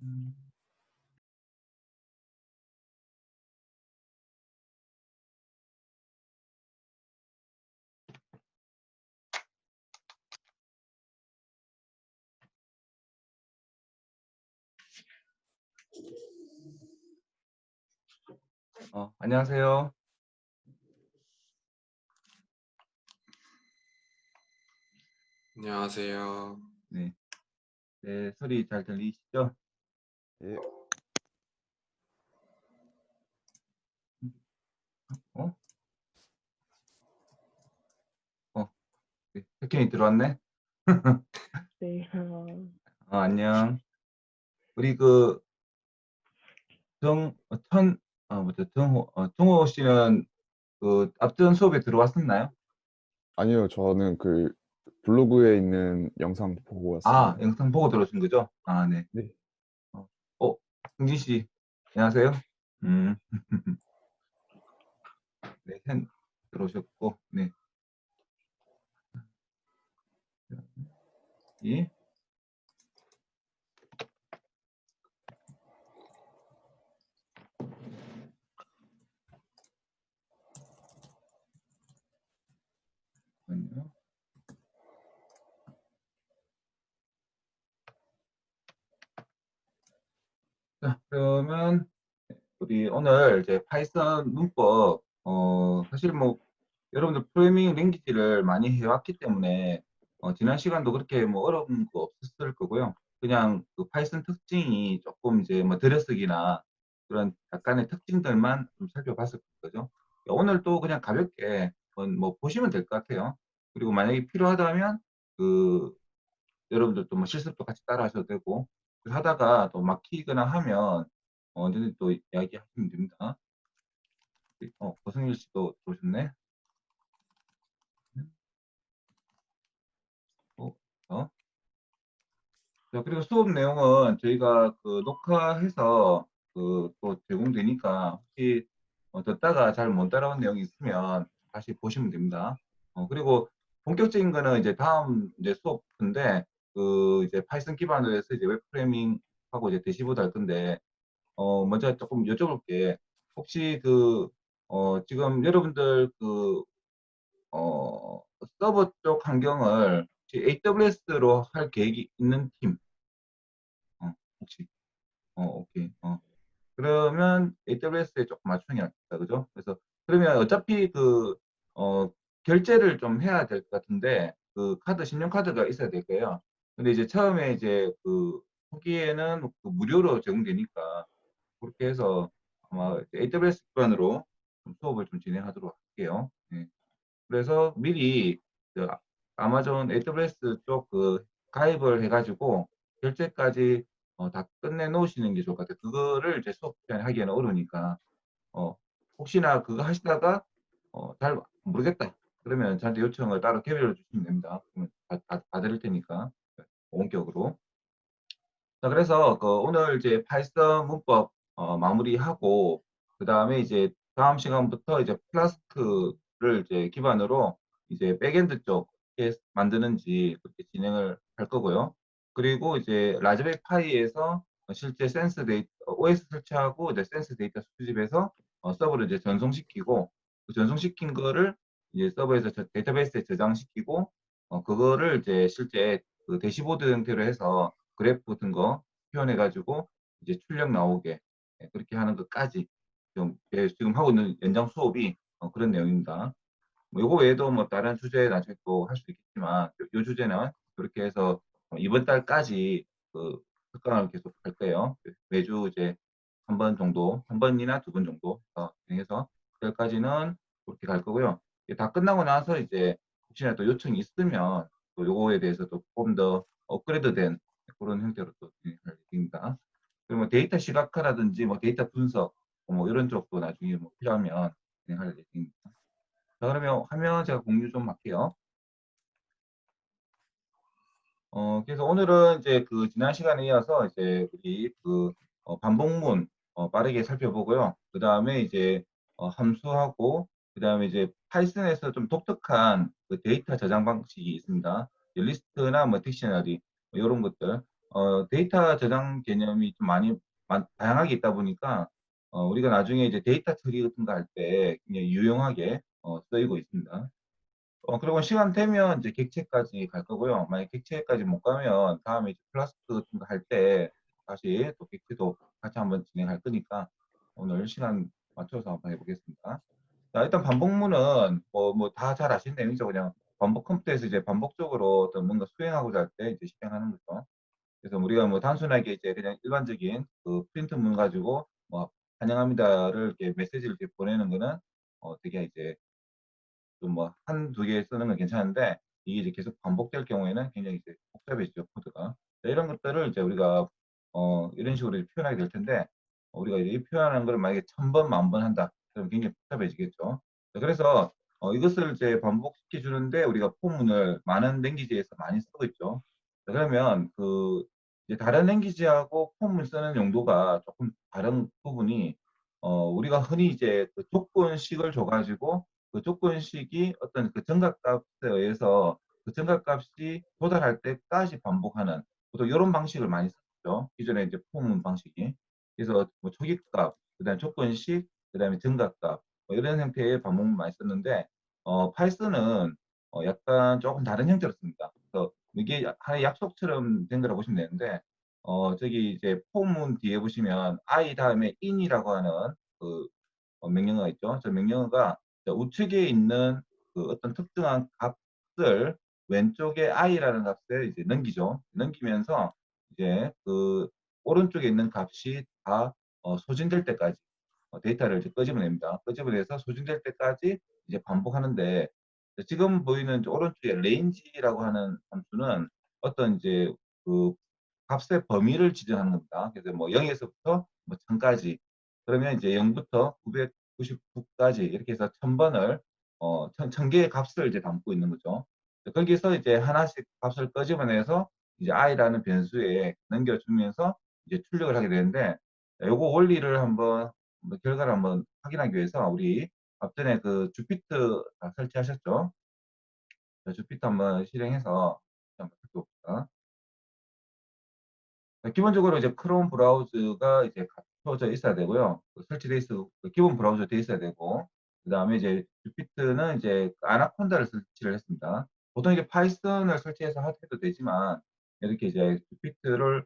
음. 안녕하세요. 안녕하세요. 네. 네, 소리 잘 들리시죠? 예, 어? 어, 네. 백현이 들어왔네? 네. 안녕. 우리 그, 정, 천, 뭐죠, 정호 씨는 그 앞전 수업에 들어왔었나요? 아니요, 저는 그 블로그에 있는 영상 보고 왔습니다. 영상 보고 들어오신 거죠? 네. 네. 어, 승진 씨, 안녕하세요. 음, 네, 들어오셨고, 네. 예. 잠깐만요. 자, 그러면 우리 오늘 이제 파이썬 문법, 사실 뭐 여러분들 프로그래밍 랭귀지를 많이 해왔기 때문에 지난 시간도 그렇게 뭐 어려운 거 없었을 거고요. 그냥 그 파이썬 특징이 조금 이제 뭐 들여쓰기나 그런 약간의 특징들만 좀 살펴봤을 거죠. 오늘 또 그냥 가볍게 뭐 보시면 될 것 같아요. 그리고 만약에 필요하다면 그 여러분들도 뭐 실습도 같이 따라 하셔도 되고 하다가 또 막히거나 하면 언제든지 또 이야기하시면 됩니다. 고승일 씨도 들어오셨네. 어, 어. 자, 그리고 수업 내용은 저희가 그 녹화해서 그 또 제공되니까 혹시 듣다가 잘 못 따라온 내용이 있으면 다시 보시면 됩니다. 그리고 본격적인 거는 이제 다음 이제 수업인데 그 이제 파이썬 기반으로 해서 이제 웹 프로그래밍 하고 이제 대시보드 할 건데 먼저 조금 여쭤볼게. 혹시 지금 여러분들 서버 쪽 환경을 혹시 AWS로 할 계획이 있는 팀? 혹시? 오케이. 그러면 AWS에 조금 맞추는 게 낫겠다. 그죠? 그래서, 그러면 어차피 결제를 좀 해야 될 것 같은데, 신용카드가 있어야 될 거예요. 근데 이제 처음에 이제 후기에는 무료로 제공되니까, 그렇게 해서 아마 AWS 기반으로 좀 수업을 좀 진행하도록 할게요. 네. 그래서 미리 아마존 AWS 쪽 가입을 해가지고 결제까지 다 끝내 놓으시는 게 좋을 것 같아요. 그거를 이제 수업 시간에 하기에는 어려우니까 어, 혹시나 그거 하시다가 잘 모르겠다. 그러면 저한테 요청을 따로 개별로 주시면 됩니다. 그러면 받을 테니까 원격으로. 자, 그래서 오늘 이제 파이썬 문법 마무리하고 그 다음에 이제 다음 시간부터 이제 플라스크를 이제 기반으로 이제 백엔드 쪽 어떻게 만드는지 그렇게 진행을 할 거고요. 그리고 이제 라즈베리 파이에서 실제 센스 데이터 OS 설치하고 이제 센스 데이터 수집해서 서버를 이제 전송시키고 그 전송시킨 거를 이제 서버에서 데이터베이스에 저장시키고 그거를 이제 실제 그 대시보드 형태로 해서 그래프 같은 거 표현해가지고 이제 출력 나오게 그렇게 하는 것까지 지금 하고 있는 연장 수업이 그런 내용입니다. 뭐 요거 외에도 뭐 다른 주제 나중에 또 할 수 있겠지만 요 주제는 그렇게 해서 이번 달까지 특강을 계속 할 거예요. 매주 이제 한 번 정도, 한 번이나 두 번 정도 진행해서 그때까지는 그렇게 갈 거고요. 이게 다 끝나고 나서 이제 혹시나 또 요청이 있으면 또 요거에 대해서 또 조금 더 업그레이드된 그런 형태로 또 진행할 예정입니다. 그리고 뭐 데이터 시각화라든지 뭐 데이터 분석 뭐 이런 쪽도 나중에 뭐 필요하면 진행할 예정입니다. 자, 그러면 화면 제가 공유 좀 할게요. 그래서 오늘은 이제 지난 시간에 이어서 이제 우리 반복문 빠르게 살펴보고요. 그 다음에 이제 함수하고, 그 다음에 이제 파이썬에서 좀 독특한 데이터 저장 방식이 있습니다. 리스트나 뭐 딕셔너리, 이런 것들, 데이터 저장 개념이 좀 다양하게 있다 보니까, 우리가 나중에 이제 데이터 처리 같은 거 할 때 굉장히 유용하게, 쓰이고 있습니다. 그리고 시간 되면 이제 객체까지 갈 거고요. 만약 객체까지 못 가면 다음에 이제 플라스틱 같은 거 할 때 다시 또 객체도 같이 한번 진행할 거니까 오늘 시간 맞춰서 한번 해보겠습니다. 자, 일단 반복문은 뭐 다 잘 아시는 내용이죠. 그냥 반복 컴퓨터에서 이제 반복적으로 어떤 뭔가 수행하고자 할 때 이제 실행하는 거죠. 그래서 우리가 뭐 단순하게 이제 그냥 일반적인 그 프린트문 가지고 뭐 환영합니다를 이렇게 메시지를 이렇게 보내는 거는 되게 이제 좀 뭐 한두 개 쓰는 건 괜찮은데 이게 이제 계속 반복될 경우에는 굉장히 이제 복잡해지죠, 코드가. 자, 이런 것들을 이제 우리가 이런 식으로 이제 표현하게 될 텐데 우리가 이제 이 표현하는 걸 만약에 1000번, 10,000번 한다. 그럼 굉장히 복잡해지겠죠. 자, 그래서 이것을 이제 반복시켜 주는데 우리가 포문을 많은 랭귀지에서 많이 쓰고 있죠. 자, 그러면 이제 다른 랭귀지하고 포문 쓰는 용도가 조금 다른 부분이 우리가 흔히 이제 그 조건식을 줘가지고 그 조건식이 어떤 그 정각값에 의해서 그 정각값이 도달할 때까지 반복하는 보통 이런 방식을 많이 썼죠. 기존에 이제 포문 방식이. 그래서 뭐 초기값, 그다음에 조건식, 그다음에 정각값 뭐 이런 형태의 반복을 많이 썼는데 파이썬은 약간 조금 다른 형태로 씁니다. 그래서 이게 하나의 약속처럼 된 거라고 보시면 되는데 저기 이제 포문 뒤에 보시면 i 다음에 in이라고 하는 그 명령어가 있죠. 저 명령어가 우측에 있는 그 어떤 특정한 값을 왼쪽에 i라는 값에 이제 넘기죠. 넘기면서 이제 그 오른쪽에 있는 값이 다 소진될 때까지 데이터를 이제 끄집어냅니다. 끄집어내서 소진될 때까지 이제 반복하는데 지금 보이는 오른쪽에 range라고 하는 함수는 어떤 이제 그 값의 범위를 지정하는 겁니다. 그래서 뭐 0에서부터 뭐 1000까지 그러면 이제 0부터 999까지 이렇게 해서 1000번을 1000개의 값을 이제 담고 있는 거죠. 거기서 이제 하나씩 값을 끄집어내서 이제 i라는 변수에 넘겨주면서 이제 출력을 하게 되는데 요거 원리를 한번 결과를 한번 확인하기 위해서 우리 앞전에 그 주피터 다 설치하셨죠? 자, 주피터 한번 실행해서 한번 살펴봅시다. 기본적으로 이제 크롬 브라우저가 이제 갖춰져 있어야 되고요. 설치돼 있어 기본 브라우저 돼 있어야 되고 그다음에 이제 주피터는 이제 아나콘다를 설치를 했습니다. 보통 이제 파이썬을 설치해서 해도 되지만 이렇게 이제 주피터를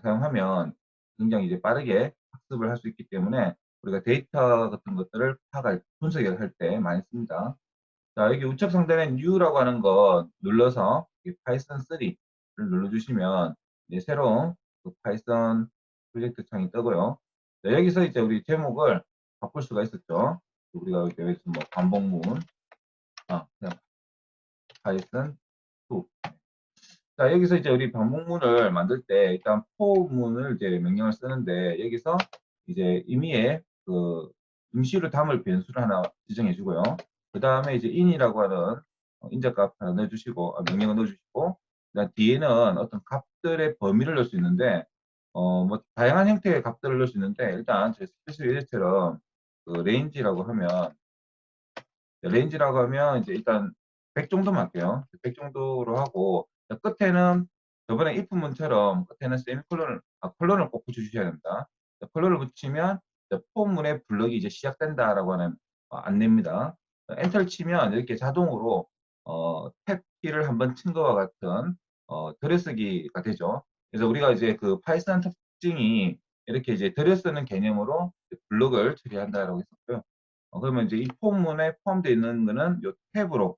사용하면 굉장히 이제 빠르게 학습을 할 수 있기 때문에 우리가 데이터 같은 것들을 분석을 할 때 많이 씁니다. 자, 여기 우측 상단에 New라고 하는 거 눌러서 파이썬 3를 눌러주시면 이제 새로운 그 파이썬 프로젝트 창이 뜨고요. 자, 여기서 이제 우리 제목을 바꿀 수가 있었죠. 우리가 여기서 뭐 반복문, 그냥 파이썬 2. 자, 여기서 이제 우리 반복문을 만들 때 일단 포문을 이제 명령을 쓰는데 여기서 이제 임의의 그 임시로 담을 변수를 하나 지정해 주고요. 그 다음에 이제 in이라고 하는 인적값 하나 넣어주시고 명령을 넣어주시고 그다음 뒤에는 어떤 값들의 범위를 넣을 수 있는데 뭐 다양한 형태의 값들을 넣을 수 있는데 일단 제 스페셜 예제처럼 그 레인지라고 하면 이제 일단 100 정도만 할게요. 100 정도로 하고 끝에는 저번에 if문처럼 끝에는 콜론을 꼭 붙여주셔야 됩니다. 콜론을 붙이면 포문의 블럭이 이제 시작된다라고 하는 안내입니다. 엔터를 치면 이렇게 자동으로 탭 키를 한번 친 것과 같은 들여쓰기가 되죠. 그래서 우리가 이제 그 파이썬 특징이 이렇게 이제 들여쓰는 개념으로 블럭을 처리한다라고 했었고요. 그러면 이제 이 포문에 포함되어 있는 거는 이 탭으로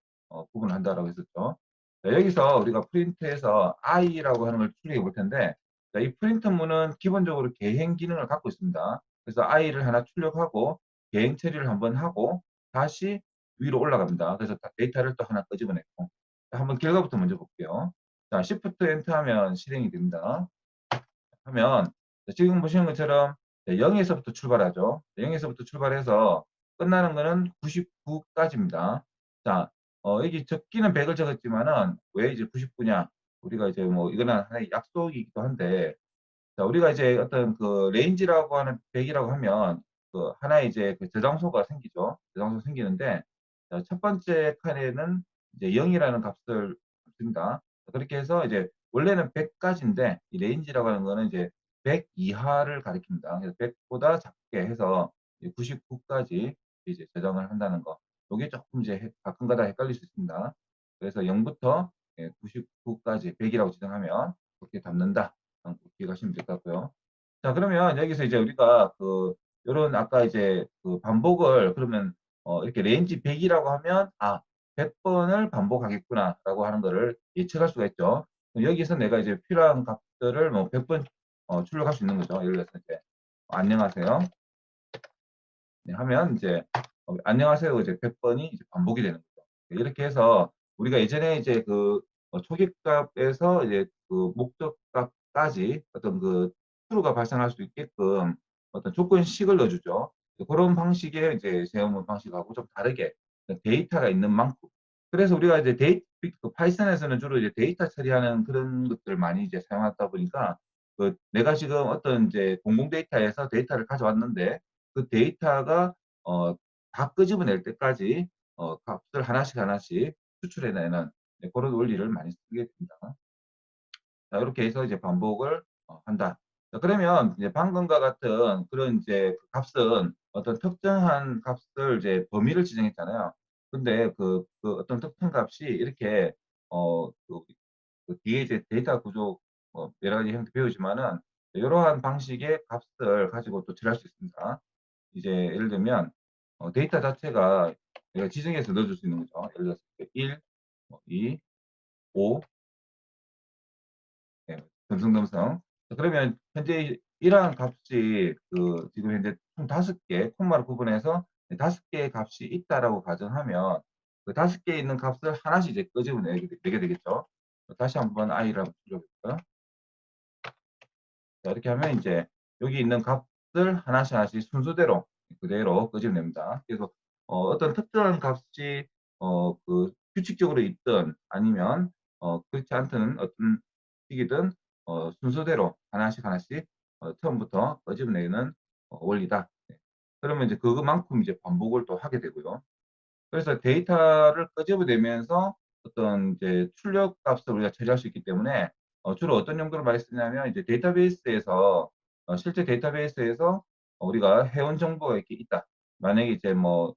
구분한다라고 했었죠. 자, 여기서 우리가 프린트해서 i라고 하는 걸 출력해 볼 텐데 자, 이 프린트문은 기본적으로 개행 기능을 갖고 있습니다. 그래서 i를 하나 출력하고 개행 처리를 한번 하고 다시 위로 올라갑니다. 그래서 데이터를 또 하나 끄집어내고 자, 한번 결과부터 먼저 볼게요. 자, Shift Enter 하면 실행이 됩니다. 하면 지금 보시는 것처럼 0에서부터 출발하죠. 0에서부터 출발해서 끝나는 거는 99까지입니다. 자, 여기 적기는 100을 적었지만은 왜 이제 99냐? 우리가 이제 뭐 이거는 하나의 약속이기도 한데, 자, 우리가 이제 어떤 그 레인지라고 하는 100이라고 하면 그 하나의 이제 그 저장소가 생기죠. 저장소 생기는데, 자, 첫 번째 칸에는 이제 0이라는 값을 줍니다. 그렇게 해서 이제 원래는 100까지인데 이 레인지라고 하는 거는 이제 100 이하를 가리킵니다. 그래서 100보다 작게 해서 99까지 이제 저장을 한다는 거. 요게 조금 이제 가끔가다 헷갈릴 수 있습니다. 그래서 0부터 99까지 100이라고 지정하면 그렇게 담는다. 기억하시면 될 것 같고요. 자, 그러면 여기서 이제 우리가 요런 아까 이제 반복을 그러면 이렇게 레인지 100이라고 하면 100번을 반복하겠구나라고 하는 거를 예측할 수가 있죠. 여기서 내가 이제 필요한 값들을 뭐 100번 출력할 수 있는 거죠. 예를 들어서 이제 안녕하세요. 네, 하면 이제 안녕하세요 이제 100번이 이제 반복이 되는 거죠. 이렇게 해서 우리가 예전에 이제 초기값에서 이제 목적값까지 어떤 true가 발생할 수 있게끔 어떤 조건식을 넣어주죠. 그런 방식의 이제 세우는 방식하고 좀 다르게 데이터가 있는 만큼. 그래서 우리가 이제 파이썬에서는 주로 이제 데이터 처리하는 그런 것들을 많이 이제 사용하다 보니까 내가 지금 어떤 이제 공공 데이터에서 데이터를 가져왔는데 그 데이터가 다 끄집어낼 때까지 값을 하나씩 추출해내는 그런 원리를 많이 쓰게 됩니다. 자, 이렇게 해서 이제 반복을 한다. 자, 그러면 이제 방금과 같은 그런 이제 값은 어떤 특정한 값을 이제 범위를 지정했잖아요. 근데 어떤 특정 값이 이렇게 뒤에 이제 데이터 구조 여러 가지 형태 배우지만은 이러한 방식의 값을 가지고 또 처리할 수 있습니다. 이제 예를 들면 데이터 자체가 내가 지정해서 넣어줄 수 있는 거죠. 예를 들어서 1, 2, 5, 네, 듬성듬성. 그러면 현재 이러한 값이 지금 현재 총 5개, 콤마로 구분해서 5개의 값이 있다라고 가정하면 그 5개에 있는 값을 하나씩 이제 끄집어내게 되겠죠. 다시 한번 i를 한번 줄여볼까요? 자, 이렇게 하면 이제 여기 있는 값을 하나씩 순서대로 그대로 끄집어냅니다. 그래서 어떤 특정한 값이 규칙적으로 있든 아니면 그렇지 않든 어떤 식이든 순서대로 하나씩 처음부터 끄집어내는 원리다. 네. 그러면 이제 그것만큼 이제 반복을 또 하게 되고요. 그래서 데이터를 끄집어내면서 어떤 이제 출력 값을 우리가 처리할 수 있기 때문에 주로 어떤 용도로 많이 쓰냐면 이제 데이터베이스에서 실제 데이터베이스에서 우리가 회원 정보가 이렇게 있다. 만약에 이제 뭐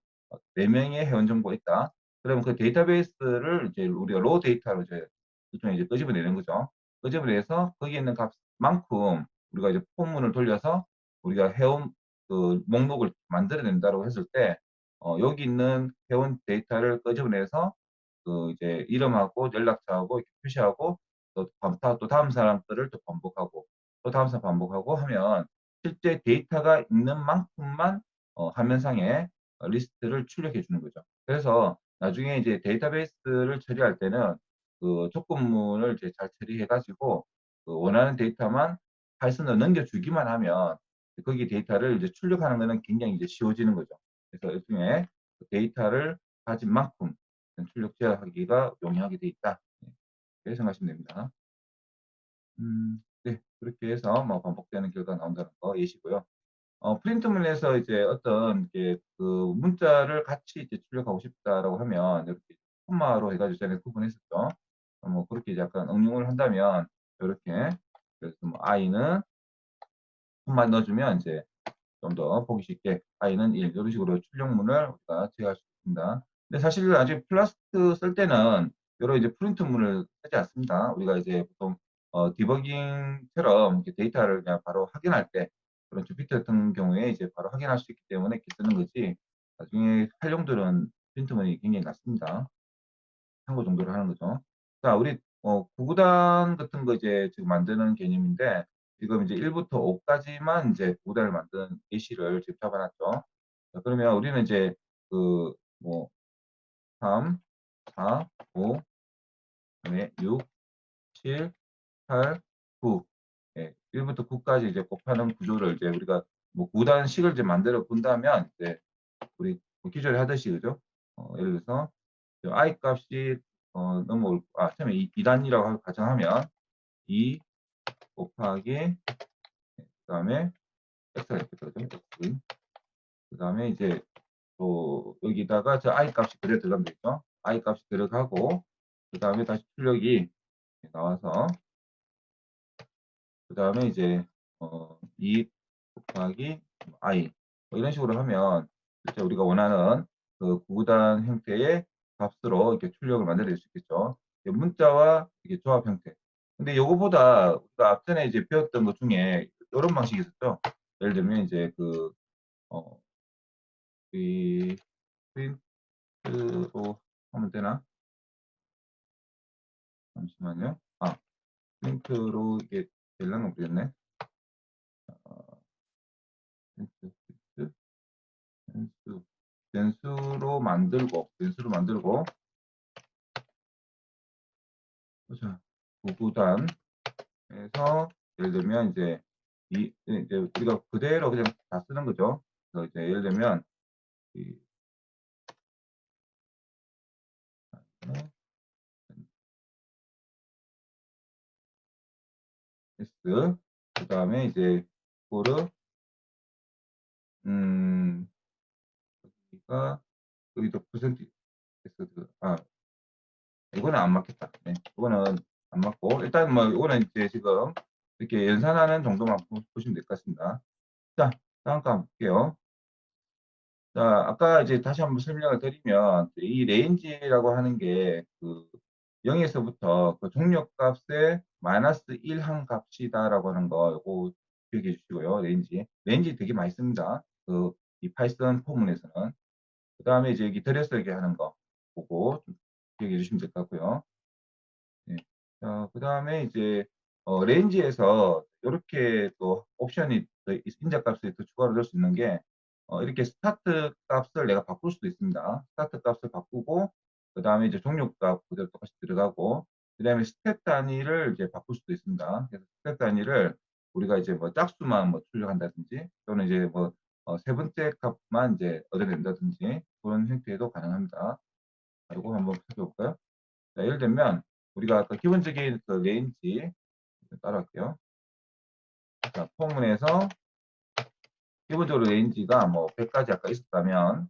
4명의 회원 정보가 있다. 그러면 그 데이터베이스를 이제 우리가 로우 데이터로 이제 일종의 이제 끄집어내는 거죠. 끄집어내서 거기에 있는 값만큼 우리가 이제 포문을 돌려서 우리가 회원 목록을 만들어낸다고 했을 때 여기 있는 회원 데이터를 끄집어내서 이제 이름하고 연락처하고 이렇게 표시하고 또 다음 사람 거를 또 반복하고 또 다음 사람 반복하고 하면 실제 데이터가 있는 만큼만 화면상에 리스트를 출력해 주는 거죠. 그래서 나중에 이제 데이터베이스를 처리할 때는 조건문을 이제 잘 처리해 가지고 원하는 데이터만 파이썬으로 넘겨주기만 하면 거기 데이터를 이제 출력하는 거는 굉장히 이제 쉬워지는 거죠. 그래서 일종의 데이터를 가진 만큼 출력 제어하기가 용이하게 돼 있다. 네, 이렇게 생각하시면 됩니다. 네, 그렇게 해서 뭐 반복되는 결과가 나온다는 거 예시고요. 프린트문에서 이제 어떤 문자를 같이 이제 출력하고 싶다라고 하면 이렇게 콤마로 해가지고 전에 구분했었죠. 뭐 그렇게 약간 응용을 한다면 이렇게 그래서 뭐 i는 콤마 넣어주면 이제 좀 더 보기 쉽게 i는 1 이런 식으로 출력문을 우리가 제어할 수 있습니다. 근데 사실 나중에 플라스틱 쓸 때는 여러 이제 프린트문을 쓰지 않습니다. 우리가 이제 보통 디버깅처럼 이렇게 데이터를 그냥 바로 확인할 때 그런 주피터 같은 경우에 이제 바로 확인할 수 있기 때문에 이렇게 쓰는 거지. 나중에 활용들은 프린트문이 굉장히 낮습니다. 참고 정도로 하는 거죠. 자, 우리 구구단 같은 거 이제 지금 만드는 개념인데 지금 이제 1부터 5까지만 이제 구구단을 만드는 예시를 지금 잡아놨죠. 자, 그러면 우리는 이제 뭐 3, 4, 5, 그다음에 6, 7, 8, 9. 예, 1부터 9까지 이제 곱하는 구조를 이제 우리가 뭐 구단식을 이제 만들어 본다면 이제 우리 뭐 기존에 하듯이 그죠? 예를 들어서 i 값이 넘어올 처음에 2단이라고 가정하면 2 곱하기 그다음에 x가 있겠죠. 그죠? x. 그다음에 이제 또 여기다가 저 i 값이 그대로 들어가면 되죠. i 값이 들어가고 그다음에 다시 출력이 나와서 그 다음에 이제 2 곱하기 i 뭐 이런 식으로 하면 실제 우리가 원하는 그 구구단 형태의 값으로 이렇게 출력을 만들어낼 수 있겠죠. 문자와 이게 조합 형태. 근데 요거보다 우리가 앞전에 이제 배웠던 것 중에 이런 방식이 있었죠. 예를 들면 이제 어, 이 프린트로 하면 되나? 잠시만요. 프린트로 이게 되려나 모르겠네. 프린트, 프린트, 변수로 만들고, 자, 구구단에서 예를 들면 이제 우리가 그대로 그냥 다 쓰는 거죠. 그래서 이제 예를 들면 이 S 그 다음에 이제 이거를 여기가 여기도 퍼센트 S 이거는 안 맞겠다. 네, 이거는 안 맞고 일단 뭐 이거는 이제 지금 이렇게 연산하는 정도만 보시면 될 것 같습니다. 자, 다음 거 한번 볼게요. 자, 아까 이제 다시 한번 설명을 드리면 이 레인지라고 하는 게 그 0에서부터 그 종료값의 마이너스 1 한 값이다라고 하는 거 요거 기억해 주시고요. 레인지 되게 많이 씁니다. 이 파이썬 포문에서는. 그 다음에 이제 여기 드레스하게 하는 거 보고 좀 기억해 주시면 될 것 같고요. 네. 자, 그 다음에 이제 레인지에서 이렇게 또 옵션이 인자값을 더 추가로 넣을 수 있는 게 이렇게 스타트 값을 내가 바꿀 수도 있습니다. 스타트 값을 바꾸고 그 다음에 이제 종료값 그대로 똑같이 들어가고 그 다음에 스텝 단위를 이제 바꿀 수도 있습니다. 그래서 스텝 단위를 우리가 이제 뭐 짝수만 뭐 출력한다든지 또는 이제 뭐 세 번째 값만 이제 얻어낸다든지 그런 형태도 가능합니다. 이거 한번 살펴볼까요? 자, 예를 들면 우리가 아까 기본적인 그 레인지 따라할게요. 자, 포문에서 기본적으로 레인지가 뭐 100까지 아까 있었다면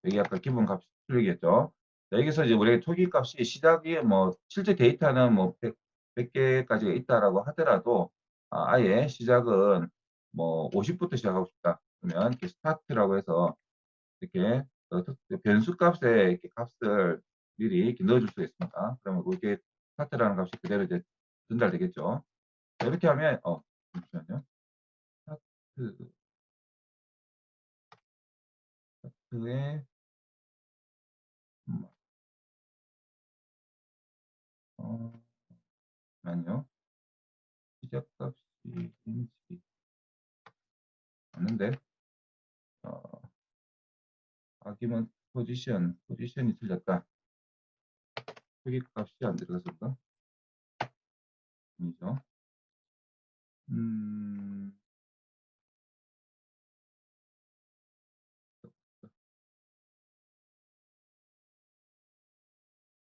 여기 아까 기본 값이 틀리겠죠. 자, 여기서 이제 우리가 초기 값이 시작이 뭐 실제 데이터는 뭐 100, 개까지가 있다라고 하더라도 아예 시작은 뭐 50부터 시작하고 싶다. 그러면 이렇게 스타트라고 해서 이렇게 변수 값에 이렇게 값을 미리 이렇게 넣어줄 수가 있습니다. 그러면 그게 스타트라는 값이 그대로 이제 전달되겠죠. 자, 이렇게 하면 잠시만요. 스타트 스타트에 잠깐만요. 시작값이 인지 맞는데 아기먼 포지션이 틀렸다. 표기값이 안 들어갔을까? 아니죠.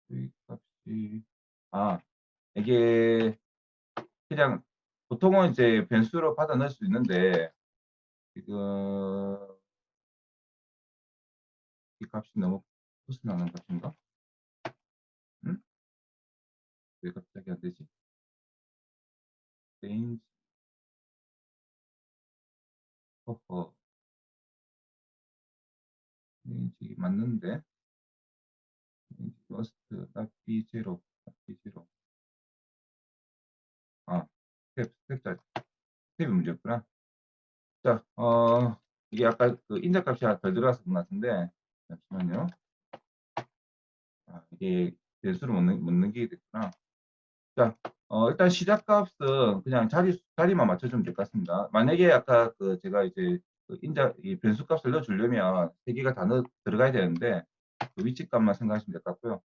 표기값이 이게 그냥 보통은 이제 변수로 받아 넣을 수 있는데 지금 이 값이 너무 커서 나는 값인가? 응? 왜 갑자기 안 되지? 레인지 허허 레인지 맞는데 레인지 머스트 not 제로 제로 스텝이 문제였구나. 자, 이게 아까 그 인자값이 하나 덜 들어갔던 것 같은데 잠시만요. 이게 변수를 못 넣게 됐구나. 자, 일단 시작값은 그냥 자리만 맞춰주면 될 것 같습니다. 만약에 아까 제가 이제 이 변수값을 넣어주려면 세 개가 다 들어가야 되는데 그 위치값만 생각하시면 될 것 같고요.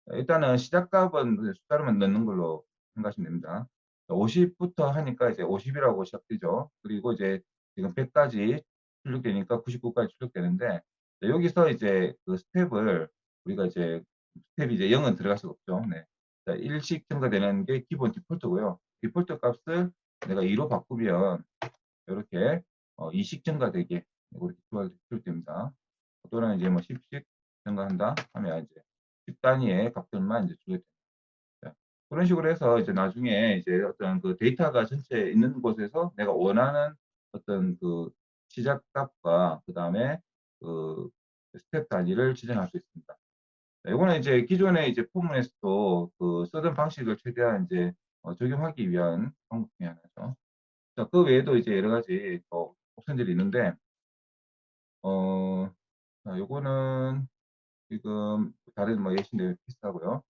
자, 일단은 시작값은 숫자로만 넣는 걸로 생각하시면 됩니다. 50부터 하니까 이제 50이라고 시작되죠. 그리고 이제 지금 100까지 출력되니까 99까지 출력되는데 여기서 이제 그 스텝을 우리가 이제 스텝이 이제 0은 들어갈 수가 없죠. 네. 자, 1씩 증가되는 게 기본 디폴트고요. 디폴트 값을 내가 2로 바꾸면 이렇게 2씩 증가되게 이렇게 출력됩니다. 또는 이제 뭐 10씩 증가한다 하면 이제 10단위의 값들만 이제 출력됩니다. 그런 식으로 해서 이제 나중에 이제 어떤 그 데이터가 전체에 있는 곳에서 내가 원하는 어떤 그 시작 값과 그다음에 그 스텝 단위를 지정할 수 있습니다. 자, 요거는 이제 기존의 이제 포문에서도 그 쓰던 방식을 최대한 이제 적용하기 위한 방법 중에 하나죠. 자, 그 외에도 이제 여러 가지 또 옵션들이 있는데 어 자, 요거는 지금 다른 뭐 예시인데 비슷하고요.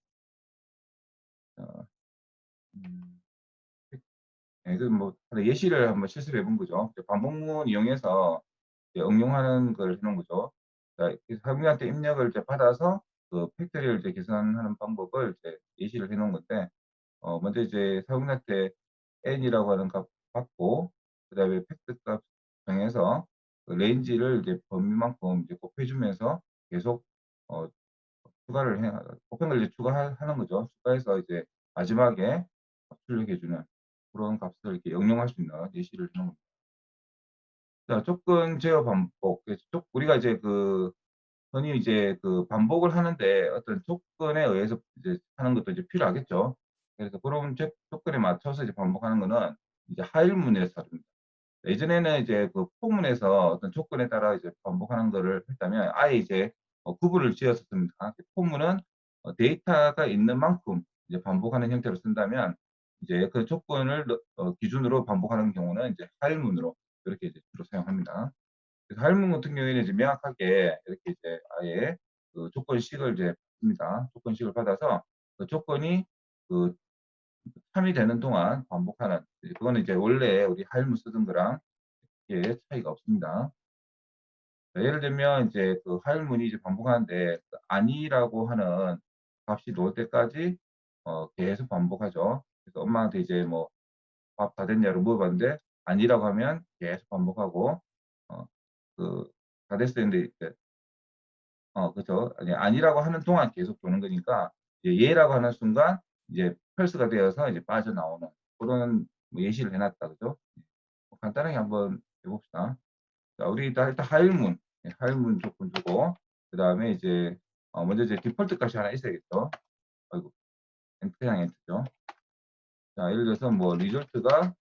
자, 음. 예, 그 뭐 하나 예시를 한번 실습해 본 거죠. 이제 반복문 이용해서 이제 응용하는 걸 해 놓은 거죠. 자, 이 사용자한테 입력을 이제 받아서 그 팩토리얼 이제 계산하는 방법을 이제 예시를 해 놓은 건데 먼저 이제 사용자한테 n이라고 하는 값 받고 그다음에 팩트 값 정해서 그 레인지를 이제 범위만큼 이제 곱해 주면서 계속 어 추가를 해 곱한 걸 이제 추가하는 거죠. 추가해서 이제 마지막에 출력해 주는 그런 값을 이렇게 응용할 수 있는 예시를 해 놓은 겁니다. 자, 조건 제어 반복. 그래서 우리가 이제 그 흔히 이제 그 반복을 하는데 어떤 조건에 의해서 이제 하는 것도 이제 필요하겠죠. 그래서 그런 조건에 맞춰서 이제 반복하는 거는 이제 하일문에서 다룹니다. 예전에는 이제 그 포문에서 어떤 조건에 따라 이제 반복하는 거를 했다면 아예 이제 구분을 지었었습니다. 포문은 데이터가 있는 만큼 이제 반복하는 형태로 쓴다면 이제 그 조건을 기준으로 반복하는 경우는 이제 하일문으로 이렇게 이제 주로 사용합니다. 그래서 하일문 같은 경우에는 이제 명확하게 이렇게 이제 아예 그 조건식을 이제 받습니다. 조건식을 받아서 그 조건이 그 참이 되는 동안 반복하는 그거는 이제 원래 우리 하일문 쓰던 거랑 예, 차이가 없습니다. 자, 예를 들면 이제 그 하일문이 이제 반복하는데 그 아니라고 하는 값이 나올 때까지 계속 반복하죠. 그래서 엄마한테 이제 뭐 "밥 다 됐냐?"고 물어봤는데 아니라고 하면 계속 반복하고 어 그 다 됐어요 했는데 이제 그죠. 아니라고 하는 동안 계속 도는 거니까 이제 예라고 하는 순간 이제 펄스가 되어서 이제 빠져나오는 그런 뭐 예시를 해 놨다. 그죠? 뭐 간단하게 한번 해 봅시다. 자, 우리 일단 하일문, 하일문 조건 주고 그다음에 이제 먼저 이제 디폴트 값이 하나 있어야겠죠. 아이고 그냥 엔터죠. 자, 예를 들어서 뭐 리졸트가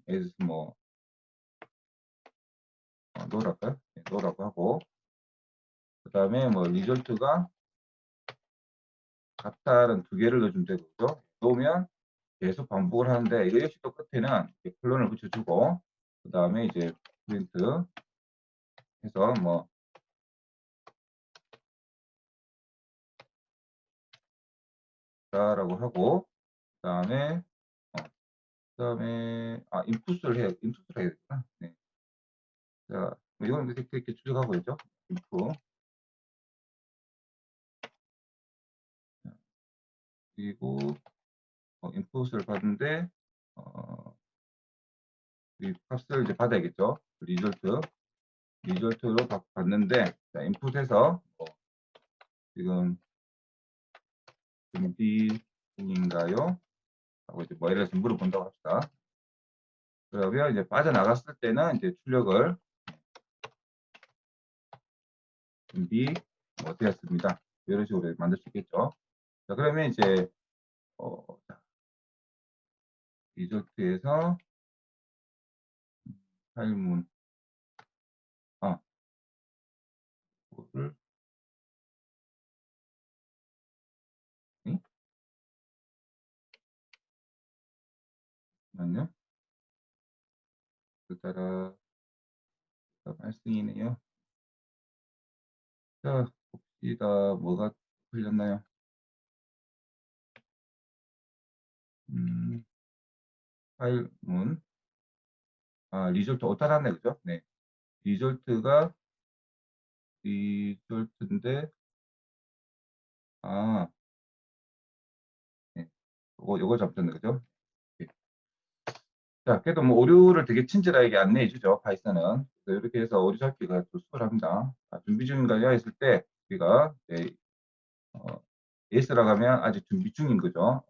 예를 들어서 뭐 노라고 할까요? 네, 노라고 하고 그다음에 뭐 리졸트가 같다는 두 개를 넣어주면 되고 그죠? 놓으면 계속 반복을 하는데 이거 역시 또 끝에는 이렇게 콜론을 붙여주고 그다음에 이제 프린트 해서 뭐 라고 하고 그다음에 그다음에 인풋을 해야 되구나. 네. 자, 이건 이렇게 추적하고 있죠. 인풋. 그리고 인풋을 받는데 어 이 값을 이제 받아야겠죠. 리졸트로 받는데 자, 인풋에서 뭐 지금 준비 중인가요? 하고 이제 뭐 예를 들어서 물어본다고 합시다. 그러면 이제 빠져나갔을 때는 이제 출력을 준비 되었습니다. 이런 식으로 만들 수 있겠죠. 자, 그러면 이제 자, 리조트에서 파일문 이거를 네? 잠깐만요. 따라 발생이네요. 자, 봅시다. 뭐가 틀렸나요? 파일문 리졸트 오타 났네 그죠? 네. 리졸트가 리졸트인데 아, 네. 요거 잡혔네 그죠? 네. 자, 그래도 뭐 오류를 되게 친절하게 안내해 주죠, 파이썬은. 그래서 이렇게 해서 오류 잡기가 또 수월합니다. 준비 중인가요? 했을 때 우리가 어, yes라고 하면 아직 준비 중인 거죠.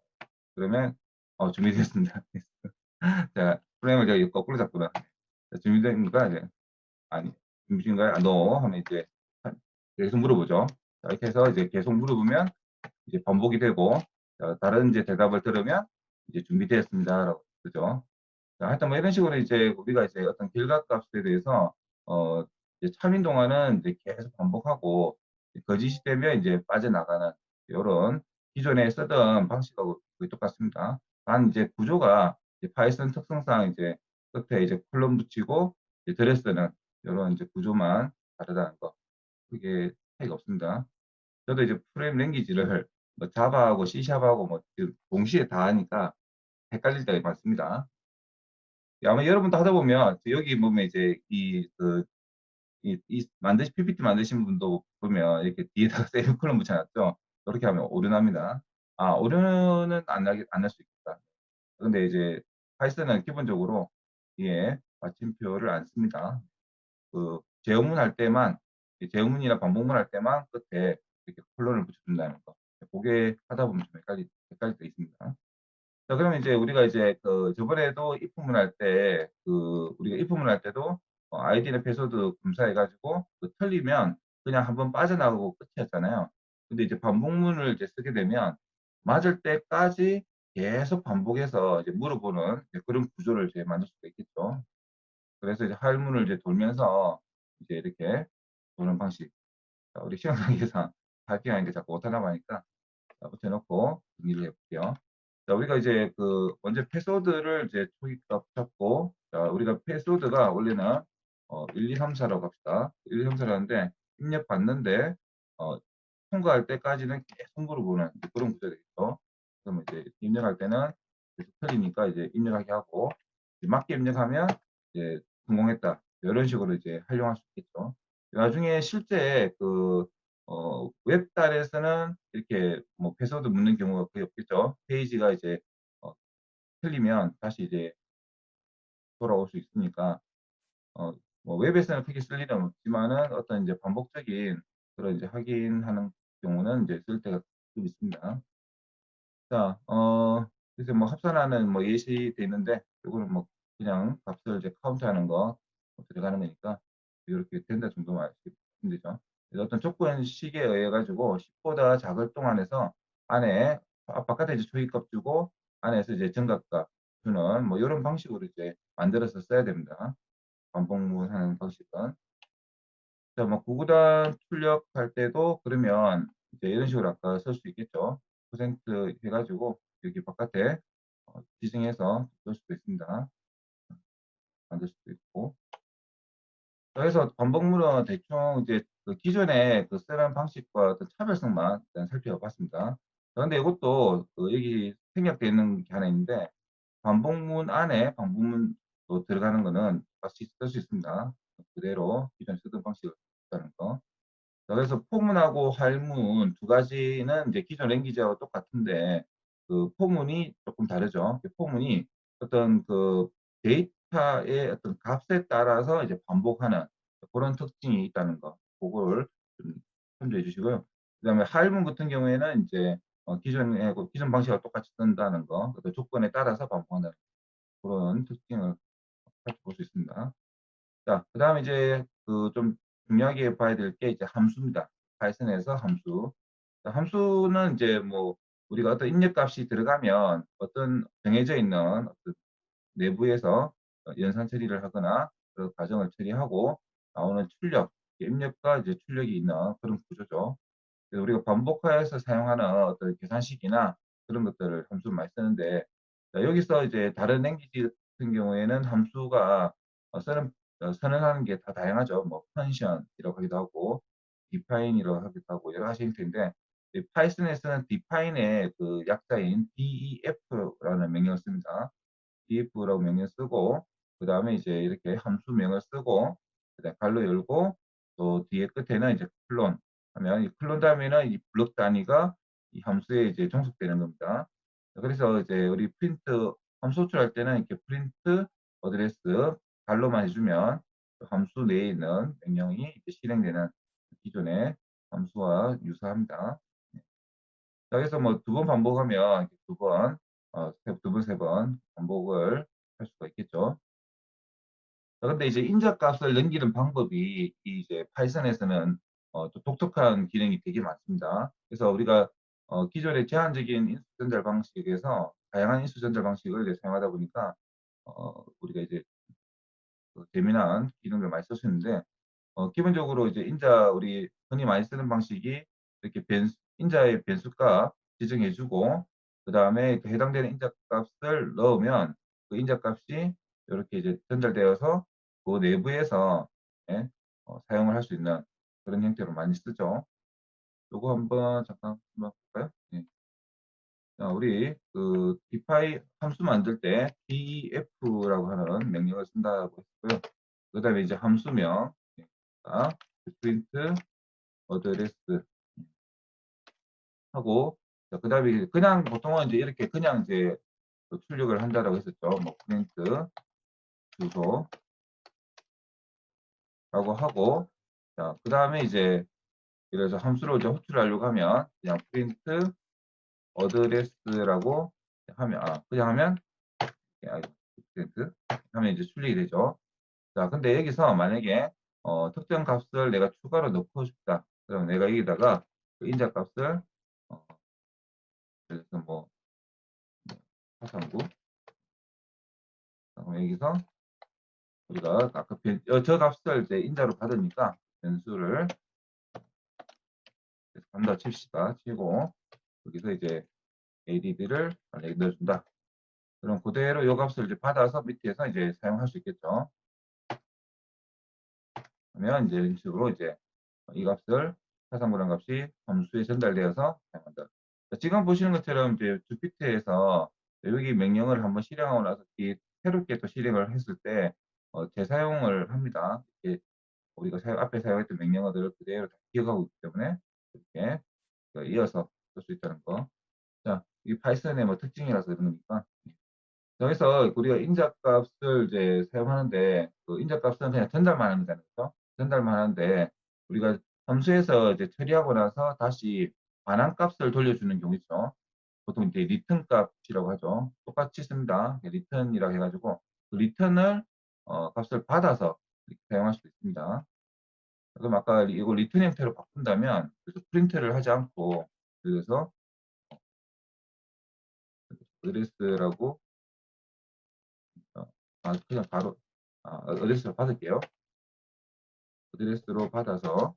그러면 준비됐습니다. 자, 프레임을 제가 거꾸로 잡구나. 자, 준비된가 이제 아니 준비 중인가요? no 하면 이제 계속 물어보죠. 자, 이렇게 해서 이제 계속 물어보면 이제 반복이 되고 다른 이제 대답을 들으면 이제 준비되었습니다라고 그죠? 자, 하여튼 뭐 이런 식으로 이제 우리가 이제 어떤 결과값에 대해서 이제 참인 동안은 이제 계속 반복하고 거짓이 되면 이제 빠져나가는 이런 기존에 쓰던 방식하고 거의 똑같습니다. 단 이제 구조가 이제 파이썬 특성상 이제 끝에 이제 콜럼 붙이고 이제 드레스는 이런 이제 구조만 다르다는 거. 그게 차이가 없습니다. 저도 이제 프로그래밍 랭귀지를 뭐 자바하고 C샵하고 뭐 동시에 다 하니까 헷갈릴 때가 많습니다. 아마 여러분도 하다 보면 여기 보면 이제 PPT 만드신 분도 보면 이렇게 뒤에다가 세미콜론 붙여놨죠. 그렇게 하면 오류납니다. 오류는 안 날 수 있겠다. 근데 이제 파이썬은 기본적으로 뒤에 마침표를 안 씁니다. 재영문 할 때만, 재영문이나 반복문 할 때만 끝에 이렇게 콜론을 붙여준다는 거. 그게 하다 보면 좀 헷갈릴 때 있습니다. 자, 그러면 이제 우리가 이제 저번에도 입문을 할 때, 우리가 입문을 할 때도 아이디나 패스워드 검사해가지고 틀리면 그냥 한번 빠져나가고 끝이었잖아요. 근데 이제 반복문을 이제 쓰게 되면 맞을 때까지 계속 반복해서 이제 물어보는 이제 그런 구조를 이제 만들 수가 있겠죠. 그래서 이제 할문을 이제 돌면서 이제 이렇게 도는 방식. 자, 우리 시간 관계상 타이핑하는 게 자꾸 오타나고 하니까 붙여놓고 정리를 해볼게요. 자, 우리가 이제 먼저 패스워드를 이제 초기값 잡고, 자, 우리가 패스워드가 원래는 1, 2, 3, 4라고 합시다. 1, 2, 3, 4라는데 입력 받는데 통과할 때까지는 계속 물어보는 그런 구조가 되겠죠. 그러면 이제 입력할 때는 계속 틀리니까 이제 입력하게 하고, 이제 맞게 입력하면 이제 성공했다. 이런 식으로 이제 활용할 수 있겠죠. 나중에 실제 웹달에서는 이렇게 뭐 패스워드 묻는 경우가 거의 없겠죠. 페이지가 이제 어, 틀리면 다시 이제 돌아올 수 있으니까 어, 뭐 웹에서는 크게 쓸 일은 없지만은 어떤 이제 반복적인 그런 이제 확인하는 경우는 이제 쓸 때가 좀 있습니다. 자, 그래서 뭐 합산하는 뭐 예시돼 있는데 이거는 뭐 그냥 값을 이제 카운트하는 거 들어가는 거니까 이렇게 된다 정도만 아시면 되죠. 그래서 어떤 조건식에 의해 가지고 10보다 작을 동안에서 안에 바깥에 이제 초기값 주고 안에서 이제 정각값 주는 뭐 이런 방식으로 이제 만들어서 써야 됩니다. 반복문하는 방식은. 자, 뭐 구구단 출력할 때도 그러면 이제 이런 식으로 아까 쓸 수 있겠죠. 퍼센트 해가지고 여기 바깥에 지정해서 쓸 수도 있습니다. 만들 수도 있고. 그래서 반복문은 대충 이제 기존에 쓰는 방식과 어떤 차별성만 일단 살펴봤습니다. 그런데 이것도 여기 생략되어 있는 게 하나 있는데 반복문 안에 반복문도 들어가는 거는 같이 쓸 수 있습니다. 그대로 기존에 쓰던 방식을 쓰는 거. 그래서 포문하고 할문 두 가지는 이제 기존 랭귀지하고 똑같은데 포문이 조금 다르죠. 포문이 어떤 데이터의 어떤 값에 따라서 이제 반복하는 그런 특징이 있다는 거. 그거를 좀 참조해 주시고요. 그다음에 할문 같은 경우에는 이제 기존 방식과 똑같이 쓴다는 거. 그 조건에 따라서 반복하는 그런 특징을 살펴볼 수 있습니다. 자, 그다음에 이제 좀 중요하게 봐야 될 게 이제 함수입니다. 파이썬에서 함수. 자, 함수는 이제 뭐 우리가 어떤 입력값이 들어가면 어떤 정해져 있는 어떤 내부에서 연산 처리를 하거나 그 과정을 처리하고 나오는 출력, 입력과 이제 출력이 있는 그런 구조죠. 그래서 우리가 반복하여서 사용하는 어떤 계산식이나 그런 것들을 함수를 많이 쓰는데 자, 여기서 이제 다른 랭귀지 같은 경우에는 함수가 선언하는 게 다 다양하죠. 뭐 function이라고 하기도 하고 define이라고 하기도 하고 여러 가지 형태인데 파이썬에서는 define의 약자인 def라는 명령을 씁니다. def라고 명령 쓰고 그 다음에 이제 이렇게 함수명을 쓰고 그다음 갈로 열고 또 뒤에 끝에는 이제 클론 하면 이 클론 다음에는 이 블록 단위가 이 함수에 이제 종속되는 겁니다. 그래서 이제 우리 프린트 함수 호출할 때는 이렇게 프린트 어드레스 갈로만 해주면 그 함수 내에 있는 명령이 이제 실행되는 기존의 함수와 유사합니다. 자, 그래서 뭐 두 번 반복하면 두 번, 두 번, 세 번 반복을 할 수가 있겠죠. 자, 근데 이제 인자값을 넘기는 방법이 이제 파이썬에서는 또 독특한 기능이 되게 많습니다. 그래서 우리가 기존의 제한적인 인수 전달 방식에서 다양한 인수 전달 방식을 이제 사용하다 보니까 우리가 이제 재미난 기능들 많이 쓸 수 있는데 기본적으로 이제 우리 흔히 많이 쓰는 방식이 이렇게 인자의 변수값 지정해 주고 그다음에 그 해당되는 인자값을 넣으면 그 인자값이 이렇게 이제 전달되어서 그 내부에서 예, 사용을 할 수 있는 그런 형태로 많이 쓰죠. 요거 한번 잠깐 한번 볼까요? 예. 자, 우리 그 디파이 함수 만들 때 def라고 하는 명령을 쓴다고 했고요. 그다음에 이제 함수명 print 어드레스 하고 그다음에 그냥 보통은 이제 이렇게 그냥 이제 출력을 한다라고 했었죠. 뭐 프린트 주소라고 하고 그다음에 이제 그래서 함수로 이제 호출하려고 하면 그냥 프린트 어드레스라고 하면 그냥 하면 프린트 하면 이제 출력이 되죠. 자, 근데 여기서 만약에 특정 값을 내가 추가로 넣고 싶다. 그럼 내가 여기다가 그 인자 값을 그래서 뭐 439 여기서 우리가 아까 저 값을 이제 인자로 받으니까 변수를 간다 칩시다. 치고 여기서 이제 add를 만약에 넣어준다. 그럼 그대로 이 값을 이제 받아서 밑에서 이제 사용할 수 있겠죠. 그러면 이제 이런 식으로 이제 이 값을 439란 값이 함수에 전달되어서 사용한다. 자, 지금 보시는 것처럼 이제 주피트에서 여기 명령을 한번 실행하고 나서 새롭게 또 실행을 했을 때 재사용을 합니다. 이렇게 우리가 앞에 사용했던 명령어들을 그대로 다 기억하고 있기 때문에 이렇게 이어서 쓸 수 있다는 거. 자, 이 파이썬의 뭐 특징이라서 그런 거니까. 여기서 우리가 인자값을 이제 사용하는데 그 인자값은 그냥 전달만 하는 거잖아요. 그렇죠? 전달만 하는데 우리가 함수에서 이제 처리하고 나서 다시 반환값을 돌려주는 경우 있죠. 보통 이제 리턴 값이라고 하죠. 똑같이 씁니다. 리턴이라고 해가지고 그 리턴을 값을 받아서 이렇게 사용할 수 있습니다. 그럼 아까 이거 리턴 형태로 바꾼다면 그래서 프린트를 하지 않고 그래서 어드레스라고 그냥 바로 어드레스로 받을게요. 어드레스로 받아서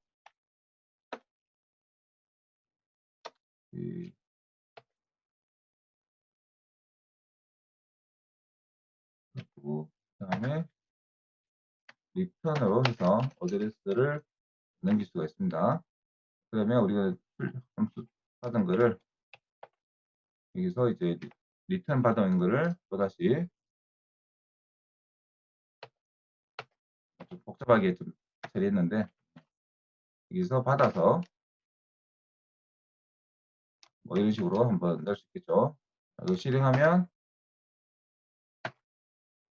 그다음에 리턴으로 해서 어드레스를 넘길 수가 있습니다. 그러면 우리가 함수 받은 거를 여기서 이제 리턴 받은 거를 또다시 좀 복잡하게 좀 처리했는데 여기서 받아서 뭐 이런 식으로 한번 넣을 수 있겠죠. 이거 실행하면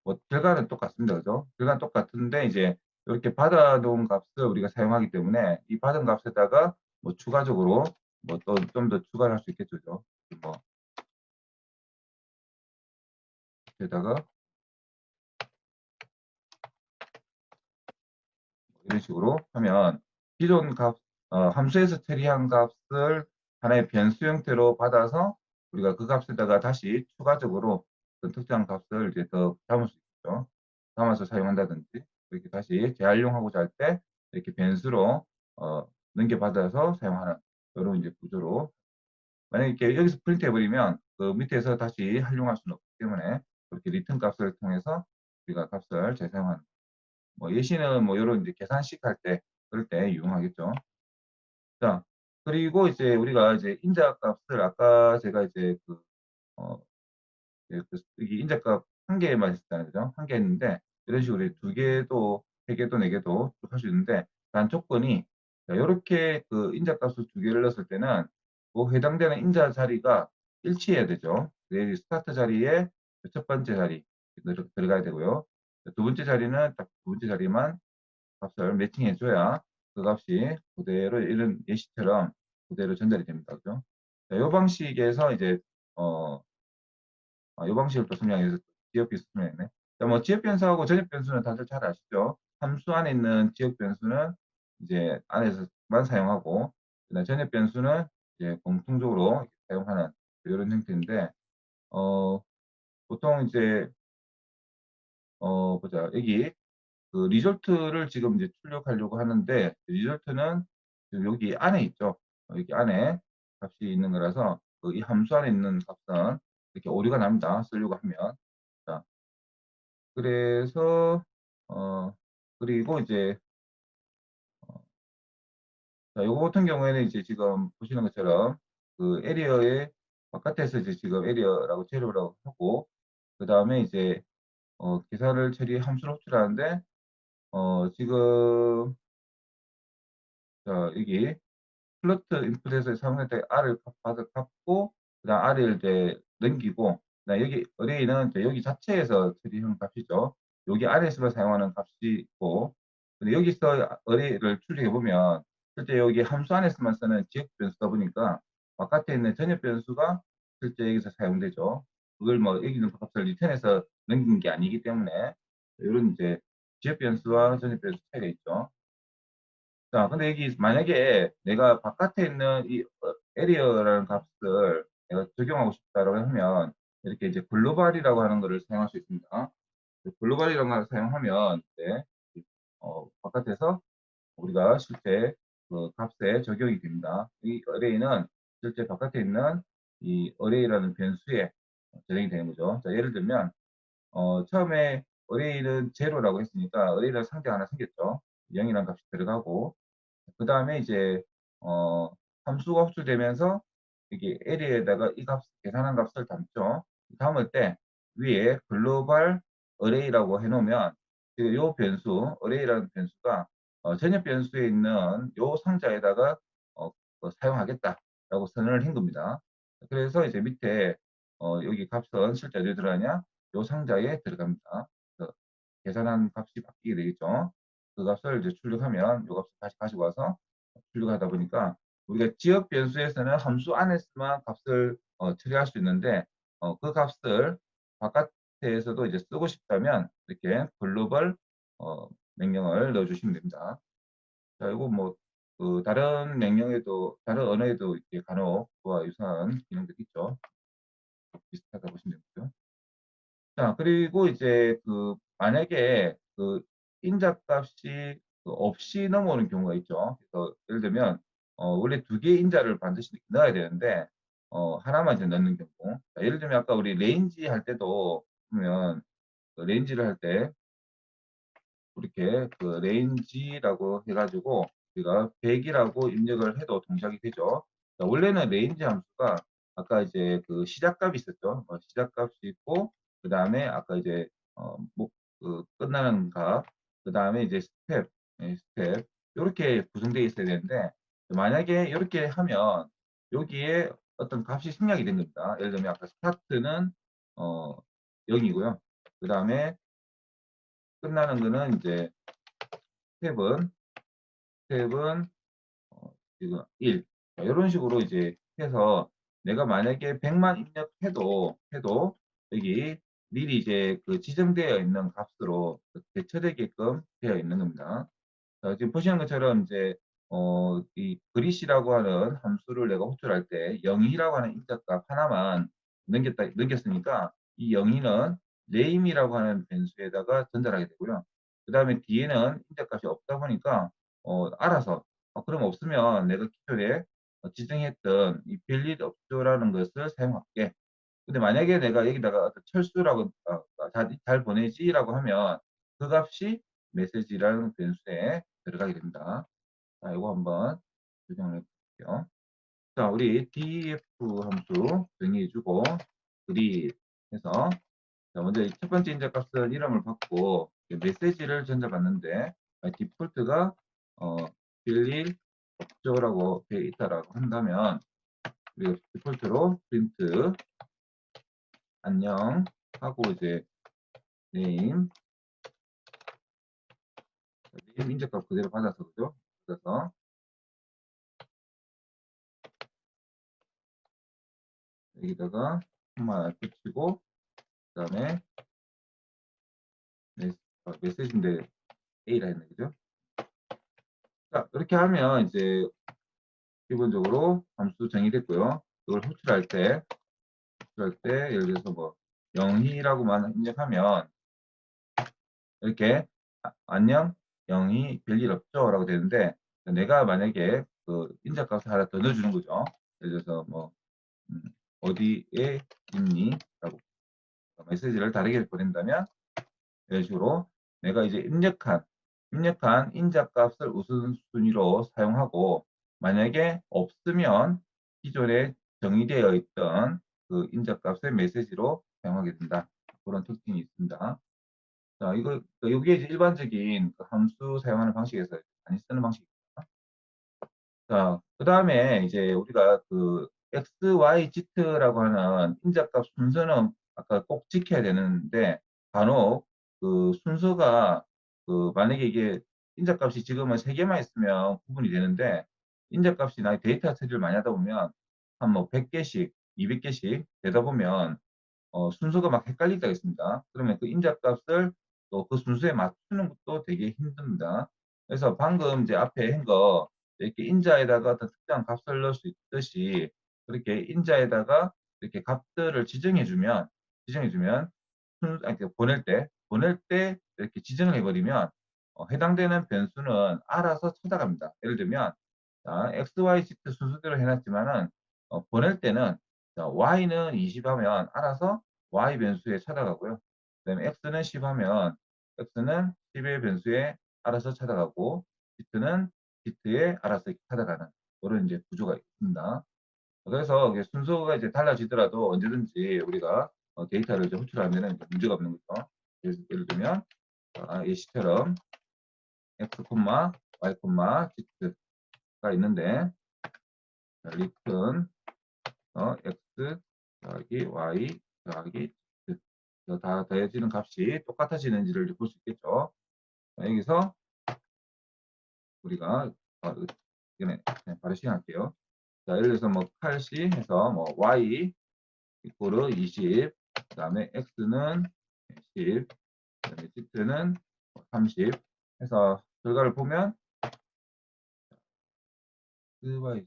뭐 결과는 똑같습니다. 그죠? 결과는 똑같은데 이제 이렇게 받아놓은 값을 우리가 사용하기 때문에 이 받은 값에다가 뭐 추가적으로 뭐 또 좀 더 추가를 할 수 있겠죠. 그죠? 뭐 여기다가 이런 식으로 하면 기존 함수에서 처리한 값을 하나의 변수 형태로 받아서 우리가 그 값에다가 다시 추가적으로 어떤 특정한 값을 이제 더 담을 수 있죠. 담아서 사용한다든지 이렇게 다시 재활용하고자 할 때 이렇게 변수로 넘겨받아서 사용하는 이런 이제 구조로 만약에 이렇게 여기서 프린트 해버리면 그 밑에서 다시 활용할 수는 없기 때문에 이렇게 리턴 값을 통해서 우리가 값을 재사용하는 뭐 예시는 뭐 이런 이제 계산식 할 때 그럴 때 이용하겠죠. 자, 그리고 이제 우리가 이제 인자값을 아까 제가 이제 여기 인자값 한 개만 있었잖아요. 그죠? 한 개 있는데 이런 식으로 두 개도 세 개도 네 개도 할 수 있는데 단 조건이 이렇게 그 인자값을 두 개를 넣었을 때는 그 해당되는 인자 자리가 일치해야 되죠. 내 스타트 자리에 첫 번째 자리 들어가야 되고요. 두 번째 자리는 딱 두 번째 자리만 값을 매칭해 줘야 그 값이 그대로 이런 예시처럼 그대로 전달이 됩니다. 그죠? 자, 이 방식에서 이제 이 방식을 또 설명해서 지역 변수 설명했네. 자, 뭐 지역 변수하고 전역 변수는 다들 잘 아시죠? 함수 안에 있는 지역 변수는 이제 안에서만 사용하고 전역 변수는 이제 공통적으로 사용하는 이런 형태인데, 보통 이제 보자. 여기 그 리졸트를 지금 이제 출력하려고 하는데, 리졸트는 지금 여기 안에 있죠. 여기 안에 값이 있는 거라서 이 함수 안에 있는 값은 이렇게 오류가 납니다. 쓰려고 하면. 자, 그래서 그리고 이제 자, 요거 같은 경우에는 이제 지금 보시는 것처럼 그 에리어의 바깥에서 이제 지금 에리어라고 재료라고 하고, 그 다음에 이제 계산을 처리 함수를 호출하는데, 지금 자, 여기 플로트 인풋에서 사용할 때 R을 받고, 그 다음 R을 이제 넘기고, 그다음 여기 어레이는 이제 여기 자체에서 처리한 값이죠. 여기 안에서 사용하는 값이 있고, 근데 여기서 어레이를 출력해 보면 실제 여기 함수 안에서만 쓰는 지역 변수다 보니까 바깥에 있는 전역 변수가 실제 여기서 사용되죠. 그걸 뭐 여기 있는 값을 리턴해서 넘긴 게 아니기 때문에 이런 이제 지역 변수와 전역 변수 차이가 있죠. 자, 근데 여기 만약에 내가 바깥에 있는 이 에리어라는 값을 내가 적용하고 싶다라고 하면 이렇게 이제 글로벌이라고 하는 것을 사용할 수 있습니다. 글로벌이라는 걸 사용하면 이제 바깥에서 우리가 실제 그 값에 적용이 됩니다. 이 어레이는 실제 바깥에 있는 이 어레이라는 변수에 적용이 되는 거죠. 자, 예를 들면 처음에 어레이는 제로라고 했으니까 어레이라는 상자가 하나 생겼죠. 0이라는 값이 들어가고, 그 다음에 이제 함수가 호출되면서 이게 에리에다가 이 값 계산한 값을 담죠. 담을 때 위에 글로벌 어레이라고 해놓으면 요 변수 어레이라는 변수가 전역 변수에 있는 요 상자에다가 사용하겠다라고 선언을 한 겁니다. 그래서 이제 밑에 여기 값은 실제 어디에 들어가냐? 요 상자에 들어갑니다. 그래서 계산한 값이 바뀌게 되겠죠. 그 값을 이제 출력하면 요 값을 다시 가지고 와서 출력하다 보니까 우리가 지역 변수에서는 함수 안에서만 값을 처리할 수 있는데 그 값을 바깥에서도 이제 쓰고 싶다면 이렇게 글로벌 명령을 넣어주시면 됩니다. 자, 이거 뭐 다른 명령에도 다른 언어에도 이렇게 간혹 그와 유사한 기능들이 있죠. 비슷하다 보시면 되고요. 자, 그리고 이제 만약에 인자값이 없이 넘어오는 경우가 있죠. 그래서 예를 들면 원래 두 개의 인자를 반드시 넣어야 되는데 하나만 이제 넣는 경우. 자, 예를 들면 아까 우리 레인지 할 때도 보면 레인지를 할 때 이렇게 레인지라고 해가지고 우리가 100이라고 입력을 해도 동작이 되죠. 자, 원래는 레인지 함수가 아까 이제 시작값이 있었죠. 시작값이 있고, 그 다음에 아까 이제 끝나는 값, 그 다음에 이제 스텝, 스텝 이렇게 구성되어 있어야 되는데, 만약에 이렇게 하면 여기에 어떤 값이 생략이 된 겁니다. 예를 들면 아까 스타트는 0이고요. 그 다음에 끝나는 거는 이제 스텝은 지금 1. 이런 식으로 이제 해서 내가 만약에 100만 입력해도 여기 미리 이제 지정되어 있는 값으로 대처되게끔 되어 있는 겁니다. 지금 보시는 것처럼 이제 이 그릿이라고 하는 함수를 내가 호출할 때 0이라고 하는 인자값 하나만 넘겼으니까 이 0이는 name이라고 하는 변수에다가 전달하게 되고요. 그 다음에 뒤에는 인자값이 없다 보니까 알아서 그럼 없으면 내가 기존에 지정했던 이 별일 없죠라는 것을 사용할게. 근데 만약에 내가 여기다가 어떤 철수라고 잘 보내지라고 하면 그 값이 메시지라는 변수에 들어가게 됩니다. 자, 이거 한번 조정해 볼게요. 자, 우리 def 함수 정의해주고 그리 해서 자, 먼저 첫 번째 인자값은 이름을 받고 메시지를 전달받는데 디폴트가 별일 없죠라고 되어 있다라고 한다면 우리가 디폴트로 프린트 안녕 하고 이제 네임 인적값 그대로 받아서 그죠? 그래서 여기다가 콤마 붙이고 그 다음에 메시지인데 A라 했네 그죠? 자, 이렇게 하면 이제 기본적으로 함수 정의됐고요. 그걸 호출할 때 예를 들어서 뭐 0이라고만 입력하면 이렇게 안녕 0이 별일 없죠라고 되는데 내가 만약에 그 인자값을 하나 더 넣어주는 거죠. 예를 들어서 뭐 음, 어디에 있니?라고 메시지를 다르게 보낸다면 이런 식으로 내가 이제 입력한 인자값을 우선순위로 사용하고 만약에 없으면 기존에 정의되어 있던 그 인자값의 메시지로 사용하게 된다. 그런 특징이 있습니다. 자, 요게 이제 일반적인 그 함수 사용하는 방식에서 많이 쓰는 방식입니다. 자, 그 다음에 이제 우리가 그 x, y, z라고 하는 인자값 순서는 아까 꼭 지켜야 되는데 간혹 그 순서가 그 만약에 이게 인자값이 지금은 3개만 있으면 구분이 되는데 인자값이 나 데이터 처리를 많이 하다 보면 한 뭐 100개씩, 200개씩 되다 보면 순서가 막 헷갈릴 때가 있습니다. 그러면 그 인자값을 또 그 순서에 맞추는 것도 되게 힘듭니다. 그래서 방금 이제 앞에 한 거 이렇게 인자에다가 어떤 특정한 값을 넣을 수 있듯이 그렇게 인자에다가 이렇게 값들을 지정해주면 이렇게 보낼 때 이렇게 지정을 해버리면 해당되는 변수는 알아서 찾아갑니다. 예를 들면 자, x, y, z 순서대로 해놨지만은 보낼 때는 자, y는 20 하면 알아서 y 변수에 찾아가고요. 그다음에 x는 10 하면 x는 10의 변수에 알아서 찾아가고 z는 z에 알아서 찾아가는 그런 이제 구조가 있습니다. 그래서 이게 순서가 이제 달라지더라도 언제든지 우리가 데이터를 이제 호출하면 문제가 없는 거죠. 그래서 예를 들면 예시처럼 x, y, z가 있는데 리턴 x 더하기 y 더하기 z 다 더해지는 값이 똑같아지는지를 볼 수 있겠죠. 자, 여기서 우리가 이번에 그냥 바로 시행할게요. 자, 예를 들어서 뭐 8C 해서 뭐 y 이코르 20, 그 다음에 x는 10, 그 다음에 z는 30 해서 결과를 보면 y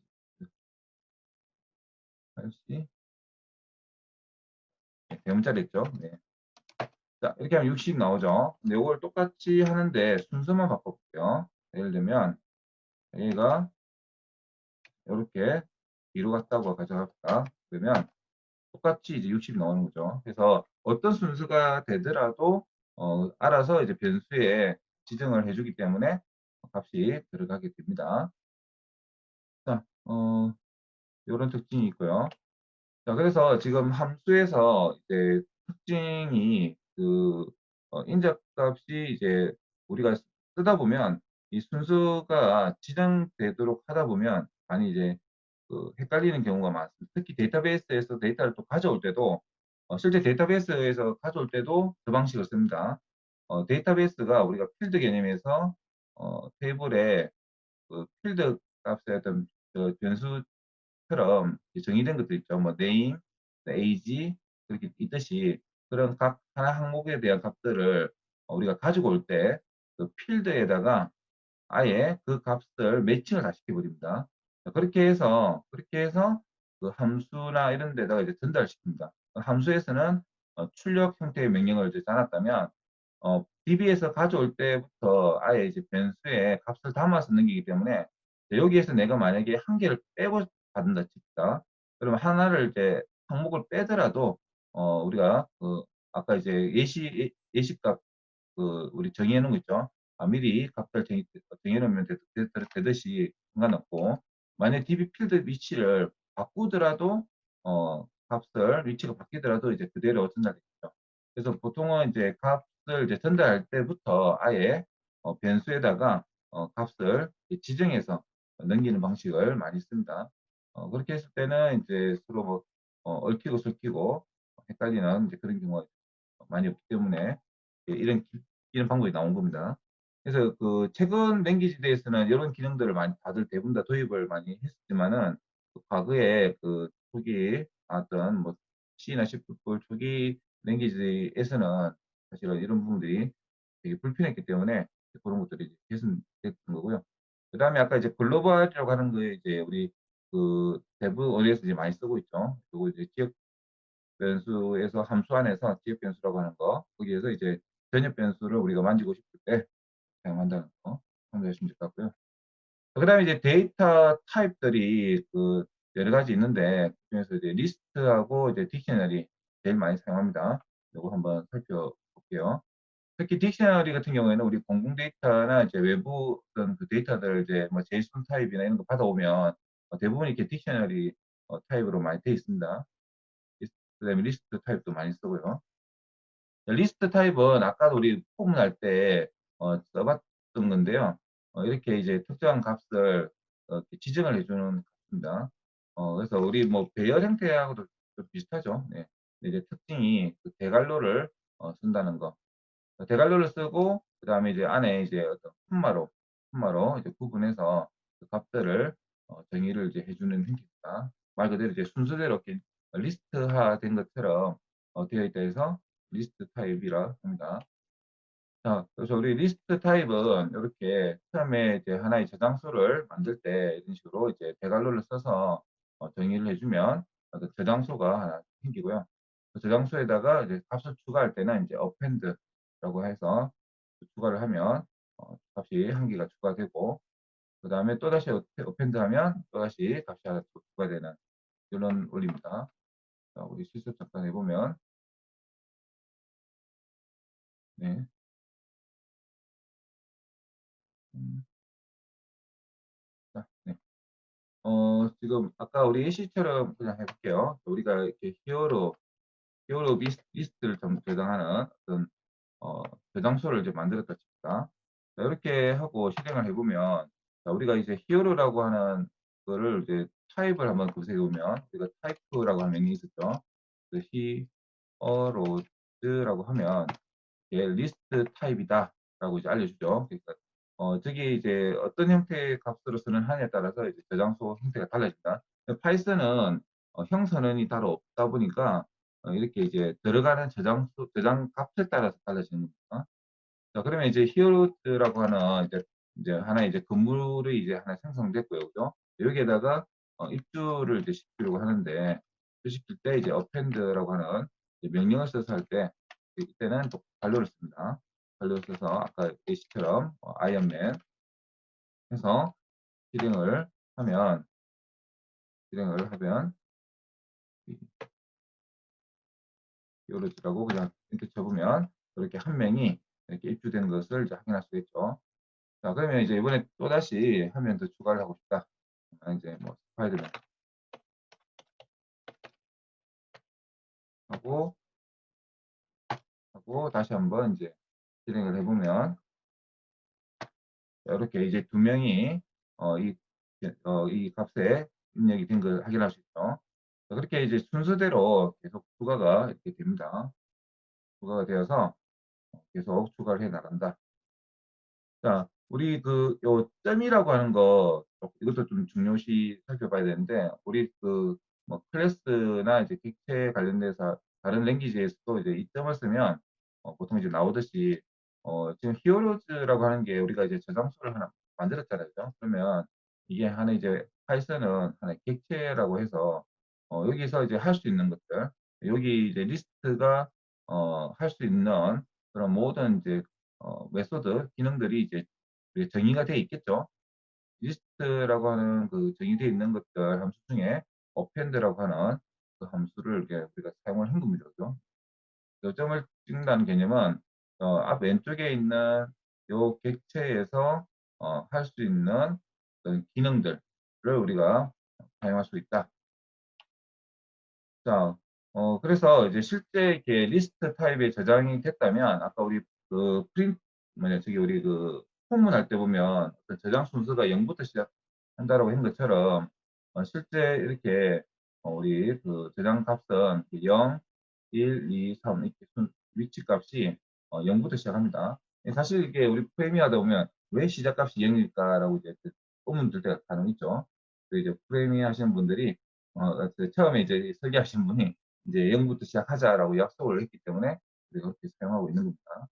8C 대문자리 있죠. 네. 자, 이렇게 하면 60 나오죠. 근데 이걸 똑같이 하는데 순서만 바꿔볼게요. 예를 들면 얘가 이렇게 뒤로 갔다고 가져갑시다. 그러면 똑같이 이제 60 나오는 거죠. 그래서 어떤 순서가 되더라도 알아서 이제 변수에 지정을 해주기 때문에 값이 들어가게 됩니다. 자, 이런 특징이 있고요. 자, 그래서 지금 함수에서 이제 특징이 그 인자값이 이제 우리가 쓰다 보면 이 순서가 지정되도록 하다 보면 많이 이제 그 헷갈리는 경우가 많습니다. 특히 데이터베이스에서 데이터를 또 가져올 때도 실제 데이터베이스에서 가져올 때도 그 방식을 씁니다. 데이터베이스가 우리가 필드 개념에서 테이블에 그 필드 값의 어떤 그 변수처럼 정의된 것들 있죠. 뭐 name, age 그렇게 있듯이 그런 각 하나 항목에 대한 값들을 우리가 가지고 올 때 그 필드에다가 아예 그 값을 매칭을 다 시켜버립니다. 그렇게 해서 그 함수나 이런 데다가 이제 전달시킵니다. 함수에서는 출력 형태의 명령을 이제 짜놨다면 DB에서 가져올 때부터 아예 이제 변수에 값을 담아서 넘기기 때문에 여기에서 내가 만약에 한 개를 빼고 받는다 칩시다. 그러면 하나를 이제 항목을 빼더라도 우리가 그 아까 이제 예시값 그 우리 정의해 놓은 거 있죠. 미리 값을 정해 놓으면 되듯이 상관없고 만약 DB 필드 위치를 바꾸더라도 값을 위치가 바뀌더라도 이제 그대로 전달되겠죠. 그래서 보통은 이제 값을 이제 전달할 때부터 아예 변수에다가 값을 지정해서 넘기는 방식을 많이 씁니다. 그렇게 했을 때는 이제 서로 뭐 얽히고 설키고 헷갈리는 이제 그런 경우가 많이 없기 때문에 이런 방법이 나온 겁니다. 그래서 그 최근 랭귀지대에서는 이런 기능들을 많이 다들 대부분 다 도입을 많이 했었지만은 그 과거에 그 초기 나왔던 뭐 C나 C++ 초기 랭귀지에서는 사실은 이런 부분들이 되게 불편했기 때문에 그런 것들이 이제 개선됐던 거고요. 그 다음에 아까 이제 글로벌이라고 하는 거에 이제 우리 그 대부분 어디에서 이제 많이 쓰고 있죠. 그리고 이제 지역 변수에서 함수 안에서 지역 변수라고 하는 거, 거기에서 이제 전역 변수를 우리가 만지고 싶을 때 사용한다는 거 참고하시면 될 것 같고요. 그다음에 이제 데이터 타입들이 그 여러 가지 있는데 그중에서 이제 리스트하고 이제 딕셔너리 제일 많이 사용합니다. 요거 한번 살펴볼게요. 특히 딕셔너리 같은 경우에는 우리 공공 데이터나 이제 외부 어떤 그 데이터들 이제 뭐 제이슨 타입이나 이런 거 받아오면 대부분 이렇게 딕셔너리 타입으로 많이 되어 있습니다. 그다음에 리스트 타입도 많이 쓰고요. 리스트 타입은 아까도 우리 포문할 때 써봤던 건데요. 이렇게 이제 특정한 값을 이렇게 지정을 해주는 값입니다. 그래서 우리 뭐 배열 형태하고도 좀 비슷하죠. 네. 근데 이제 특징이 그 대괄호를 쓴다는 거. 대괄호를 쓰고 그다음에 이제 안에 이제 어떤 콤마로 이제 구분해서 그 값들을 정의를 이제 해주는 형태입니다. 말 그대로 이제 순서대로 이렇게 리스트화된 것처럼 되어 있다 해서 리스트 타입이라 합니다. 자, 그래서 우리 리스트 타입은 이렇게 처음에 이제 하나의 저장소를 만들 때 이런 식으로 이제 대괄호를 써서 정의를 해주면 어떤 저장소가 하나 생기고요. 그 저장소에다가 이제 값을 추가할 때는 이제 append라고 해서 추가를 하면 값이 한 개가 추가되고 그 다음에 또다시 append 하면 또다시 값이 하나 추가되는 이런 원리입니다. 자, 우리 실습 잠깐 해보면 네. 자, 네. 지금 아까 우리 예시처럼 그냥 해볼게요. 우리가 이렇게 히어로 리스트를 좀 저장하는 어떤 어, 저장소를 이제 만들었다 칩시다. 자, 이렇게 하고 실행을 해보면 자, 우리가 이제 히어로라고 하는 거를 이제 타입을 한번 검색해 보면 우리가 타입라고 하는 명령이 있었죠. 그 히어로즈라고 하면 이게 리스트 타입이다라고 이제 알려주죠. 그러니까 저기 이제 어떤 형태의 값으로 쓰는 하냐에 따라서 이제 저장소 형태가 달라진다. 파이썬은 형선언이 따로 없다 보니까 이렇게 이제 들어가는 저장 값에 따라서 달라지는 겁니다. 자, 그러면 이제 히어로즈라고 하는 이제 하나의 이제 건물이 이제 하나 생성됐고요, 그죠? 여기에다가 입주를 이제 시키려고 하는데 입주시킬 때 이제 append라고 하는 이제 명령을 써서 할 때 이때는 또 관료를 씁니다. 관료를 써서 아까 예시처럼 ironman 해서 실행을 하면 이 히어로즈라고 그냥 이렇게 쳐보면 이렇게 한 명이 이렇게 입주된 것을 이제 확인할 수 있죠. 자, 그러면 이제 이번에 또다시 화면 더 추가를 하고 싶다. 이제 뭐 스파이더맨 하고 다시 한번 이제 실행을 해보면 이렇게 이제 두 명이 이 값에 입력이 된 걸 확인할 수 있죠. 자, 그렇게 이제 순서대로 계속 추가가 이렇게 됩니다. 추가가 되어서 계속 추가를 해 나간다. 자, 우리 요 점이라고 하는 거 이것도 좀 중요시 살펴봐야 되는데 우리 뭐 클래스나 이제 객체 관련돼서 다른 랭귀지에서도 이제 이 점을 쓰면 보통 이제 나오듯이 지금 히어로즈라고 하는 게 우리가 이제 저장소를 하나 만들었잖아요. 그죠? 그러면 이게 하나 이제 파이썬은 하나의 객체라고 해서 여기서 이제 할 수 있는 것들 여기 이제 리스트가 할 수 있는 그런 모든 이제 메소드 기능들이 이제 정의가 되어 있겠죠. 리스트라고 하는 그 정의되어 있는 것들 함수 중에 append라고 하는 그 함수를 이렇게 우리가 사용을 한 겁니다. 그죠? 요점을 찍는다는 개념은 앞 왼쪽에 있는 요 객체에서 할 수 있는 어떤 기능들을 우리가 사용할 수 있다. 자, 그래서 이제 실제 이렇게 리스트 타입에 저장이 됐다면 아까 우리 프린트 저기 우리 포문 할 때 보면 어떤 저장 순서가 0부터 시작한다라고 한 것처럼 실제 이렇게 우리 저장 값은 0, 1, 2, 3 이렇게 위치 값이 0부터 시작합니다. 사실 이게 우리 프레임이하다 보면 왜 시작 값이 0일까라고 이제 의문 들 때가 간혹 있죠. 이제 프레임이 하시는 분들이 처음에 이제 설계하신 분이 이제 0부터 시작하자라고 약속을 했기 때문에 우리가 그렇게 사용하고 있는 겁니다.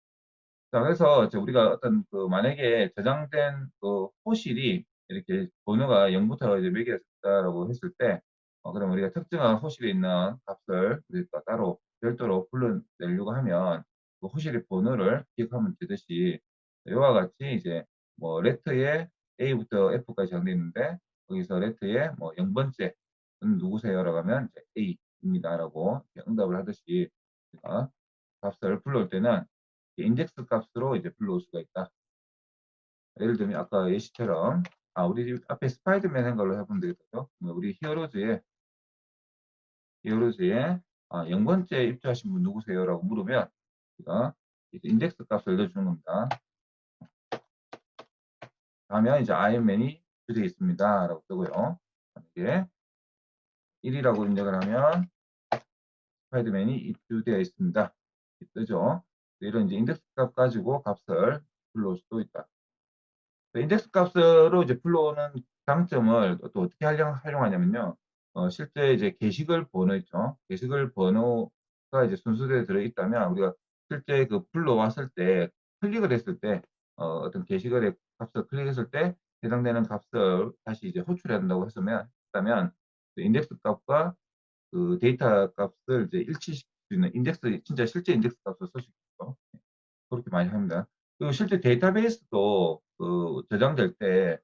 자, 그래서 이제 우리가 어떤 만약에 저장된 호실이 이렇게 번호가 0부터 이제 몇 개에서 있다라고 했을 때, 그럼 우리가 특정한 호실에 있는 값을 우리가 따로 별도로 불러내려고 하면 그 호실의 번호를 기억하면 되듯이 이와 같이 이제 뭐 레트에 A부터 F까지 정되어 있는데 거기서 레트에 뭐 0번째는 누구세요라고 하면 이제 A입니다라고 응답을 하듯이 우리가 값을 불러올 때는 인덱스 값으로 이제 불러올 수가 있다. 예를 들면 아까 예시처럼 우리 집 앞에 스파이더맨 한 걸로 해보면 되겠죠. 우리 히어로즈에 0번째 입주하신 분 누구세요라고 물으면 우리가 이제 인덱스 값을 넣어주는 겁니다. 다음에 이제 아이언맨이 입주되어 있습니다라고 뜨고요. 만약에 1이라고 입력을 하면 스파이더맨이 입주되어 있습니다. 이렇게 뜨죠. 이런 이제 인덱스 값 가지고 값을 불러올 수도 있다. 인덱스 값으로 이제 불러오는 장점을 또 어떻게 활용하냐면요. 실제 이제 게시글 번호 있죠. 게시글 번호가 이제 순서대로 들어있다면 우리가 실제 그 불러왔을 때 클릭을 했을 때 어떤 게시글의 값을 클릭했을 때 해당되는 값을 다시 이제 호출해야 된다고 했다면 그 인덱스 값과 그 데이터 값을 이제 일치시킬 수 있는 인덱스 진짜 실제 인덱스 값을 쓸 수 있죠. 그렇게 많이 합니다. 그리고 실제 데이터베이스도 그 저장될 때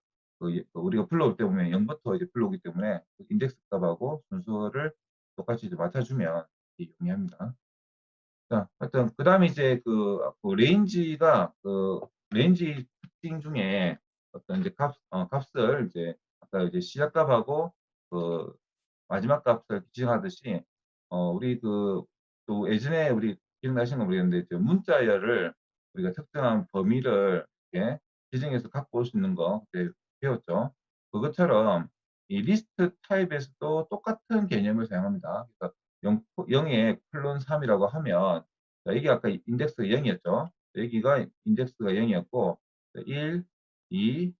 우리가 불러올 때 보면 0부터 이제 불러오기 때문에 그 인덱스 값하고 순서를 똑같이 이제 맡아주면 용이합니다. 자, 하여튼 그다음에 이제 그 레인지가 그 레인지 특징 중에 어떤 이제 값을 이제 아까 이제 시작 값하고 그 마지막 값을 지정하듯이 우리 또 예전에 우리 기억나시는 거 모르겠는데 문자열을 우리가 특정한 범위를 이렇게 지정해서 갖고 올 수 있는 거 그때 배웠죠. 그것처럼 이 리스트 타입에서도 똑같은 개념을 사용합니다. 그래서 0에 콜론 3이라고 하면 자, 이게 아까 인덱스가 0이었죠. 여기가 인덱스가 0이었고 1, 2,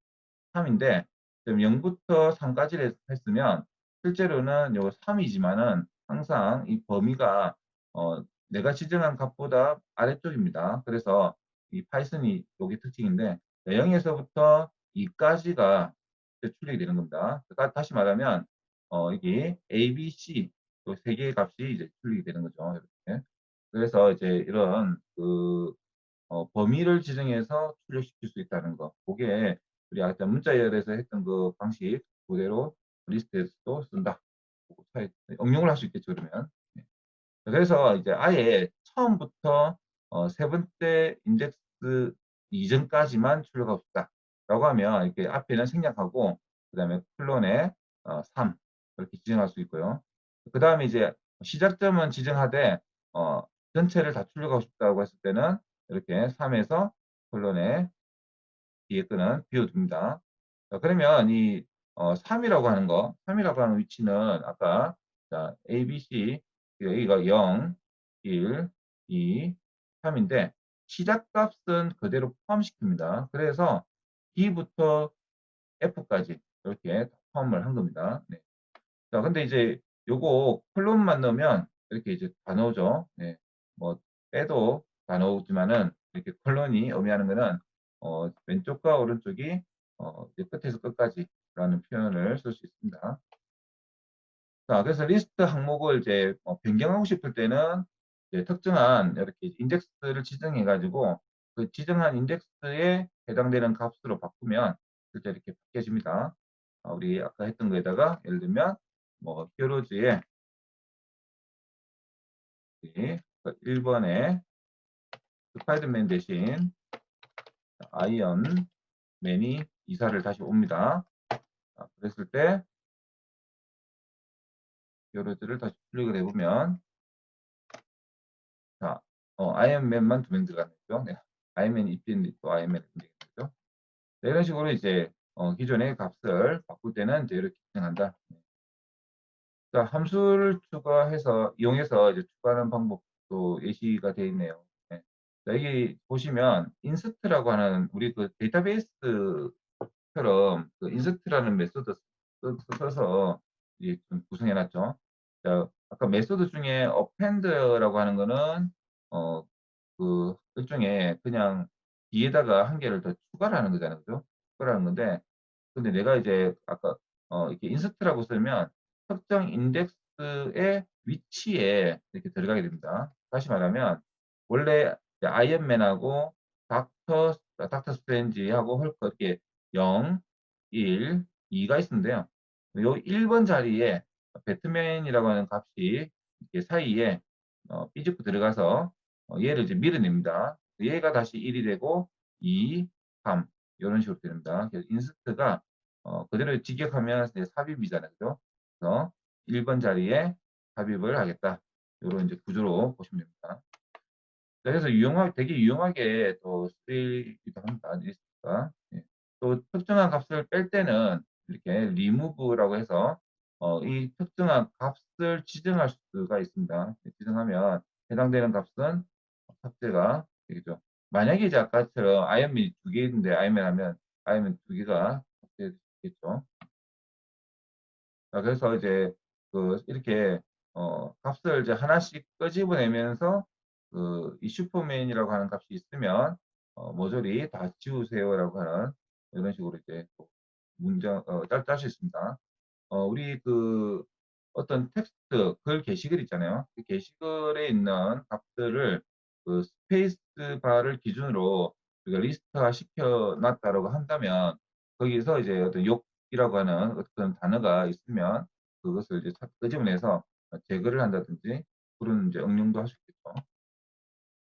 3인데 지금 0부터 3까지를 했으면 실제로는 요 3이지만은 항상 이 범위가 내가 지정한 값보다 아래쪽입니다. 그래서 이 파이썬이 여기 특징인데 0에서부터 2까지가 출력이 되는 겁니다. 그러니까 다시 말하면 이게 A, B, C 요 세 개의 값이 이제 출력이 되는 거죠. 이렇게. 그래서 이제 이런 범위를 지정해서 출력시킬 수 있다는 거. 그게 우리 아까 문자열에서 했던 그 방식 그대로 리스트에서도 쓴다. 응용을 할 수 있겠죠, 그러면. 네. 그래서 이제 아예 처음부터 세 번째 인덱스 이전까지만 출력하고 싶다라고 하면 이렇게 앞에는 생략하고 그다음에 콜론에 3 이렇게 지정할 수 있고요. 그다음에 이제 시작점은 지정하되 전체를 다 출력하고 싶다고 했을 때는 이렇게 3에서 콜론에 뒤에 끄는 비워둡니다. 자, 그러면 이 3이라고 하는 거, 3이라고 하는 위치는 아까 자, A, B, C 여기가 0, 1, 2, 3인데 시작값은 그대로 포함시킵니다. 그래서 D부터 F까지 이렇게 포함을 한 겁니다. 네. 자, 근데 이제 요거 콜론만 넣으면 이렇게 이제 다 나오죠. 네. 뭐 빼도 다 나오지만은 이렇게 콜론이 의미하는 거는 왼쪽과 오른쪽이 이제 끝에서 끝까지라는 표현을 쓸 수 있습니다. 자, 그래서 리스트 항목을 이제 변경하고 싶을 때는 이제 특정한 이렇게 인덱스를 지정해 가지고 그 지정한 인덱스에 해당되는 값으로 바꾸면 실제 이렇게 바뀌어집니다. 우리 아까 했던 거에다가 예를 들면 뭐 히어로즈의 1번에 스파이더맨 대신 아이언맨이 이사를 다시 옵니다. 자, 그랬을 때 히어로즈를 다시 클릭을 해보면 자, 아이언맨만 2명 들어가겠죠. 네. 아이언맨이 입힌 또 아이언맨을 되겠죠. 이런 식으로 이제 기존의 값을 바꿀 때는 이제 이렇게 진행한다. 자, 함수를 이용해서 이제 추가하는 방법도 예시가 되어 있네요. 네. 자, 여기 보시면 인서트라고 하는 우리 그 데이터베이스처럼 그 인서트라는 메소드 써서 이제 좀 구성해 놨죠. 자, 아까 메소드 중에 append라고 하는 거는 그 일종의 그냥 뒤에다가 한 개를 더 추가를 하는 거잖아요. 그죠? 추가를 하는 건데 근데 내가 이제 아까 이렇게 인스트라고 쓰면 특정 인덱스의 위치에 이렇게 들어가게 됩니다. 다시 말하면 원래 아이언맨하고 닥터 스트레인지하고 헐크 이렇게 0, 1, 2가 있는데요. 요 1번 자리에 배트맨이라고 하는 값이 이렇게 사이에 삐죽고 들어가서 얘를 이제 밀어냅니다. 얘가 다시 1이 되고 2, 3 이런 식으로 됩니다. 그래서 인스트가 그대로 직역하면 이제 삽입이잖아요. 그죠? 그래서 1번 자리에 삽입을 하겠다. 이런 이제 구조로 보시면 됩니다. 자, 그래서 되게 유용하게 또 쓰이기도 합니다. 리스트가. 예. 또 특정한 값을 뺄 때는 이렇게 remove라고 해서 이 특정한 값을 지정할 수가 있습니다. 지정하면 해당되는 값은 삭제가 되겠죠. 만약에 이제 아까처럼 아이언맨이 2개 있는데 아이언맨 하면 아이언맨 2개가 삭제되겠죠. 자, 그래서 이제 이렇게 값을 이제 하나씩 끄집어내면서 이 슈퍼맨이라고 하는 값이 있으면 모조리 다 지우세요라고 하는 이런 식으로 이제 또 문장 짤 수 있습니다. 우리 어떤 텍스트 글 게시글 있잖아요. 그 게시글에 있는 값들을 스페이스 바를 기준으로 우리가 리스트화 시켜 놨다라고 한다면 거기서 이제 어떤 욕이라고 하는 어떤 단어가 있으면 그것을 이제 끄집어내서 제거를 한다든지 그런 이제 응용도 할 수 있겠죠.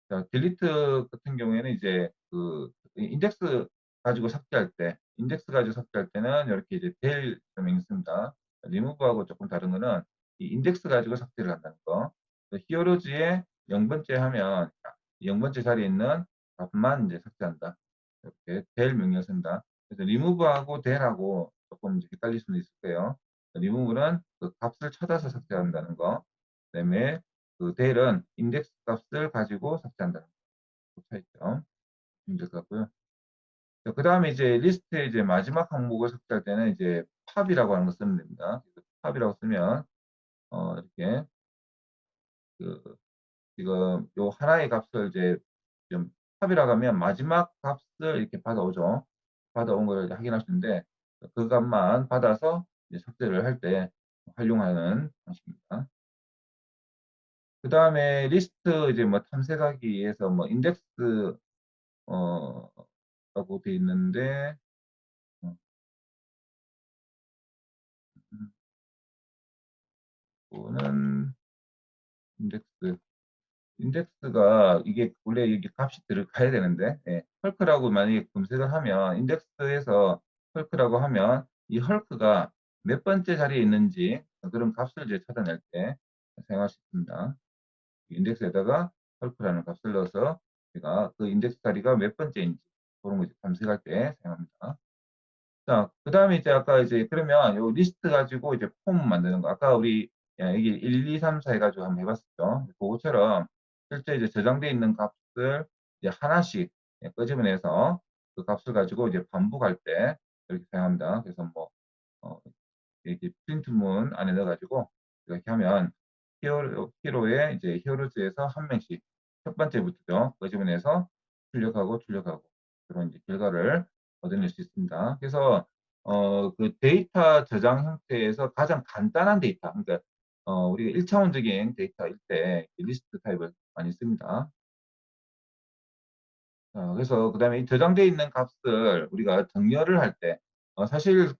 자, 딜리트 같은 경우에는 이제 인덱스 가지고 삭제할 때, 인덱스 가지고 삭제할 때는 이렇게 이제 될 설명이 있습니다. 리무브하고 조금 다른 거는 이 인덱스 가지고 삭제를 한다는 거. 히어로즈에 0번째 하면 0번째 자리에 있는 값만 이제 삭제한다. 이렇게 될 명령을 쓴다. 그래서 리무브하고 del하고 조금 이제 헷갈릴 수는 있을 거예요. 리무브는 그 값을 찾아서 삭제한다는 거. 그다음에 del은 인덱스 값을 가지고 삭제한다는 거. 차이점 힘들 것 같고요. 그 다음에 이제 리스트의 이제 마지막 항목을 삭제할 때는 이제 팝이라고 하는 거 쓰면 됩니다. 팝이라고 쓰면 이렇게 그 지금 요 하나의 값을 이제 좀 팝이라고 하면 마지막 값을 이렇게 받아오죠. 받아온 걸 확인할 수 있는데 그 값만 받아서 이제 삭제를 할 때 활용하는 방식입니다. 그 다음에 리스트 이제 뭐 탐색하기 위해서 뭐 인덱스 어 라고 돼 있는데 어, 음, 이거는 인덱스 인덱스가 이게 원래 이게 값이 들어가야 되는데 헐크라고 만약에 검색을 하면 인덱스에서 헐크라고 하면 이 헐크가 몇 번째 자리에 있는지 그런 값을 이제 찾아낼 때 사용할 수 있습니다. 인덱스에다가 헐크라는 값을 넣어서 제가 그 인덱스 자리가 몇 번째인지 그런 거 이제 검색할 때 사용합니다. 자, 그 다음에 이제 아까 이제 그러면 요 리스트 가지고 이제 폼 만드는 거. 아까 우리 여기 1, 2, 3, 4 해가지고 한번 해봤었죠. 그거처럼 실제 이제 저장되어 있는 값을 이제 하나씩 끄집어내서 그 값을 가지고 이제 반복할 때 이렇게 사용합니다. 그래서 뭐, 이렇게 프린트문 안에 넣어가지고 이렇게 하면 히어로에 이제 히어로즈에서 한 명씩 첫 번째부터죠. 끄집어내서 출력하고 그런 이제 결과를 얻어낼 수 있습니다. 그래서 데이터 저장 형태에서 가장 간단한 데이터, 그러니까 우리가 1차원적인 데이터일 때 리스트 타입을 많이 씁니다. 그래서 그다음에 이 저장되어 있는 값을 우리가 정렬을 할 때, 사실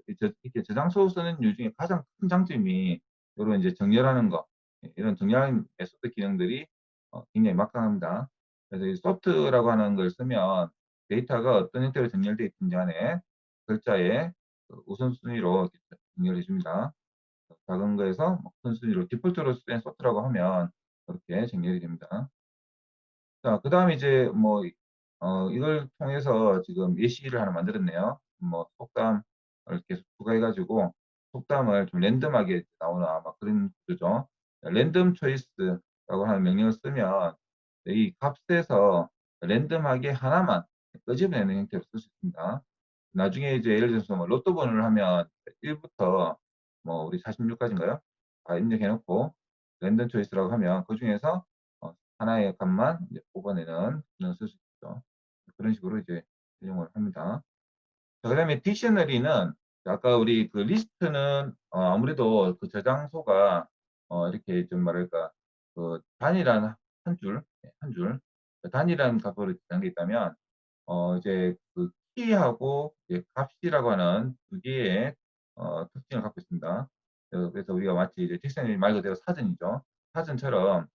이렇게 저장소 쓰는 이유 중에 가장 큰 장점이 이런 이제 정렬하는 거, 이런 정렬하는 메소드 기능들이 굉장히 막강합니다. 그래서 이 소프트라고 하는 걸 쓰면 데이터가 어떤 형태로 정렬되어 있든지 간에 글자의 우선순위로 이렇게 정렬해 줍니다. 작은 거에서 큰 순위로 디폴트로 쓴 소프트라고 하면 그렇게 정렬이 됩니다. 자, 그 다음에 이제 뭐, 이걸 통해서 지금 예시를 하나 만들었네요. 뭐, 속담을 계속 추가해가지고, 속담을 좀 랜덤하게 나오는 아마 그런 구조죠. 랜덤 초이스라고 하는 명령을 쓰면, 이 값에서 랜덤하게 하나만 끄집어내는 형태로 쓸 수 있습니다. 나중에 이제 예를 들어서 뭐 로또 번호를 하면 1부터 뭐 우리 46까지인가요? 다 입력해놓고 랜덤 초이스라고 하면 그 중에서 하나의 값만 이제 뽑아내는 기능을 쓸 수 있죠. 그런 식으로 이제 활용을 합니다. 자, 그다음에 딕셔너리는 아까 우리 그 리스트는 아무래도 그 저장소가 이렇게 좀 뭐랄까 그 단위란 한 줄, 한 줄, 단위라는 값으로 저장돼 있다면 이제 그 키하고 이제 값이라고 하는 두 개의 특징을 갖고 있습니다. 그래서 우리가 마치 이제 딕셔너리 말 그대로 사전이죠. 사전처럼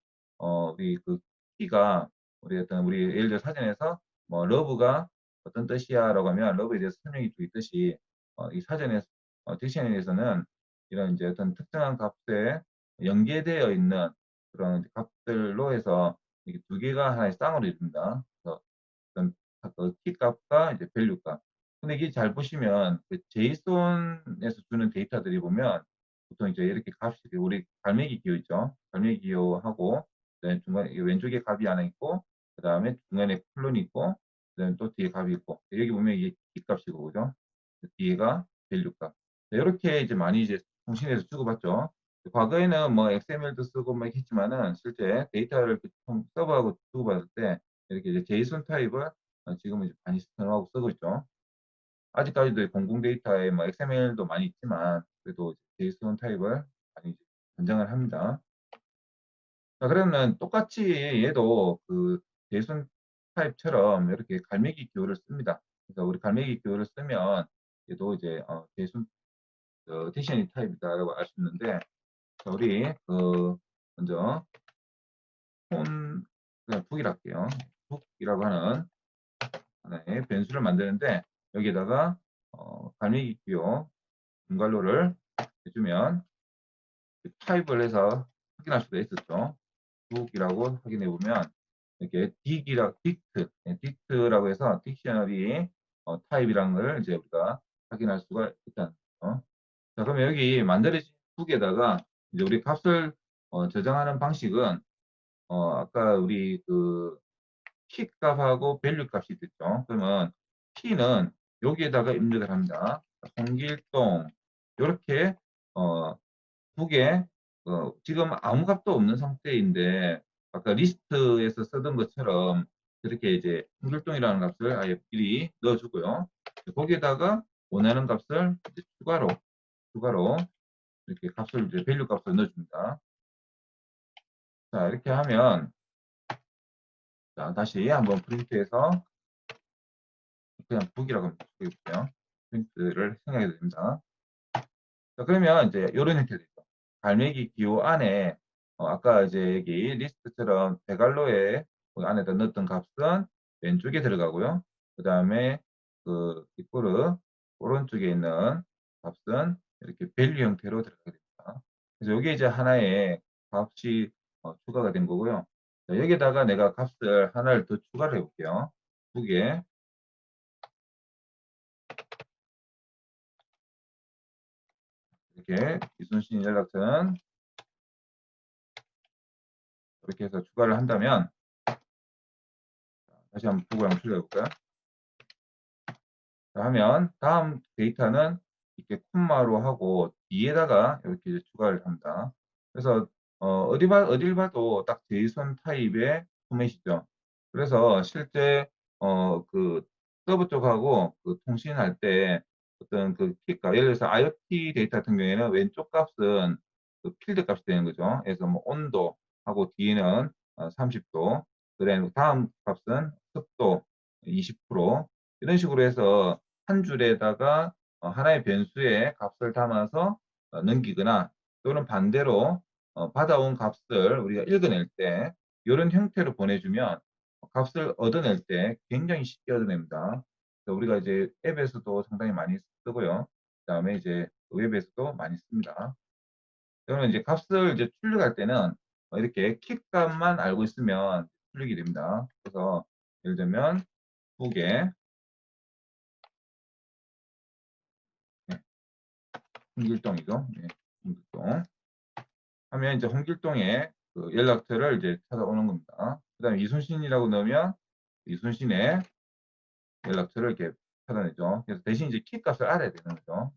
우리 그 키가 우리 예를 들어 사전에서 뭐 러브가 어떤 뜻이야라고 하면 러브에 대해서 설명이 돼 있듯이 이 사전에 딕셔너리에서는 이런 이제 어떤 특정한 값에 연계되어 있는 그런 값들로 해서 이게 두 개가 하나의 쌍으로 이룹니다. 그래서 어떤 키 값과 이제 밸류 값. 근데 이게 잘 보시면 그 제이손에서 주는 데이터들이 보면 보통 이제 이렇게 값이 우리 갈매기 기호 있죠. 갈매기 기호하고 그다음에 중간에 왼쪽에 값이 하나 있고 그다음에 중간에 콜론이 있고 그다음에 또 뒤에 값이 있고 여기 보면 이게 키 값이고 그죠? 뒤에가 밸류 값. 이렇게 이제 많이 이제 통신에서 주고받죠. 과거에는 뭐 XML도 쓰고 막 했지만은 실제 데이터를 서버하고 주고받을 때 이렇게 이제 제이슨 타입을 지금은 이제 많이 선호하고 쓰고 있죠. 아직까지도 공공 데이터에 뭐 XML도 많이 있지만 그래도 제이슨 타입을 많이 이제 권장을 합니다. 자, 그러면 똑같이 얘도 그 제이슨 타입처럼 이렇게 갈매기 기호를 씁니다. 그래서 우리 갈매기 기호를 쓰면 얘도 이제 제이슨 딕셔너리 타입이다라고 알 수 있는데 자, 우리 그 먼저 그냥 북이라 할게요. 북이라고 하는 하나의 변수를 만드는데 여기에다가 갈매기 기호 분갈로를 해주면 타입을 해서 확인할 수가 있었죠. 북이라고 확인해 보면 이렇게 딕트라고 해서 딕셔너리 타입이라는 걸 이제 우리가 확인할 수가 있다는 거죠. 자, 그러면 여기 만들어진 북에다가 이제 우리 값을 저장하는 방식은 아까 우리 그 키 값하고 밸류 값이 있죠. 그러면 키는 여기에다가 입력을 합니다. 홍길동 이렇게 북에 지금 아무 값도 없는 상태인데 아까 리스트에서 쓰던 것처럼 이렇게 이제 홍길동이라는 값을 아예 미리 넣어주고요. 거기에다가 원하는 값을 이제 추가로 이렇게 값을 이제 밸류 값을 넣어줍니다. 자, 이렇게 하면 자, 다시 한번 프린트해서 그냥 북이라고 한번 적어볼게요. 프린트를 생각해도 됩니다. 자, 그러면 이제 이런 형태가 되죠. 갈매기 기호 안에 아까 이제 여기 리스트처럼 대괄호에 안에다 넣었던 값은 왼쪽에 들어가고요. 그 다음에 그 이꼬르 오른쪽에 있는 값은 이렇게 밸류 형태로 들어가게 됩니다. 그래서 이게 이제 하나의 값이 추가가 된 거고요. 자, 여기다가 내가 값을 하나를 더 추가를 해볼게요. 두 개. 이렇게 이순신 연락처는 이렇게 해서 추가를 한다면 다시 한번 북을 한번 출력해볼까요? 자, 하면 다음 데이터는 이렇게 콤마로 하고 뒤에다가 이렇게 이제 추가를 합니다. 그래서 어딜 봐도 딱 제이슨 타입의 포맷이죠. 그래서 실제 그 서버 쪽하고 그 통신할 때 어떤 그 키가 예를 들어서 IoT 데이터 같은 경우에는 왼쪽 값은 그 필드 값이 되는 거죠. 그래서 뭐 온도하고 뒤에는 30도, 그다음에 다음 값은 습도 20% 이런 식으로 해서 한 줄에다가 하나의 변수의 값을 담아서 넘기거나 또는 반대로 받아온 값을 우리가 읽어낼 때 이런 형태로 보내주면 값을 얻어낼 때 굉장히 쉽게 얻어냅니다. 그래서 우리가 이제 앱에서도 상당히 많이 쓰고요. 그 다음에 이제 웹에서도 많이 씁니다. 그러면 이제 값을 이제 출력할 때는 이렇게 키 값만 알고 있으면 출력이 됩니다. 그래서 예를 들면 북에 홍길동이죠. 네, 홍길동. 하면 이제 홍길동의 그 연락처를 이제 찾아오는 겁니다. 그 다음에 이순신이라고 넣으면 이순신의 연락처를 이렇게 찾아내죠. 그래서 대신 이제 키 값을 알아야 되는 거죠.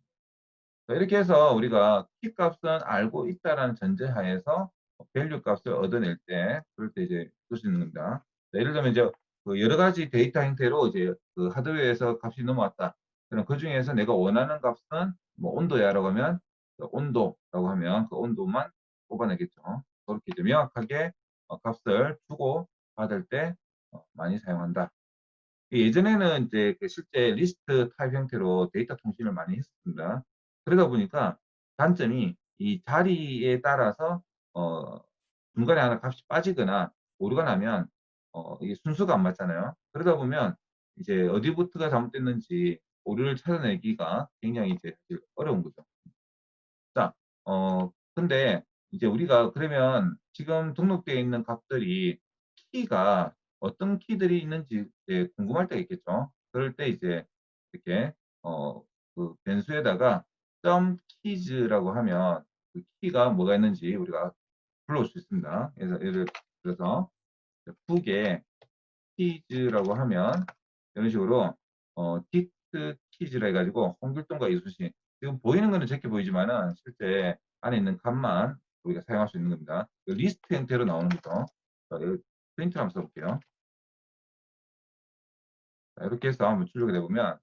자, 이렇게 해서 우리가 키 값은 알고 있다라는 전제하에서 밸류 값을 얻어낼 때, 그럴 때 이제 쓸 수 있는 겁니다. 자, 예를 들면 이제 그 여러 가지 데이터 형태로 이제 그 하드웨어에서 값이 넘어왔다. 그럼 그 중에서 내가 원하는 값은 뭐 온도야라고 하면 그 온도라고 하면 그 온도만 뽑아내겠죠. 그렇게 이제 명확하게 값을 주고 받을 때 많이 사용한다. 예전에는 이제 그 실제 리스트 타입 형태로 데이터 통신을 많이 했습니다. 그러다 보니까 단점이 이 자리에 따라서 어 중간에 하나 값이 빠지거나 오류가 나면 이게 순서가 안 맞잖아요. 그러다 보면 이제 어디부터가 잘못됐는지 오류를 찾아내기가 굉장히 이제 사실 어려운 거죠. 자, 근데 이제 우리가 그러면 지금 등록되어 있는 값들이 키가 어떤 키들이 있는지 이제 궁금할 때가 있겠죠. 그럴 때 이제 이렇게 그 변수에다가 점 키즈라고 하면 그 키가 뭐가 있는지 우리가 불러올 수 있습니다. 그래서 예를 들어서 북에 키즈라고 하면 이런 식으로 디트 키즈라 해가지고 홍길동과 이순신 지금 보이는 거는 적게 보이지만은 실제 안에 있는 값만 우리가 사용할 수 있는 겁니다. 리스트 형태로 나오는 거죠. 자, 여기 프린트를 한번 써볼게요. 자, 이렇게 해서 한번 출력을 해보면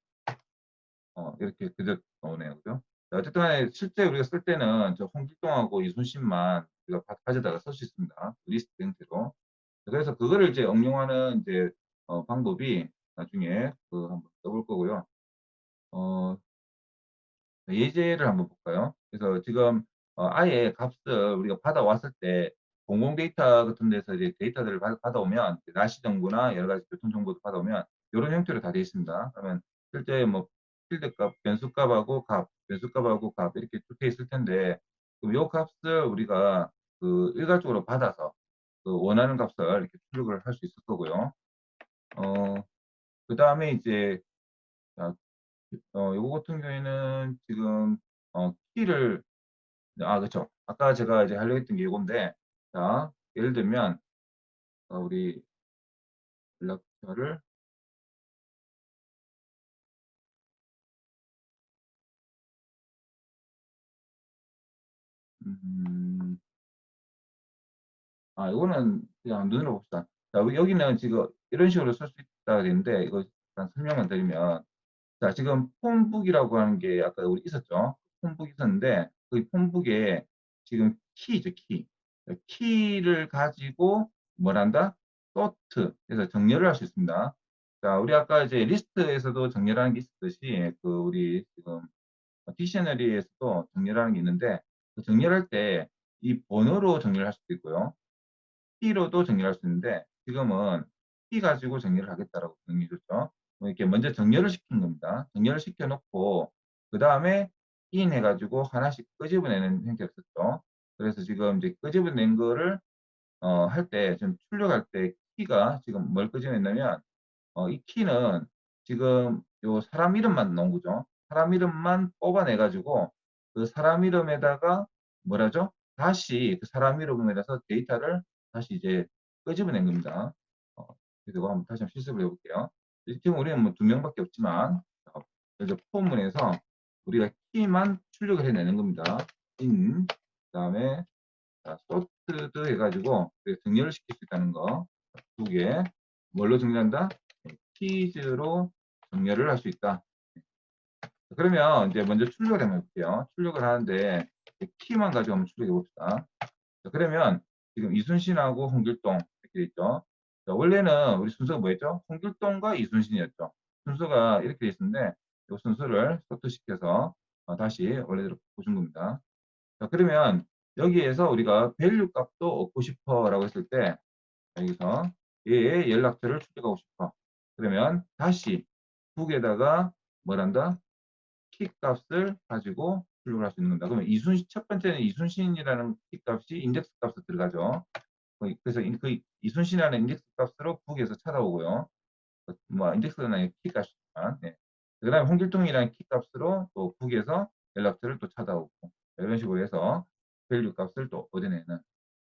이렇게 그대로 나오네요. 그죠? 자, 어쨌든 간에 실제 우리가 쓸 때는 저 홍길동하고 이순신만 우리가 가져다가 쓸 수 있습니다. 리스트 형태로. 그래서 그거를 이제 응용하는 이제 방법이 나중에 그 한번 써볼 거고요. 어, 예제를 한번 볼까요? 그래서 지금 아예 값을 우리가 받아왔을 때 공공 데이터 같은 데서 이제 데이터들을 받아오면 날씨 정보나 여러 가지 교통 정보도 받아오면 이런 형태로 다 되어 있습니다. 그러면 실제 뭐 필드 값, 변수 값하고 값, 변수 값하고 값 이렇게 쭉 되어 있을 텐데 그럼 이 값을 우리가 그 일괄적으로 받아서 그 원하는 값을 이렇게 출력을 할 수 있을 거고요. 그 다음에 이제 자, 요거 같은 경우에는 지금 키를 그쵸. 아까 제가 이제 하려고 했던 게 이건데 자, 예를 들면 우리 연락처를 음, 이거는 그냥 눈으로 봅시다. 자, 여기는 지금 이런 식으로 쓸 수 있다 되는데 이거 잠깐 설명을 드리면 자, 지금 폰북이라고 하는 게 아까 우리 있었죠. 폰북 있었는데 그 폰북에 지금 키죠, 키. 키를 가지고 뭘 한다? 소트 해서 정렬을 할 수 있습니다. 자, 우리 아까 이제 리스트에서도 정렬하는 게 있었듯이 그 우리 지금 딕셔너리에서도 정렬하는 게 있는데 그 정렬할 때 이 번호로 정렬할 수도 있고요. 키로도 정렬할 수 있는데 지금은 키 가지고 정렬을 하겠다라고 정리해 줬죠. 이렇게 먼저 정렬을 시킨 겁니다. 정렬을 시켜 놓고 그 다음에 in 해가지고 하나씩 끄집어내는 형태를 썼죠. 그래서 지금 이제 끄집어낸 거를 할 때 지금 출력할 때 키가 지금 뭘 끄집어냈냐면 이 키는 지금 요 사람 이름만 넣은 거죠. 사람 이름만 뽑아내가지고 그 사람 이름에다가 뭐라죠? 다시 그 사람 이름에다가 데이터를 다시 이제 끄집어낸 겁니다. 그래서 이거 한번 다시 한번 실습을 해볼게요. 지금 우리는 뭐 2명밖에 없지만 그래서 포문에서 우리가 키만 출력을 해내는 겁니다. in 그다음에 sorted 해가지고 정렬을 시킬 수 있다는 거 두 개. 뭘로 정렬한다? 퀴즈로 정렬을 할 수 있다. 그러면 이제 먼저 출력을 한번 해볼게요. 출력을 하는데 키만 가지고 한번 출력해 봅시다. 자, 그러면 지금 이순신하고 홍길동 이렇게 돼 있죠. 자, 원래는 우리 순서가 뭐였죠? 홍길동과 이순신이었죠. 순서가 이렇게 돼 있었는데 이 순서를 소트시켜서 다시 원래대로 보준 겁니다. 자, 그러면 여기에서 우리가 밸류 값도 얻고 싶어라고 했을 때 여기서 얘의 연락처를 출력하고 싶어. 그러면 다시 북에다가 뭘한다? 키 값을 가지고 출력을 할 수 있는 겁니다. 그러면 이순신 첫 번째는 이순신이라는 키 값이 인덱스 값으로 들어가죠. 그래서 그 이순신이라는 인덱스 값으로 북에서 찾아오고요. 뭐 인덱스는 아니고 키 값이지만 네. 그다음에 홍길동이라는 키 값으로 또 북에서 연락처를 또 찾아오고 이런 식으로 해서 밸류 값을 또 얻어내는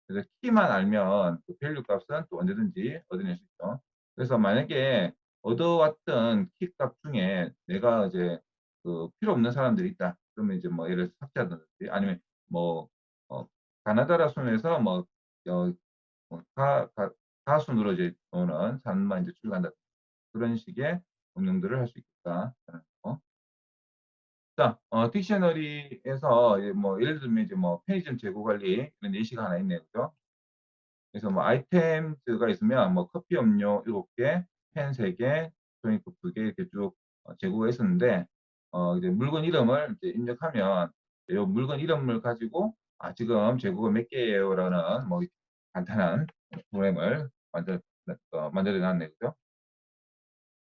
그래서 키만 알면 그 밸류 값은 또 언제든지 얻어낼 수 있죠. 그래서 만약에 얻어왔던 키 값 중에 내가 이제 그 필요 없는 사람들이 있다. 그러면 이제 뭐 예를 들어서 삭제하든지 아니면 뭐 가나다라 순에서 뭐 어, 가순으로 이제 오는 산만 이제 출간다. 그런 식의 응용들을 할 수 있겠다. 거. 자, 딕셔너리에서 뭐 예를 들면 이제 뭐 편의점 재고 관리 이런 예시가 하나 있네요. 그죠? 그래서 뭐 아이템즈가 있으면 뭐 커피 음료 7개, 펜 3개, 종이컵 2개 이렇게 쭉 재고가 있었는데 이제 물건 이름을 이제 입력하면 이 물건 이름을 가지고 지금 재고가 몇 개예요라는 뭐 간단한 프로그램을 만들어 놨네요. 그죠?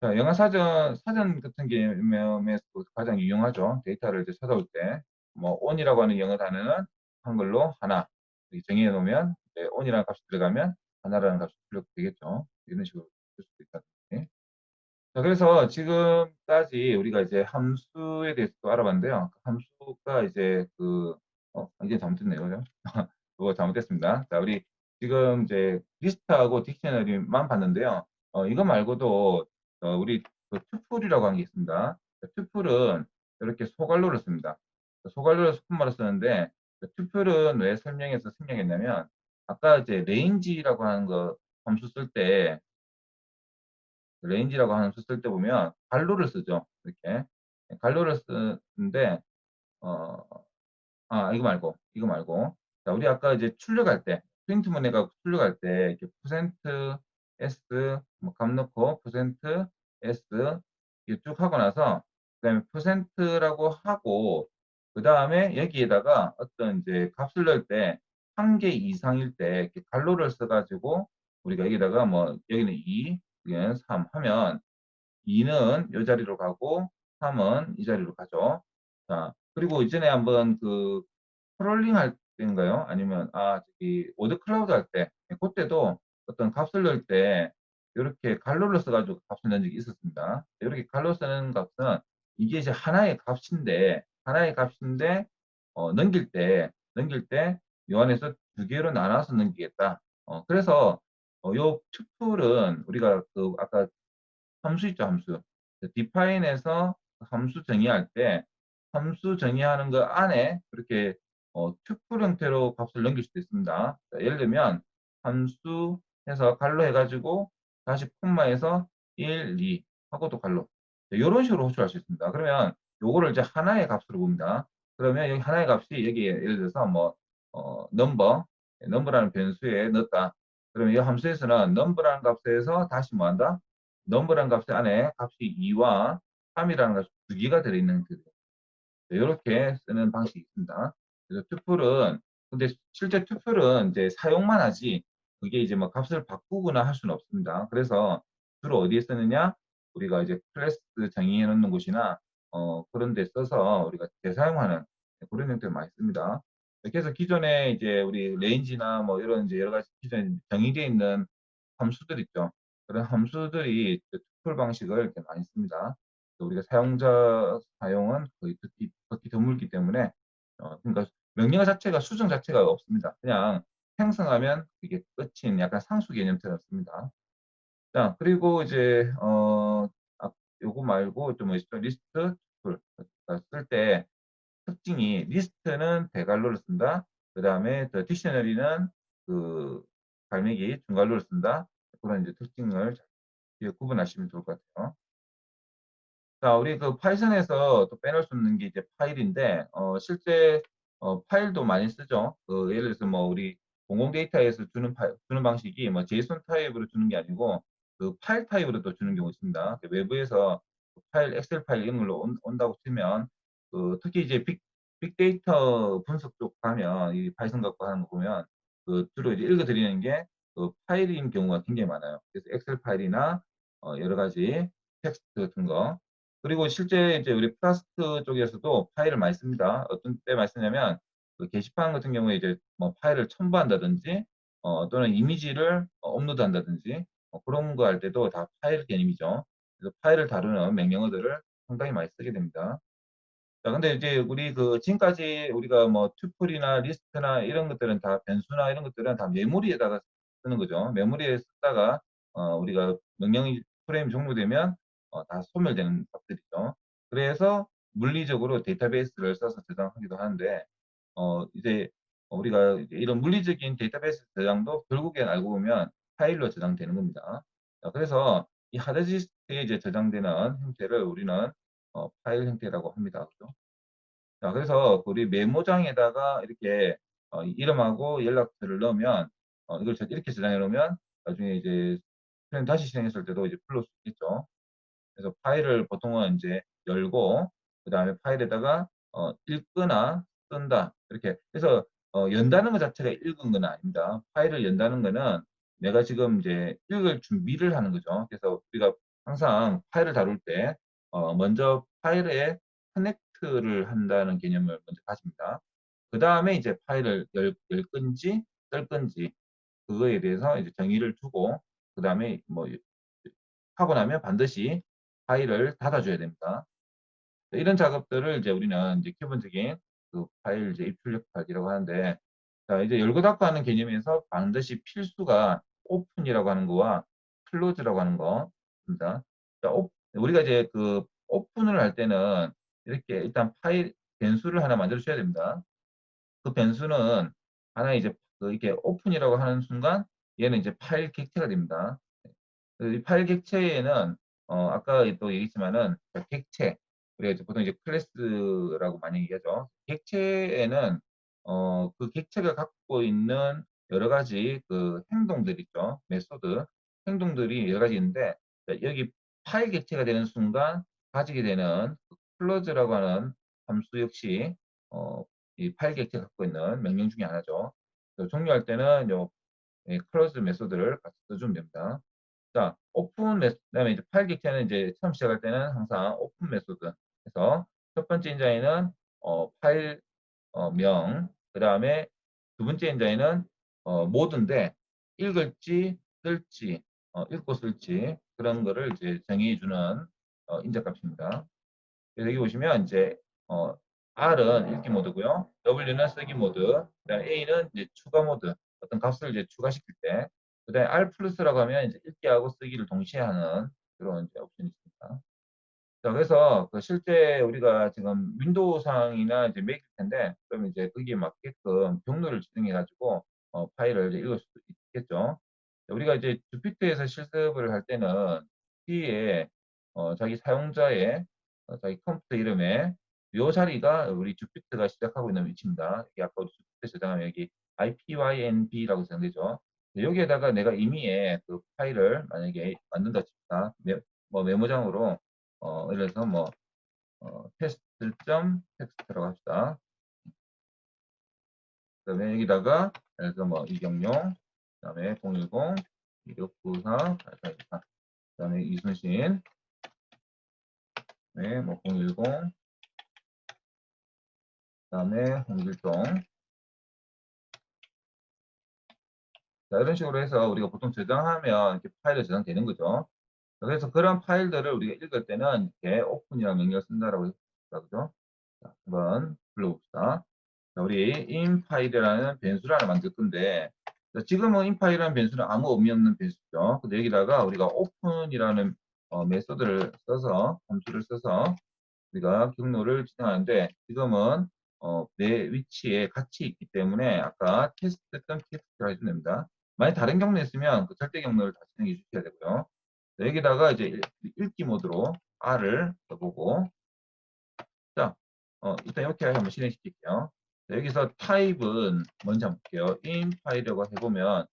자, 영어 사전 같은 경우에서 가장 유용하죠. 데이터를 이제 찾아올 때, 뭐, on이라고 하는 영어 단어는 한글로 하나, 이렇게 정의해 놓으면, on이라는 값이 들어가면 하나라는 값이 출력되겠죠. 이런 식으로 쓸 수도 있다든지. 자, 그래서 지금까지 우리가 이제 함수에 대해서 또 알아봤는데요. 그 함수가 이제 이게 잘못됐네요. 그죠? 그거 잘못됐습니다. 자, 우리 지금 이제 리스트하고 딕셔너리만 봤는데요. 이거 말고도 우리 그 투풀이라고 하는 게 있습니다. 투풀은 이렇게 소괄호를 씁니다. 소괄호를 소품말로 쓰는데 투풀은 왜 설명해서 생략했냐면 아까 이제 레인지라고 하는 거 함수 쓸 때 레인지라고 하는 함수 쓸 때 보면 갈로를 쓰죠. 이렇게 갈로를 쓰는데 어, 이거 말고. 자, 우리 아까 이제 출력할 때, 프린트 문해가 출력할 때, 이렇게 퍼센트 %s, 값 넣고, 퍼센트 %s, 이렇게 쭉 하고 나서, 그 다음에 퍼센트라고 하고, 그 다음에 여기에다가 어떤 이제 값을 넣을 때, 한 개 이상일 때, 이렇게 갈로를 써가지고, 우리가 여기다가 뭐, 여기는 2, 여기는 3 하면, 2는 이 자리로 가고, 3은 이 자리로 가죠. 자, 그리고 이전에 한번 스크롤링 할 때인가요? 아니면 저기 워드 클라우드 할 때, 그때도 어떤 값을 넣을 때 이렇게 갈로를 써가지고 값을 넣은 적이 있었습니다. 이렇게 갈로 쓰는 값은 이게 이제 하나의 값인데 넘길 때 요 안에서 두 개로 나눠서 넘기겠다. 그래서 요 투풀은 우리가 아까 함수 있죠, 함수. define에서 함수 정의할 때 함수 정의하는 거 안에 그렇게 투풀 형태로 값을 넘길 수도 있습니다. 자, 예를 들면 함수 해서 갈로 해가지고 다시 콤마에서 1, 2 하고 또 갈로 이런 식으로 호출할 수 있습니다. 그러면 요거를 이제 하나의 값으로 봅니다. 그러면 여기 하나의 값이 여기에 예를 들어서 뭐 넘버라는 변수에 넣었다. 그러면 이 함수에서는 넘버라는 값에서 다시 뭐 한다? 넘버라는 값 안에 값이 2와 3이라는 값이 두 개가 들어있는 형태예요. 이렇게 쓰는 방식이 있습니다. 그래서 투플은 근데 실제 투플은 이제 사용만 하지 그게 이제 뭐 값을 바꾸거나 할 수는 없습니다. 그래서 주로 어디에 쓰느냐? 우리가 이제 클래스 정의해 놓는 곳이나 그런 데 써서 우리가 재사용하는 그런 형태를 많이 씁니다. 이렇게 해서 기존에 이제 우리 레인지나 뭐 이런 이제 여러 가지 기존에 정의되어 있는 함수들 있죠. 그런 함수들이 투플 방식을 이렇게 많이 씁니다. 우리가 사용자 사용은 거의 극히 드물기 때문에 그러니까 명령 자체가 수정 자체가 없습니다. 그냥 생성하면 이게 끝인 약간 상수 개념처럼 씁니다. 자, 그리고 이제 요거 말고 좀 있죠. 리스트 툴 쓸 때 특징이 리스트는 대괄호를 쓴다. 그 다음에 딕셔너리는 그 갈매기 중괄호를 쓴다. 그런 이제 특징을 구분하시면 좋을 것 같아요. 자, 우리 파이썬에서 또 빼놓을 수 없는 게 이제 파일인데, 실제, 파일도 많이 쓰죠. 예를 들어서 뭐, 우리 공공 데이터에서 주는 방식이 뭐, JSON 타입으로 주는 게 아니고, 파일 타입으로 또 주는 경우 있습니다. 외부에서 파일, 엑셀 파일 이런 걸로 온다고 치면, 특히 이제 빅데이터 분석 쪽 가면, 이 파이썬 갖고 하는 거 보면, 주로 이제 읽어드리는 게, 파일인 경우가 굉장히 많아요. 그래서 엑셀 파일이나, 여러 가지 텍스트 같은 거, 그리고 실제 이제 우리 플라스트 쪽에서도 파일을 많이 씁니다. 어떤 때 많이 쓰냐면 게시판 같은 경우에 이제 뭐 파일을 첨부한다든지 또는 이미지를 업로드한다든지 그런 거 할 때도 다 파일 개념이죠. 그래서 파일을 다루는 명령어들을 상당히 많이 쓰게 됩니다. 자, 근데 이제 우리 지금까지 우리가 뭐 튜플이나 리스트나 이런 것들은 다 변수나 이런 것들은 다 메모리에다가 쓰는 거죠. 메모리에 쓰다가 우리가 명령이 프레임 종료되면 다 소멸되는 값들이죠. 그래서 물리적으로 데이터베이스를 써서 저장하기도 하는데 이제 우리가 이제 이런 물리적인 데이터베이스 저장도 결국엔 알고 보면 파일로 저장되는 겁니다. 자, 그래서 이 하드디스크에 이제 저장되는 형태를 우리는 파일 형태라고 합니다. 그죠? 자, 그래서 우리 메모장에다가 이렇게 이름하고 연락처를 넣으면 이걸 이렇게 저장해 놓으면 나중에 이제 실행 다시 실행했을 때도 이제 불러올 수 있겠죠. 그래서 파일을 보통은 이제 열고 그다음에 파일에다가 읽거나 쓴다 이렇게 해서 연다는 것 자체가 읽은 건 아닙니다. 파일을 연다는 거는 내가 지금 이제 읽을 준비를 하는 거죠. 그래서 우리가 항상 파일을 다룰 때 먼저 파일에 커넥트를 한다는 개념을 먼저 가집니다. 그 다음에 이제 파일을 열 건지 쓸 건지 그거에 대해서 이제 정의를 두고 그 다음에 뭐 하고 나면 반드시 파일을 닫아줘야 됩니다. 이런 작업들을 이제 우리는 이제 기본적인 그 파일 이제 입출 역할이라고 하는데, 자, 이제 열고 닫고 하는 개념에서 반드시 필수가 오픈이라고 하는 거와 클로즈라고 하는 거입니다. 자, 우리가 이제 그 오픈을 할 때는 이렇게 일단 파일 변수를 하나 만들어 줘야 됩니다. 그 변수는 하나 이제 이렇게 오픈이라고 하는 순간 얘는 이제 파일 객체가 됩니다. 이 파일 객체에는 아까 또 얘기했지만은 객체 우리가 이제 보통 이제 클래스라고 많이 얘기하죠. 객체에는 그 객체가 갖고 있는 여러 가지 그 행동들 있죠. 메소드 행동들이 여러 가지 있는데 여기 파일 객체가 되는 순간 가지게 되는 그 클로즈라고 하는 함수 역시 이 파일 객체 갖고 있는 명령 중에 하나죠. 종료할 때는 요 클로즈 메소드를 같이 써주면 됩니다. 자, 오픈 메소드, 그다음에 이제 파일 객체는 이제 처음 시작할 때는 항상 오픈 메소드 해서 첫 번째 인자에는 파일 명, 그 다음에 두 번째 인자에는 모드인데 읽을지 쓸지 읽고 쓸지 그런 거를 이제 정의해 주는 인자 값입니다. 그래서 여기 보시면 이제 어, R은 읽기 모드고요. W는 쓰기 모드, 그다음에 A는 이제 추가 모드, 어떤 값을 이제 추가시킬 때, 그다음에 R 플러스라고 하면 이제 읽기하고 쓰기를 동시에 하는 그런 이제 옵션이 있습니다. 자, 그래서 그 실제 우리가 지금 윈도우 상이나 이제 맥일 텐데, 그러면 이제 거기에 맞게끔 경로를 지정해 가지고 파일을 이제 읽을 수도 있겠죠. 자, 우리가 이제 주피터에서 실습을 할 때는 C에 자기 사용자의 자기 컴퓨터 이름에 요 자리가 우리 주피터가 시작하고 있는 위치입니다. 여기 아까 우리 주피터 저장하면 여기 IPYNB라고 저장되죠. 여기에다가 내가 임의의 그 파일을 만약에 만든다 칩시다. 뭐 메모장으로 예를 들어서 뭐 테스트.텍스트라고 합시다. 그다음에 여기다가 예를 들어서 뭐 이경용, 그다음에 010, 2694, 8824, 그다음에 이순신, 네, 뭐 010, 그다음에 홍길동. 자, 이런 식으로 해서 우리가 보통 저장하면 이렇게 파일이 저장되는 거죠. 그래서 그런 파일들을 우리가 읽을 때는 이렇게 오픈이라는 명령을 쓴다라고 했습니다. 그죠? 자, 한번 불러봅시다. 자, 우리 infile이라는 변수를 하나 만들 건데, 자, 지금은 infile이라는 변수는 아무 의미 없는 변수죠. 근데 여기다가 우리가 open이라는 메소드를 써서, 함수를 써서 우리가 경로를 진행하는데, 지금은 내 위치에 같이 있기 때문에 아까 test.txt를 해주면 됩니다. 만약 다른 경로였으면 그 절대 경로를 다 진행해 주셔야 되고요. 자, 여기다가 이제 읽기 모드로 R을 써보고, 자, 일단 이렇게 한번 실행시킬게요. 자, 여기서 타입은 먼저 한번 볼게요. in 파일이라고 해보면,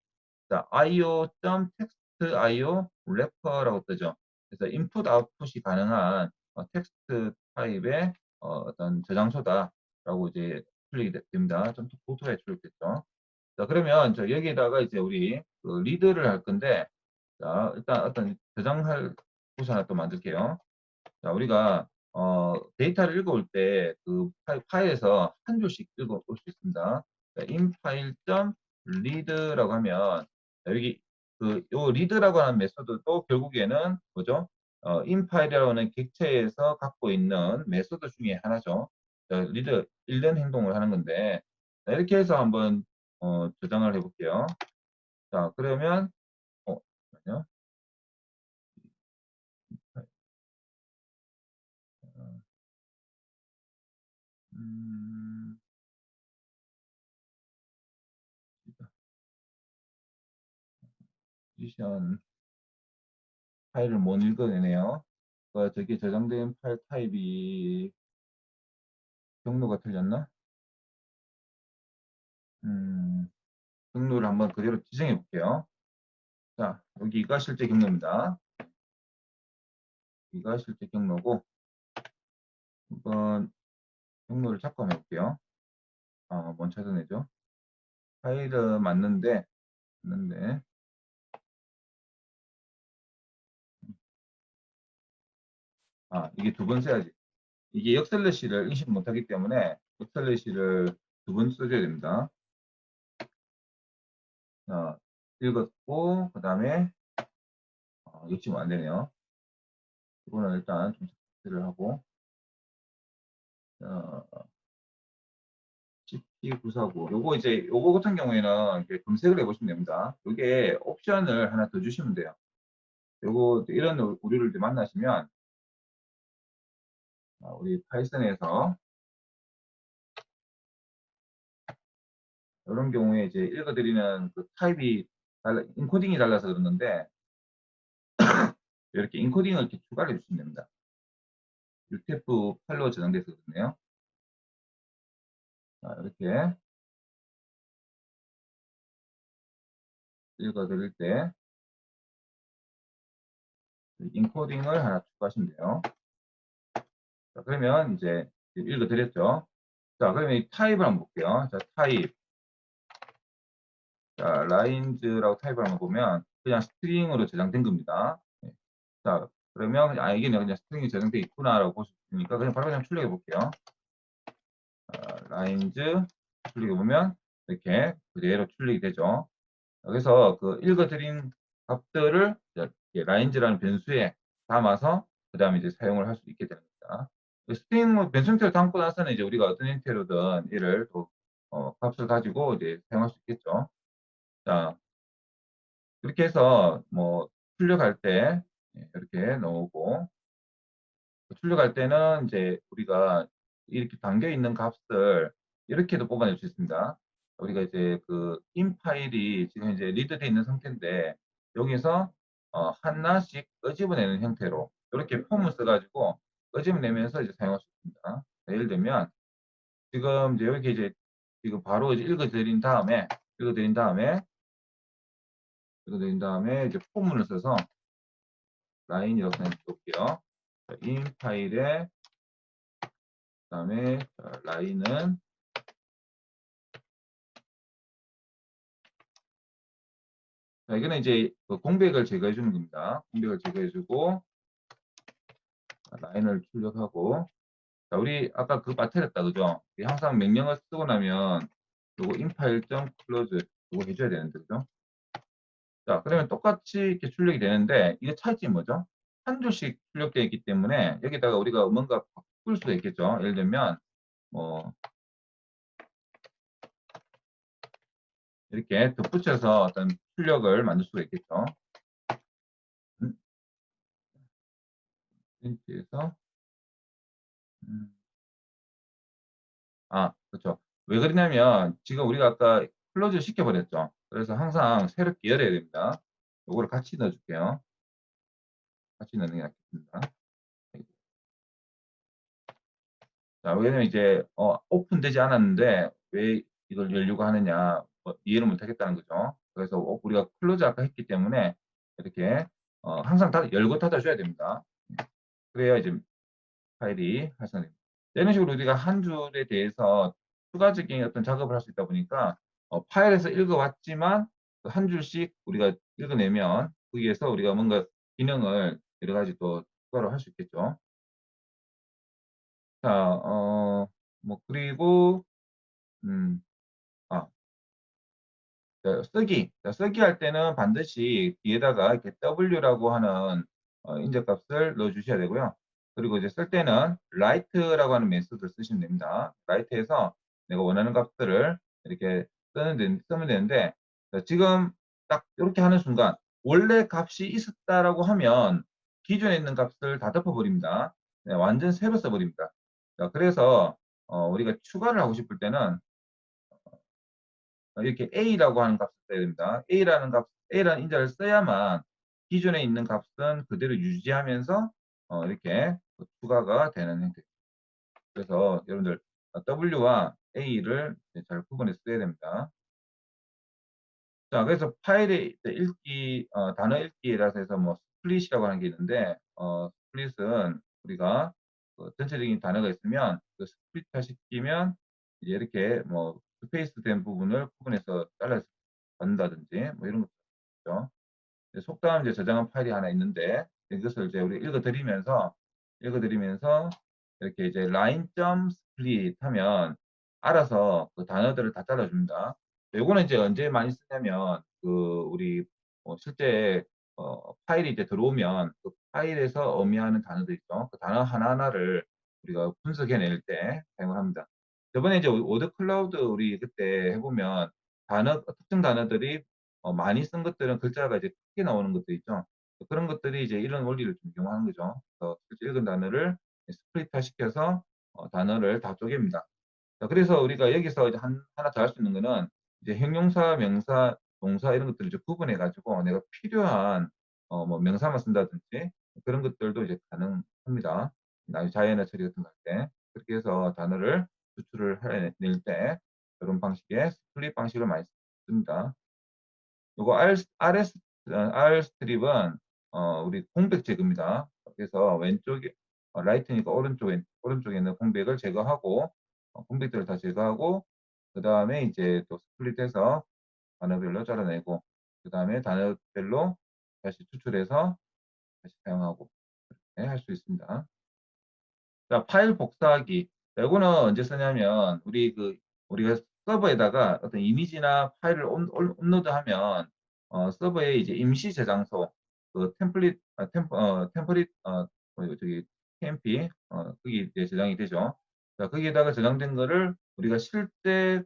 자, io.text io 래퍼라고 뜨죠. 그래서 인풋 아웃풋이 가능한 텍스트 타입의 어떤 저장소다라고 이제 출력이 됩니다. 좀 보토에 출력됐죠. 자, 그러면 저 여기에다가 이제 우리 그 리드를 할 건데, 자, 일단 어떤 저장할 곳 하나 또 만들게요. 자, 우리가 데이터를 읽어올 때 그 파일에서 한 줄씩 읽어올 수 있습니다. inFile.read라고 하면 자, 여기 요 read라고 하는 메소드도 결국에는 뭐죠? inFile이라고 하는 객체에서 갖고 있는 메소드 중에 하나죠. 자, read 읽는 행동을 하는 건데 자, 이렇게 해서 한번 저장을 해볼게요. 자, 그러면 잠깐만요. 음, 포지션 파일을 못 읽어내네요. 저게 저장된 파일 타입이 경로가 틀렸나? 경로를 한번 그대로 지정해 볼게요. 자, 여기가 실제 경로입니다. 여기가 실제 경로고, 한번 경로를 잡고 한번 해볼게요. 뭔 찾아내죠? 파일은 맞는데, 이게 두 번 써야지. 이게 역슬래시를 인식 못하기 때문에 역슬래시를 두 번 써줘야 됩니다. 자, 읽었고, 그 다음에, 역시 안 되네요. 이거는 일단 좀 체크를 하고, CP949. 요거 이제, 요거 같은 경우에는 이렇게 검색을 해보시면 됩니다. 요게 옵션을 하나 더 주시면 돼요. 요거, 이런 오류를 이제 만나시면, 우리 파이썬에서, 이런 경우에 이제 읽어드리는 그 타입이 인코딩이 달라서 그러는데, 이렇게 인코딩을 이렇게 추가를 해주시면 됩니다. UTF-8로 저장돼서 그렇네요. 자, 이렇게 읽어드릴 때, 인코딩을 하나 추가하시면 돼요. 자, 그러면 이제 읽어드렸죠. 자, 그러면 이 타입을 한번 볼게요. 자, 타입. 자, 라인즈라고 타입을 한번 보면 그냥 스트링으로 저장된 겁니다. 네. 자, 그러면 이게 그냥 스트링이 저장돼 있구나라고 볼 수 있으니까 그냥 바로 그냥 출력해 볼게요. 라인즈 출력해 보면 이렇게 그대로 출력이 되죠. 그래서 그 읽어드린 값들을 라인즈라는 변수에 담아서 그 다음에 이제 사용을 할 수 있게 되는 겁니다. 스트링 변수 형태로 담고 나서는 이제 우리가 어떤 형태로든 이를 또 값을 가지고 이제 사용할 수 있겠죠. 자, 이렇게 해서 뭐 출력할 때 이렇게 넣고 출력할 때는 이제 우리가 이렇게 담겨 있는 값을 이렇게도 뽑아낼 수 있습니다. 우리가 이제 그 인 파일이 지금 이제 리드되어 있는 상태인데 여기서 하나씩 끄집어내는 형태로 이렇게 폼을 써가지고 끄집어내면서 이제 사용할 수 있습니다. 예를 들면 지금 이제 여기 이제 지금 바로 이제 읽어드린 다음에 이제 포문을 써서 라인이라고 해볼게요. 인 파일에 그다음에 라인은 자, 이거는 이제 그 공백을 제거해 주는 겁니다. 공백을 제거해 주고 라인을 출력하고 자, 우리 아까 그 빠뜨렸다 그죠? 항상 명령을 쓰고 나면 요거 inFile.close 요거 해줘야 되는데 그죠? 자, 그러면 똑같이 이렇게 출력이 되는데 이게 차이점이 뭐죠? 한 줄씩 출력되어 있기 때문에 여기다가 우리가 뭔가 바꿀 수가 있겠죠. 예를 들면 뭐 이렇게 덧붙여서 어떤 출력을 만들 수가 있겠죠. 프린트에서 그렇죠. 왜 그러냐면 지금 우리가 아까 클로즈 시켜버렸죠. 그래서 항상 새롭게 열어야 됩니다. 요거를 같이 넣어줄게요. 같이 넣는 게 낫겠습니다. 자, 왜냐면 이제 오픈되지 않았는데 왜 이걸 열려고 하느냐 이해를 못하겠다는 거죠. 그래서 우리가 클로즈 아까 했기 때문에 이렇게 항상 다 열고 닫아줘야 됩니다. 그래야 이제 파일이 활성화됩니다. 이런 식으로 우리가 한 줄에 대해서 추가적인 어떤 작업을 할 수 있다 보니까 파일에서 읽어왔지만 한 줄씩 우리가 읽어내면 거기에서 우리가 뭔가 기능을 여러 가지 또 추가로 할 수 있겠죠. 자, 뭐 그리고 음, 아, 쓰기 할 때는 반드시 뒤에다가 이렇게 W라고 하는 인적값을 넣어 주셔야 되고요. 그리고 이제 쓸 때는 write라고 하는 메소드를 쓰시면 됩니다. write에서 내가 원하는 값들을 이렇게 쓰면 되는데 지금 딱 이렇게 하는 순간 원래 값이 있었다라고 하면 기존에 있는 값을 다 덮어버립니다. 네, 완전 새로 써버립니다. 자, 그래서 우리가 추가를 하고 싶을 때는 이렇게 A라고 하는 값을 써야 됩니다. A라는 인자를 써야만 기존에 있는 값은 그대로 유지하면서 이렇게 추가가 되는 형태. 그래서 여러분들 W와 A를 잘 구분해서 써야 됩니다. 자, 그래서 파일의 읽기, 단어 읽기라서 해서 뭐 스플릿이라고 하는 게 있는데, 스플릿은 우리가 전체적인 단어가 있으면 그 스플릿화 시키면 이제 이렇게 뭐 스페이스 된 부분을 구분해서 잘라서 받는다든지 뭐 이런 것도 있죠. 속담 이제 저장한 파일이 하나 있는데 이것을 이제 우리 읽어드리면서 이렇게 이제 라인.점 스플릿 하면 알아서 그 단어들을 다 잘라줍니다. 요거는 이제 언제 많이 쓰냐면 그 우리 실제 파일이 이제 들어오면 그 파일에서 의미하는 단어들 있죠. 그 단어 하나하나를 우리가 분석해낼 때 사용을 합니다. 저번에 이제 워드 클라우드 우리 그때 해보면 특정 단어들이 많이 쓴 것들은 글자가 이제 크게 나오는 것도 있죠. 그런 것들이 이제 이런 원리를 좀 이용하는 거죠. 그래서 실제 읽은 단어를 스플릿화 시켜서 단어를 다 쪼갭니다. 자, 그래서 우리가 여기서 이제 하나 더 할 수 있는 거는 이제 형용사, 명사, 동사 이런 것들을 이제 구분해 가지고 내가 필요한 뭐 명사만 쓴다든지 그런 것들도 이제 가능합니다. 나중에 자연어 처리 같은 거 할 때. 그렇게 해서 단어를 추출을 해낼 때 이런 방식의 스플릿 방식을 많이 씁니다. 요거 R 스트립은 우리 공백 제거입니다. 그래서 왼쪽에 라이트니까 오른쪽에 있는 공백을 제거하고 공백들을 다 제거하고 그 다음에 이제 또 스플릿해서 단어별로 잘라내고 그 다음에 단어별로 다시 추출해서 다시 사용하고 할 수 있습니다. 자, 파일 복사하기. 자, 이거는 언제 쓰냐면 우리가 서버에다가 어떤 이미지나 파일을 업로드하면 서버에 이제 임시 저장소 그 템플릿 저기 TMP 거기 이제 저장이 되죠. 자, 거기에다가 저장된 거를 우리가 실제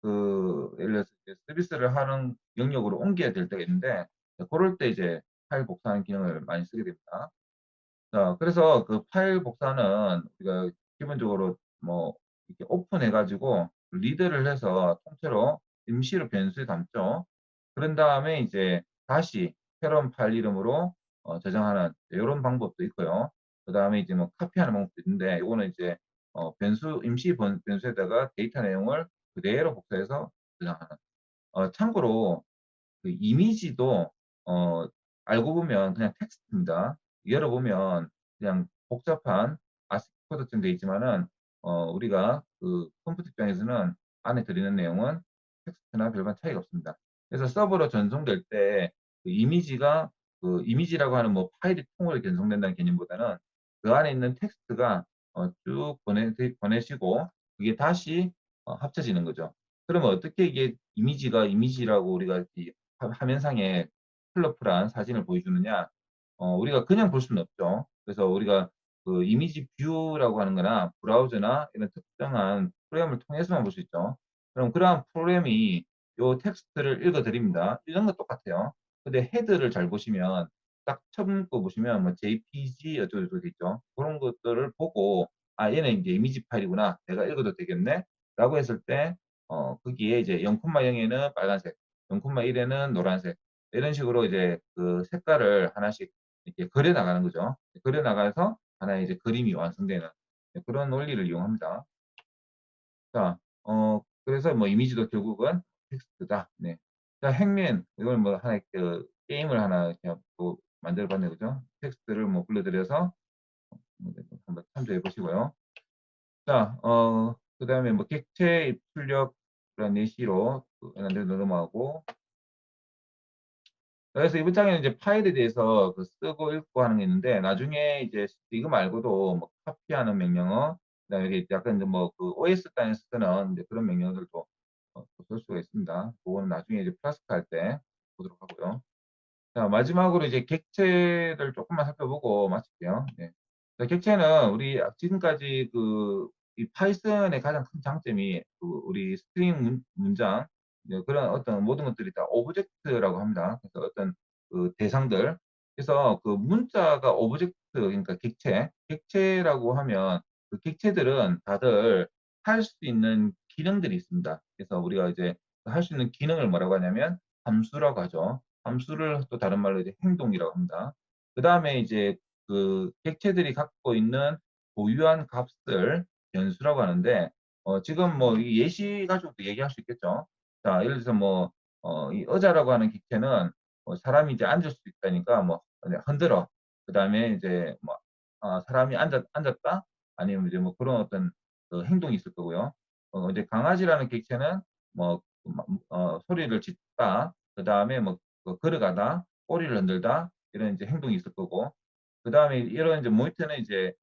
예를 들어서 이제 서비스를 하는 영역으로 옮겨야 될 때가 있는데 자, 그럴 때 이제 파일 복사하는 기능을 많이 쓰게 됩니다. 자, 그래서 그 파일 복사는 우리가 기본적으로 뭐 이렇게 오픈해가지고 리드를 해서 통째로 임시로 변수에 담죠. 그런 다음에 이제 다시 새로운 파일 이름으로 저장하는 이런 방법도 있고요. 그 다음에 이제 뭐 카피하는 방법도 있는데 이거는 이제 임시 변수에다가 데이터 내용을 그대로 복사해서 저장하는. 참고로 그 이미지도 어, 알고 보면 그냥 텍스트입니다. 열어보면 그냥 복잡한 아스키 코드쯤 돼 있지만은 우리가 그 컴퓨터 입장에서는 안에 들어있는 내용은 텍스트나 별반 차이가 없습니다. 그래서 서버로 전송될 때 그 이미지가 그 이미지라고 하는 뭐 파일이 통으로 전송된다는 개념보다는 그 안에 있는 텍스트가 쭉 보내시고 그게 다시 합쳐지는 거죠. 그러면 어떻게 이게 이미지라고 우리가 이 화면상에 컬러풀한 사진을 보여주느냐? 우리가 그냥 볼 수는 없죠. 그래서 우리가 그 이미지 뷰라고 하는 거나 브라우저나 이런 특정한 프로그램을 통해서만 볼 수 있죠. 그럼 그러한 프로그램이 요 텍스트를 읽어드립니다. 이런 거 똑같아요. 근데 헤드를 잘 보시면 딱 처음 거 보시면 뭐 JPG 어쩌고저쩌고 돼 있죠. 그런 것들을 보고 아 얘는 이제 이미지 파일이구나. 내가 읽어도 되겠네. 라고 했을 때 거기에 이제 0,0에는 빨간색, 0,1에는 노란색 이런 식으로 이제 그 색깔을 하나씩 이렇게 그려 나가는 거죠. 그려 나가서 하나의 이제 그림이 완성되는 그런 원리를 이용합니다. 자, 그래서 뭐 이미지도 결국은 텍스트다. 네. 자, 행맨 이걸 뭐 하나의 그 게임을 하나 이렇게 또 만들어 봤네요. 그죠? 텍스트를 뭐 불러들여서 한번 참조해 보시고요. 자, 그 다음에 뭐 객체 입출력 그런 예시로 넘어가고 그래서 이번 장에는 이제 파일에 대해서 그 쓰고 읽고 하는 게 있는데 나중에 이제 이거 말고도 뭐 카피하는 명령어 그다음에 이게 약간 이제 뭐그 OS 단에서 쓰는 이제 그런 명령어들도 또쓸 수가 있습니다. 그거는 나중에 이제 플라스크 할 때 보도록 하고요. 자, 마지막으로 이제 객체를 조금만 살펴보고 마칠게요. 네. 자, 객체는 우리 지금까지 이 파이썬의 가장 큰 장점이 우리 스트링 문장, 그런 어떤 모든 것들이 다 오브젝트라고 합니다. 그래서 어떤 그 대상들. 그래서 그 문자가 오브젝트, 그러니까 객체라고 하면 그 객체들은 다들 할 수 있는 기능들이 있습니다. 그래서 우리가 이제 할 수 있는 기능을 뭐라고 하냐면 함수라고 하죠. 함수를 또 다른 말로 이제 행동이라고 합니다. 그 다음에 이제 그 객체들이 갖고 있는 고유한 값을 변수라고 하는데 지금 뭐 이 예시 가지고도 얘기할 수 있겠죠. 자, 예를 들어서 뭐 이 의자라고 하는 기체는 사람이 이제 앉을 수 있다니까 뭐 그냥 흔들어. 그다음에 이제 뭐 사람이 앉았다? 아니면 이제 뭐 그런 어떤 그 행동이 있을 거고요. 이제 강아지라는 객체는 뭐 소리를 짓다, 그다음에 뭐 걸어가다, 꼬리를 흔들다 이런 이제 행동이 있을 거고, 그다음에 이런 이제 모니터는 이제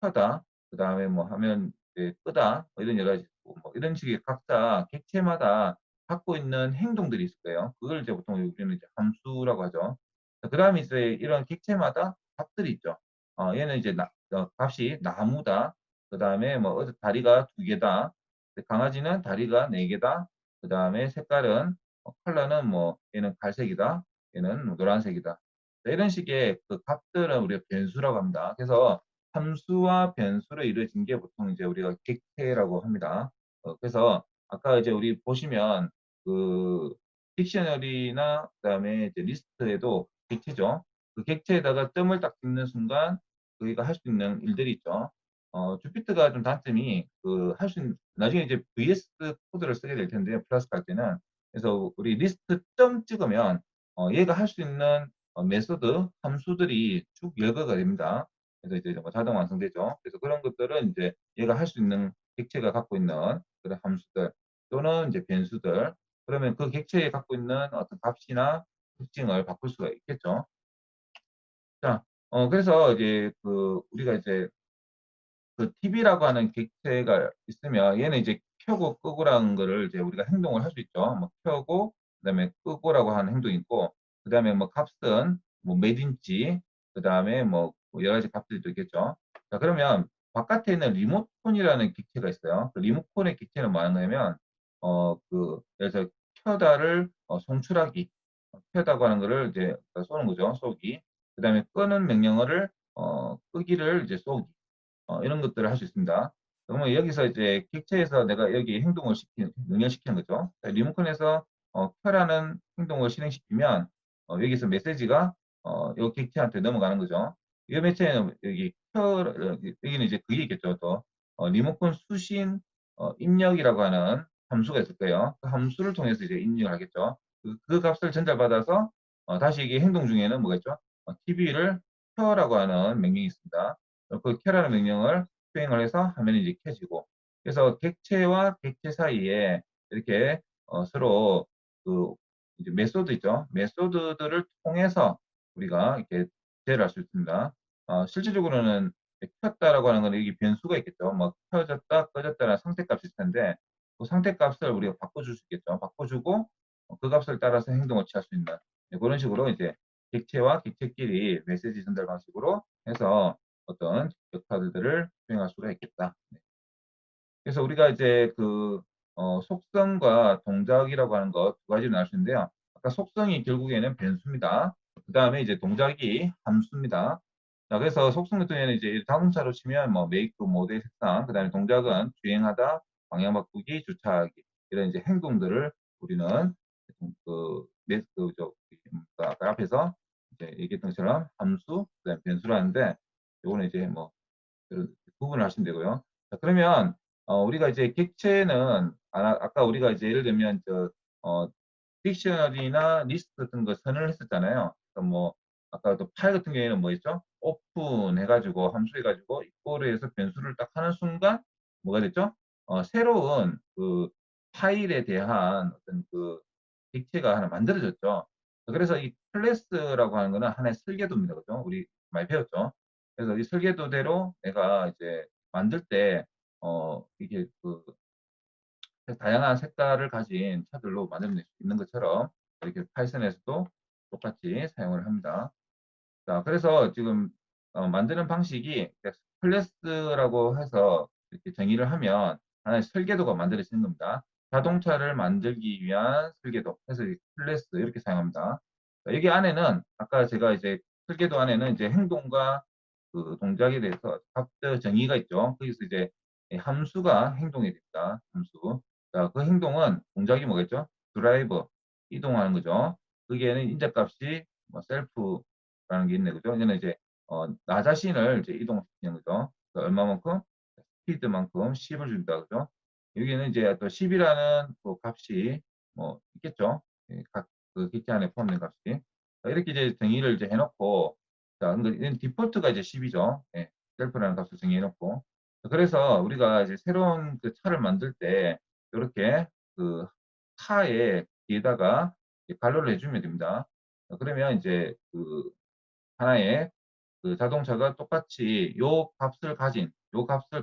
켜다, 그다음에 뭐 하면 이제 끄다, 뭐 이런 여러 가지 있고, 뭐 이런 식의 각자 객체마다 갖고 있는 행동들이 있을 거예요. 그걸 이제 보통 우리는 이제 함수라고 하죠. 그다음에 이제 이런 객체마다 값들이 있죠. 얘는 이제 값이 나무다. 그다음에 뭐 다리가 2개다. 강아지는 다리가 4개다. 그다음에 색깔은 컬러는 뭐 얘는 갈색이다. 얘는 뭐 노란색이다. 자, 이런 식의 그 값들은 우리가 변수라고 합니다. 그래서 함수와 변수로 이루어진 게 보통 이제 우리가 객체라고 합니다. 그래서 아까 이제 우리 보시면 그 딕셔너리나 그다음에 이제 리스트에도 객체죠. 그 객체에다가 점을 딱 찍는 순간 저희가 할 수 있는 일들이 있죠. 주피터가 좀 단점이 그 할 수 있는 나중에 이제 VS 코드를 쓰게 될 텐데요. 플라스크 할 때는. 그래서 우리 리스트 점 찍으면 얘가 할 수 있는 메소드 함수들이 쭉 열거가 됩니다. 그래서 이제 뭐 자동 완성되죠. 그래서 그런 것들은 이제 얘가 할 수 있는 객체가 갖고 있는 그런 함수들 또는 이제 변수들, 그러면 그 객체에 갖고 있는 어떤 값이나 특징을 바꿀 수가 있겠죠. 자, 그래서 이제 그 우리가 이제 그 TV라고 하는 객체가 있으면 얘는 이제 켜고 끄고라는 거를 이제 우리가 행동을 할 수 있죠. 뭐 켜고 그다음에 끄고라고 하는 행동이 있고, 그다음에 뭐 값은 뭐 몇 인치, 그다음에 뭐 여러 가지 값들이 또 있겠죠. 자, 그러면 바깥에 있는 리모컨이라는 객체가 있어요. 그 리모컨의 객체는 뭐 하는 거냐면 그래서 켜다를 송출하기, 켜다고 하는 거를 이제 쏘는 거죠. 쏘기. 그다음에 끄는 명령어를 끄기를 이제 쏘기. 이런 것들을 할 수 있습니다. 그러면 여기서 이제 객체에서 내가 여기 행동을 명령시키는 거죠. 리모컨에서 켜라는 행동을 실행시키면 여기서 메시지가 이 객체한테 넘어가는 거죠. 이 매체는 여기 여기는 이제 그게 있겠죠. 또 리모컨 수신 입력이라고 하는 함수가 있을 거예요. 그 함수를 통해서 이제 입력을 하겠죠. 그 값을 전달받아서 다시 이게 행동 중에는 뭐가 있죠? TV를 켜라고 하는 명령이 있습니다. 그 켜라는 명령을 수행을 해서 화면이 이제 켜지고, 그래서 객체와 객체 사이에 이렇게 서로 그 이제 메소드 있죠. 메소드들을 통해서 우리가 이렇게 제어를 할 수 있습니다. 실질적으로는 켰다라고 하는 건 여기 변수가 있겠죠. 뭐 켜졌다, 꺼졌다라는 상태값이 있을 텐데 그 상태값을 우리가 바꿔줄 수 있겠죠. 바꿔주고 그 값을 따라서 행동을 취할 수 있는 그런 식으로 이제 객체와 객체끼리 메시지 전달 방식으로 해서 어떤 역할들을 수행할 수가 있겠다. 네. 그래서 우리가 이제 그 속성과 동작이라고 하는 것 두 가지로 나눌 수 있는데요. 아까 속성이 결국에는 변수입니다. 그 다음에 이제 동작이 함수입니다. 자, 그래서 속성 같은 경우에는 이제 자동차로 치면 뭐 메이크, 모델, 색상, 그 다음에 동작은 주행하다, 방향 바꾸기, 주차하기 이런 이제 행동들을 우리는 아까 앞에서 이제 얘기했던 것처럼 함수, 그다음에 변수라는데 이거는 이제 뭐 구분을 하시면 되고요. 자, 그러면 우리가 이제 객체는 아까 우리가 이제 예를 들면 딕셔너리나 리스트 같은 거 선언을 했었잖아요. 그러니까 뭐 아까 또 파일 같은 경우에는 뭐 있죠? 오픈 해가지고 함수 해가지고 이꼴을 해서 변수를 딱 하는 순간 뭐가 됐죠? 새로운 그 파일에 대한 어떤 그 객체가 하나 만들어졌죠. 그래서 이 클래스라고 하는 거는 하나의 설계도입니다. 그죠? 우리 많이 배웠죠? 그래서 이 설계도대로 내가 이제 만들 때 이게 그 다양한 색깔을 가진 차들로 만들 수 있는 것처럼 이렇게 파이썬에서도 똑같이 사용을 합니다. 자, 그래서 지금 만드는 방식이 클래스라고 해서 이렇게 정의를 하면 하나의 설계도가 만들어지는 겁니다. 자동차를 만들기 위한 설계도. 그래서 이 클래스 이렇게 사용합니다. 자, 여기 안에는 아까 제가 이제 설계도 안에는 이제 행동과 그 동작에 대해서 각자 정의가 있죠. 거기서 이제 함수가 행동이 됩니다. 함수. 자, 그 행동은 동작이 뭐겠죠? 드라이브, 이동하는 거죠. 거기에는 인자값이 뭐 셀프라는 게 있네, 그죠? 이제는 이제 나 자신을 이제 이동시키는 거죠. 그러니까 얼마만큼 스피드만큼 10을 준다, 그죠? 여기는 이제 또 10이라는 또 값이 뭐 있겠죠. 예, 각그 객체 안에 포함된 값이. 이렇게 이제 정의를 이제 해놓고, 자, 이건 디폴트가 이제 10이죠. 예, 셀프라는 값을 정의해 놓고. 그래서 우리가 이제 새로운 그 차를 만들 때 이렇게 그 차의 뒤에다가 갈로를 해주면 됩니다. 그러면 이제 그 하나의 그 자동차가 똑같이 요 값을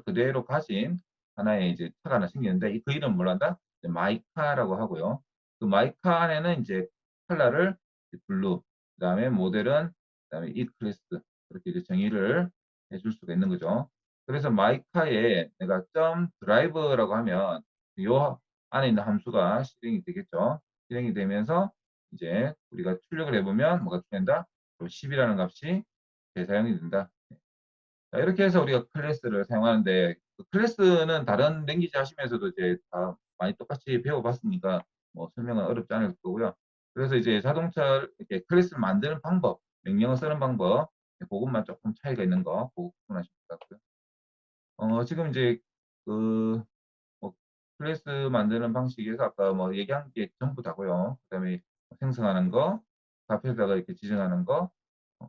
그대로 가진 하나의 이제 차가 하나 생기는데 그 이름 뭐란다? 마이카라고 하고요. 그 마이카 안에는 이제 컬러를 블루, 그다음에 모델은 그다음에 이 클래스 이렇게 이제 정의를 해줄 수가 있는 거죠. 그래서 마이카에 내가 점 드라이브라고 하면 요 안에 있는 함수가 실행이 되겠죠. 실행이 되면서 이제 우리가 출력을 해보면 뭐가 출현한다? 10이라는 값이 재사용이 된다. 자, 이렇게 해서 우리가 클래스를 사용하는데 그 클래스는 다른 랭귀지 하시면서도 이제 다 많이 똑같이 배워봤으니까 뭐 설명은 어렵지 않을 거고요. 그래서 이제 자동차 이렇게 클래스를 만드는 방법, 명령을 쓰는 방법, 그것만 조금 차이가 있는 거 보고 구분하시면 될 것 같고요. 지금 이제 그 뭐 클래스 만드는 방식에서 아까 뭐 얘기한 게 전부 다고요. 그다음에 생성하는 거, 값에다가 이렇게 지정하는 거,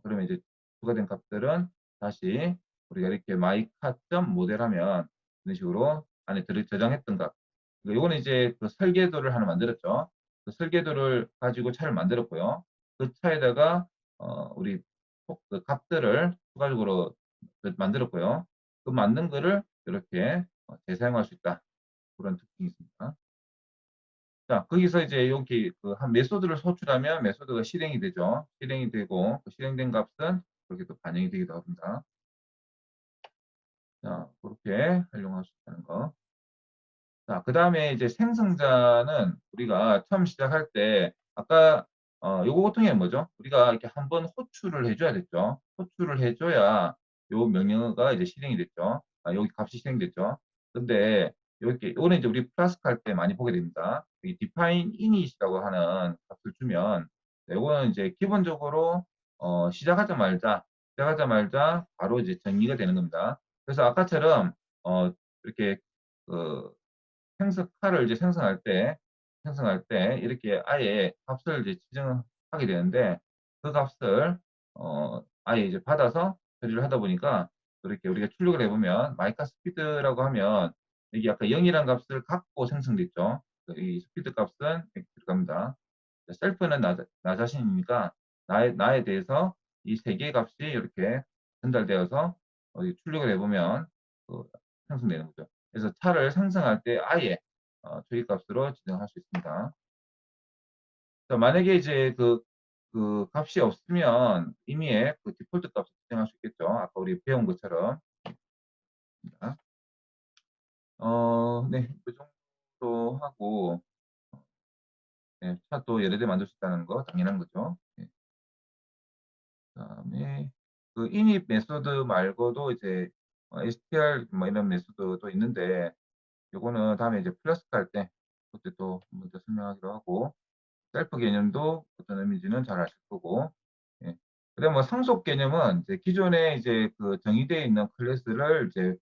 그러면 이제 추가된 값들은 다시 우리가 이렇게 마이카점 모델하면 이런 식으로 안에 저장했던 값. 요거는 이제 그 설계도를 하나 만들었죠. 그 설계도를 가지고 차를 만들었고요. 그 차에다가 우리 그 값들을 추가적으로 만들었고요. 그 만든 거를 이렇게 재사용할 수 있다. 그런 특징이 있습니다. 자, 거기서 이제 여기 그 한 메소드를 호출하면 메소드가 실행이 되죠. 실행이 되고 그 실행된 값은 그렇게 또 반영이 되기도 합니다. 자, 그렇게 활용할 수 있다는 거. 자, 그 다음에 이제 생성자는 우리가 처음 시작할 때 아까 요거 같은 경우는 뭐죠? 우리가 이렇게 한번 호출을 해줘야 됐죠. 호출을 해줘야 요 명령어가 이제 실행이 됐죠. 여기 값이 실행됐죠. 근데 이렇게 요거는 이제 우리 플라스크 할 때 많이 보게 됩니다. 이 define init이라고 하는 값을 주면 요거는 이제 기본적으로 시작하자마자 바로 이제 정의가 되는 겁니다. 그래서 아까처럼 이렇게 그 칼을 이제 생성할 때 이렇게 아예 값을 이제 지정하게 되는데 그 값을 아예 이제 받아서 처리를 하다 보니까 이렇게 우리가 출력을 해보면 마이카 스피드라고 하면 여기 아까 0이라는 값을 갖고 생성됐죠. 이 스피드 값은 이렇게 들어갑니다. 셀프는 나 자신이니까 나에 대해서 이 세 개의 값이 이렇게 전달되어서 출력을 해보면 생성되는 거죠. 그래서 차를 생성할 때 아예 초기값으로 지정할 수 있습니다. 자, 만약에 이제 그 값이 없으면 임의의 그 디폴트 값을 지정할 수 있겠죠. 아까 우리 배운 것처럼. 네, 그 정도 하고, 네, 차도 여러 대 만들 수 있다는 거 당연한 거죠. 네. 그다음에 그 init 메소드 말고도 이제 str 뭐 이런 메소드도 있는데 요거는 다음에 이제 플러스 할 때 그때 또 한 번 더 설명하기로 하고 셀프 개념도 어떤 의미인지는 잘 아실 거고 예. 그다음 뭐 상속 개념은 이제 기존에 이제 그 정의되어 있는 클래스를 이제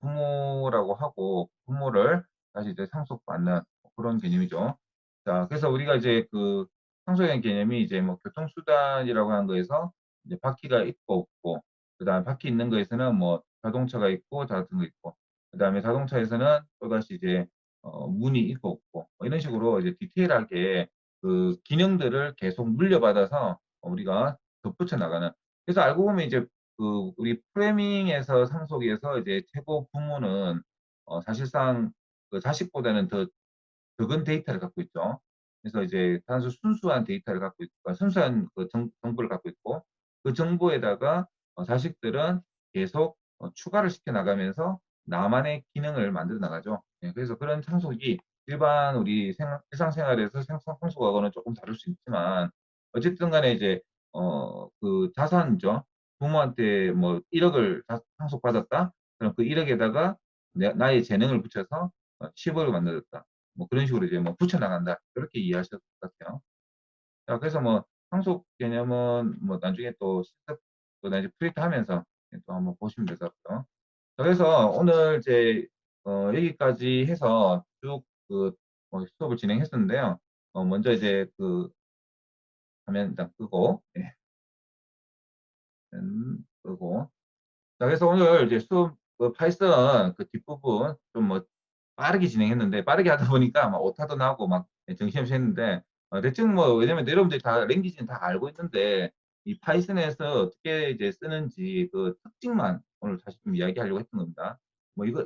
부모라고 하고 부모를 다시 이제 상속받는 그런 개념이죠. 자, 그래서 우리가 이제 그 상속의 개념이 이제 뭐 교통수단이라고 하는 거에서 이제 바퀴가 있고 없고 그다음에 바퀴 있는 거에서는 뭐 자동차가 있고 자전거 있고 그다음에 자동차에서는 또다시 이제 문이 있고 없고 뭐 이런 식으로 이제 디테일하게 그 기능들을 계속 물려받아서 우리가 덧붙여 나가는. 그래서 알고 보면 이제 그 우리 프로그래밍에서 상속에서 이제 최고 부모는 사실상 그 자식보다는 더 적은 데이터를 갖고 있죠. 그래서 이제 단순 순수한 데이터를 갖고 있고, 순수한 그 정보를 갖고 있고, 그 정보에다가 자식들은 계속 추가를 시켜 나가면서 나만의 기능을 만들어 나가죠. 예, 그래서 그런 상속이 일반 우리 일상생활에서 상속하고는 조금 다를 수 있지만, 어쨌든 간에 이제, 그 자산이죠. 부모한테 뭐 1억을 상속받았다? 그럼 그 1억에다가 나의 재능을 붙여서 10억을 만들었다. 뭐 그런 식으로 이제 뭐 붙여나간다. 그렇게 이해하셔도 될 것 같아요. 자, 그래서 뭐 상속 개념은 뭐 나중에 또 실습, 또 나중에 프로젝트 하면서 또 한번 보시면 될 것 같고요. 자, 그래서 오늘 이제 여기까지 해서 쭉 수업을 진행했었는데요. 먼저 이제 화면 일단 끄고, 예, 끄고. 자, 그래서 오늘 이제 수업, 파이썬 뒷부분 좀 빠르게 진행했는데, 빠르게 하다 보니까 막 오타도 나고 막 정신없이 했는데, 대충 왜냐면 여러분들이 다 랭귀지는 다 알고 있는데, 이 파이썬에서 어떻게 이제 쓰는지 그 특징만 오늘 다시 좀 이야기하려고 했던 겁니다.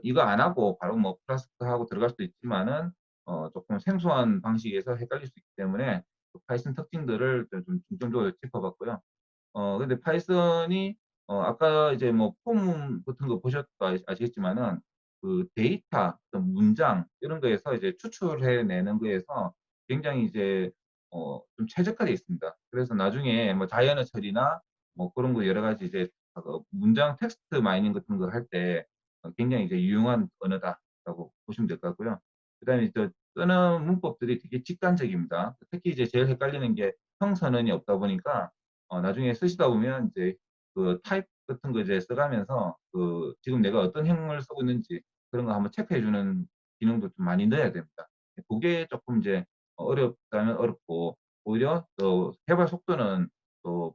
이거 안 하고 바로 플러스 하고 들어갈 수도 있지만은, 조금 생소한 방식에서 헷갈릴 수 있기 때문에 그 파이썬 특징들을 좀 중점적으로 짚어봤고요. 근데 파이썬이 아까 이제 폼 같은 거 보셨다 아시겠지만은 그 데이터, 어떤 문장 이런 거에서 이제 추출해내는 거에서 굉장히 이제 좀 최적화되어 있습니다. 그래서 나중에 자연어 처리나 그런 거 여러 가지 이제 문장 텍스트 마이닝 같은 거 할 때 굉장히 이제 유용한 언어다라고 보시면 될 것 같고요. 그다음에 쓰는 문법들이 되게 직관적입니다. 특히 이제 제일 헷갈리는 게 형선언이 없다 보니까 나중에 쓰시다 보면 이제 타입 같은 거 이제 써가면서 지금 내가 어떤 행을 쓰고 있는지 그런 거 한번 체크해 주는 기능도 좀 많이 넣어야 됩니다. 그게 조금 이제 어렵다면 어렵고 오히려 또 개발 속도는 또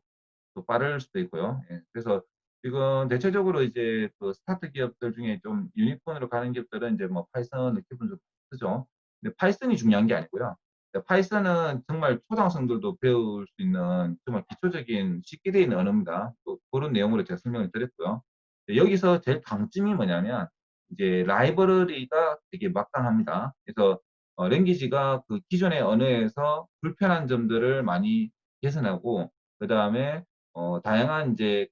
빠를 수도 있고요. 예. 그래서 지금 대체적으로 이제 스타트 기업들 중에 좀 유니콘으로 가는 기업들은 이제 파이썬을 기본적으로 쓰죠. 근데 파이썬이 중요한 게 아니고요. 파이썬은 정말 초등학생들도 배울 수 있는 정말 기초적인 쉽게 되어 있는 언어입니다. 또 그런 내용으로 제가 설명을 드렸고요. 여기서 제일 강점이 뭐냐면 이제 라이브러리가 되게 막강합니다. 그래서 랭귀지가 그 기존의 언어에서 불편한 점들을 많이 개선하고 그다음에 다양한 이제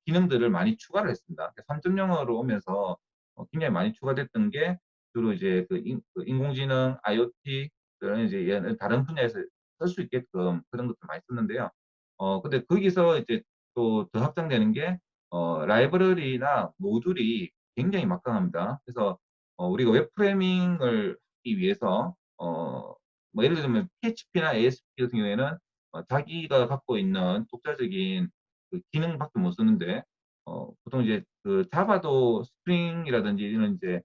기능들을 많이 추가를 했습니다. 3.0으로 오면서 굉장히 많이 추가됐던 게 주로 이제 인공지능, IoT 그런 이제 다른 분야에서 쓸 수 있게끔 그런 것들 많이 썼는데요. 근데 거기서 이제 또 더 확장되는 게 라이브러리나 모듈이 굉장히 막강합니다. 그래서 우리가 웹 프레이밍을 하기 위해서 예를 들면 PHP나 ASP 같은 경우에는 자기가 갖고 있는 독자적인 기능밖에 못 쓰는데 보통 이제 자바도 스프링이라든지 이런 이제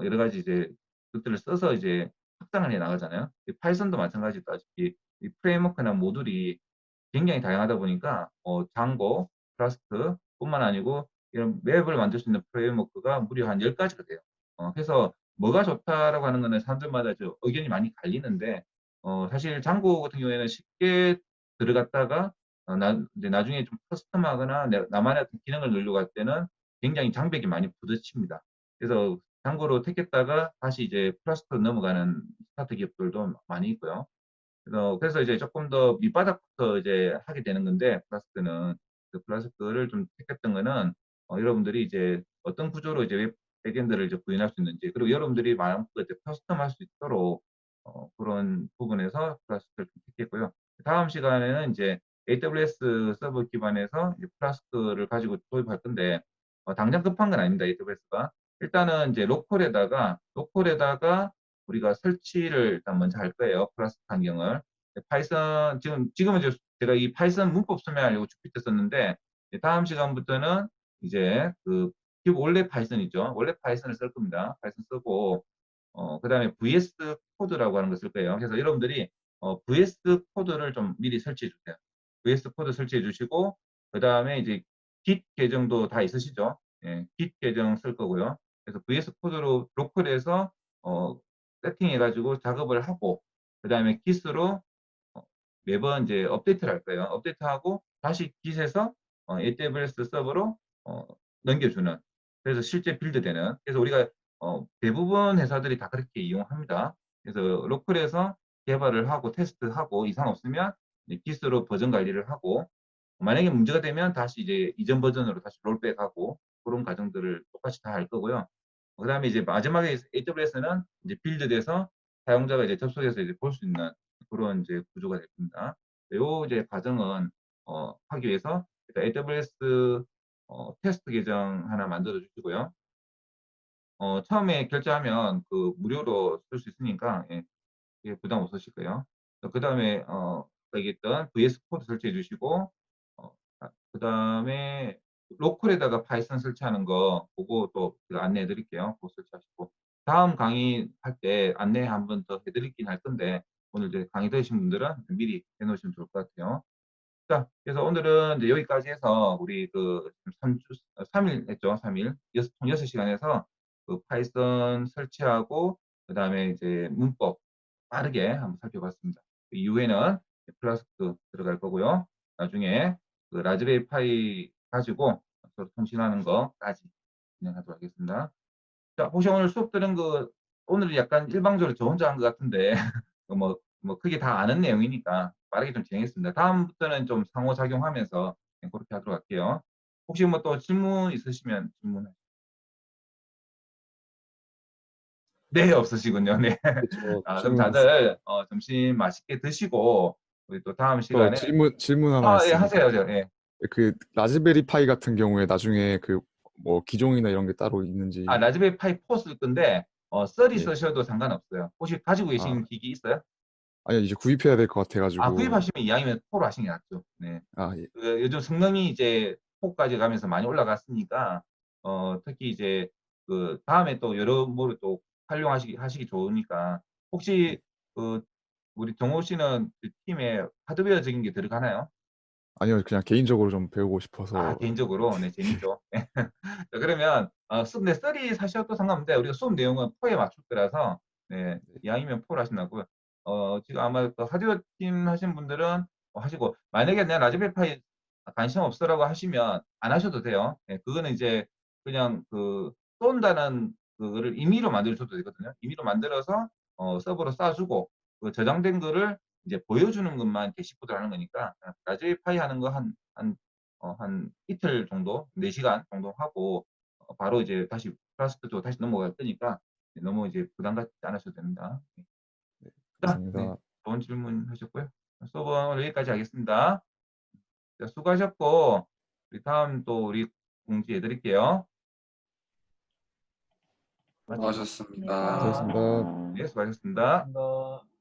여러 가지 이제 것들을 써서 이제 확장을 해 나가잖아요. 파이썬도 마찬가지다시피 이 프레임워크나 모듈이 굉장히 다양하다 보니까 장고, 플라스크뿐만 아니고 이런 웹을 만들 수 있는 프레임워크가 무려 한 10가지가 돼요. 그래서 뭐가 좋다라고 하는 거는 사람들마다 의견이 많이 갈리는데 사실 장고 같은 경우에는 쉽게 들어갔다가 이제 나중에 좀 커스텀하거나 나만의 어떤 기능을 넣으려고 할 때는 굉장히 장벽이 많이 부딪힙니다. 그래서 장고로 택했다가 다시 이제 플라스크로 넘어가는 스타트 기업들도 많이 있고요. 그래서 이제 조금 더 밑바닥부터 이제 하게 되는 건데 플라스크는 그 플라스크를 좀 택했던 거는 여러분들이 이제 어떤 구조로 이제 웹 백엔드를 이제 구현할 수 있는지 그리고 여러분들이 마음껏 이제 커스텀할 수 있도록 그런 부분에서 플라스크를 좀 택했고요. 다음 시간에는 이제 AWS 서버 기반에서 이제 플라스크를 가지고 도입할 건데 당장 급한 건 아닙니다. AWS가 일단은 이제 로컬에다가 우리가 설치를 일단 먼저 할 거예요. 플라스틱 환경을. 파이썬, 지금은 이제 제가 이 파이썬 문법 설명하려고 주피터 썼는데, 이제 다음 시간부터는 이제 원래 파이썬이죠. 원래 파이썬을 쓸 겁니다. 파이썬 쓰고, 그 다음에 VS 코드라고 하는 걸 쓸 거예요. 그래서 여러분들이 VS 코드를 좀 미리 설치해 주세요. VS 코드 설치해 주시고, 그 다음에 이제 Git 계정도 다 있으시죠? 예, Git 계정 쓸 거고요. 그래서 VS 코드로 로컬에서 세팅해가지고 작업을 하고, 그 다음에 Git으로 어, 매번 이제 업데이트를 할 거예요. 업데이트하고 다시 Git에서 AWS 서버로 넘겨주는. 그래서 실제 빌드되는. 그래서 우리가 대부분 회사들이 다 그렇게 이용합니다. 그래서 로컬에서 개발을 하고 테스트하고 이상 없으면 Git으로 버전 관리를 하고 만약에 문제가 되면 다시 이제 이전 버전으로 다시 롤백하고 그런 과정들을 똑같이 다 할 거고요. 그다음에 이제 마지막에 AWS는 이제 빌드돼서 사용자가 이제 접속해서 이제 볼 수 있는 그런 이제 구조가 될 겁니다. 요 이제 과정은 하기 위해서 일단 AWS 테스트 계정 하나 만들어 주시고요. 처음에 결제하면 무료로 쓸 수 있으니까 예, 예, 부담 없으실 거예요. 그다음에 여기 있던 VS 코드 설치해 주시고 그다음에 로컬에다가 파이썬 설치하는 거 그거 또 제가 안내해 드릴게요. 그거 설치하시고 다음 강의 할 때 안내 한 번 더 해드리긴 할 건데 오늘 이제 강의 들으신 분들은 미리 해놓으시면 좋을 것 같아요. 자, 그래서 오늘은 이제 여기까지 해서 우리 그 3일 했죠. 3일. 총 6시간 해서 그 파이썬 설치하고 그다음에 이제 문법 빠르게 한번 살펴봤습니다. 그 이후에는 플라스크 들어갈 거고요. 나중에 그 라즈베리 파이 가지고 서로 통신하는 거까지 진행하도록 하겠습니다. 자, 혹시 오늘 수업 들은 거 오늘은 약간 일방적으로 저 혼자 한 것 같은데 뭐 크게 다 아는 내용이니까 빠르게 좀 진행했습니다. 다음부터는 좀 상호작용하면서 그렇게 하도록 할게요. 혹시 뭐 또 질문 있으시면 질문해. 네, 없으시군요. 네. 저 그럼 질문 있어요. 다들 점심 맛있게 드시고 우리 또 다음 시간에 질문 하나 예, 있습니다. 하세요. 예. 그 라즈베리 파이 같은 경우에 나중에 그 뭐 기종이나 이런 게 따로 있는지. 라즈베리 파이 4 쓸 건데 썰이 네. 쓰셔도 상관없어요. 혹시 가지고 계신 아, 기기 있어요? 아니요, 이제 구입해야 될 것 같아가지고. 구입하시면 이왕이면 4로 하시는 게 낫죠. 네. 예. 그 요즘 성능이 이제 4까지 가면서 많이 올라갔으니까 특히 이제 그 다음에 또 여러모로 또 하시기 좋으니까 혹시 네. 그 우리 정호 씨는 그 팀에 하드웨어적인 게 들어가나요? 아니요, 그냥 개인적으로 좀 배우고 싶어서. 개인적으로 네 재밌죠. 자, 그러면 네, 썰이 사셔도 상관없는데 우리가 수업 내용은 4에 맞출 거라서 네, 네. 이왕이면 4로 하신다고요. 지금 아마 또 하드웨어 팀 하신 분들은 하시고 만약에 내가 라즈베리 파이 관심 없어라고 하시면 안 하셔도 돼요. 네, 그거는 이제 그냥 그 쏜다는 그거를 임의로 만들어줘도 되거든요. 임의로 만들어서 서버로 쏴주고 그 저장된 거를 이제 보여주는 것만 게시코드를 하는 거니까 라즈베리 파이 하는 거 한 이틀 정도, 4시간 정도 하고 바로 이제 다시 플라스틱 쪽 다시 넘어갈 거니까 너무 이제 부담 갖지 않으셔도 됩니다. 네. 네, 자, 네, 감사합니다. 좋은 질문 하셨고요. 수업은 오늘 여기까지 하겠습니다. 자, 수고하셨고 우리 다음 또 우리 공지해 드릴게요. 수고하셨습니다. 수고하셨습니다. 네, 수고하셨습니다. 감사합니다.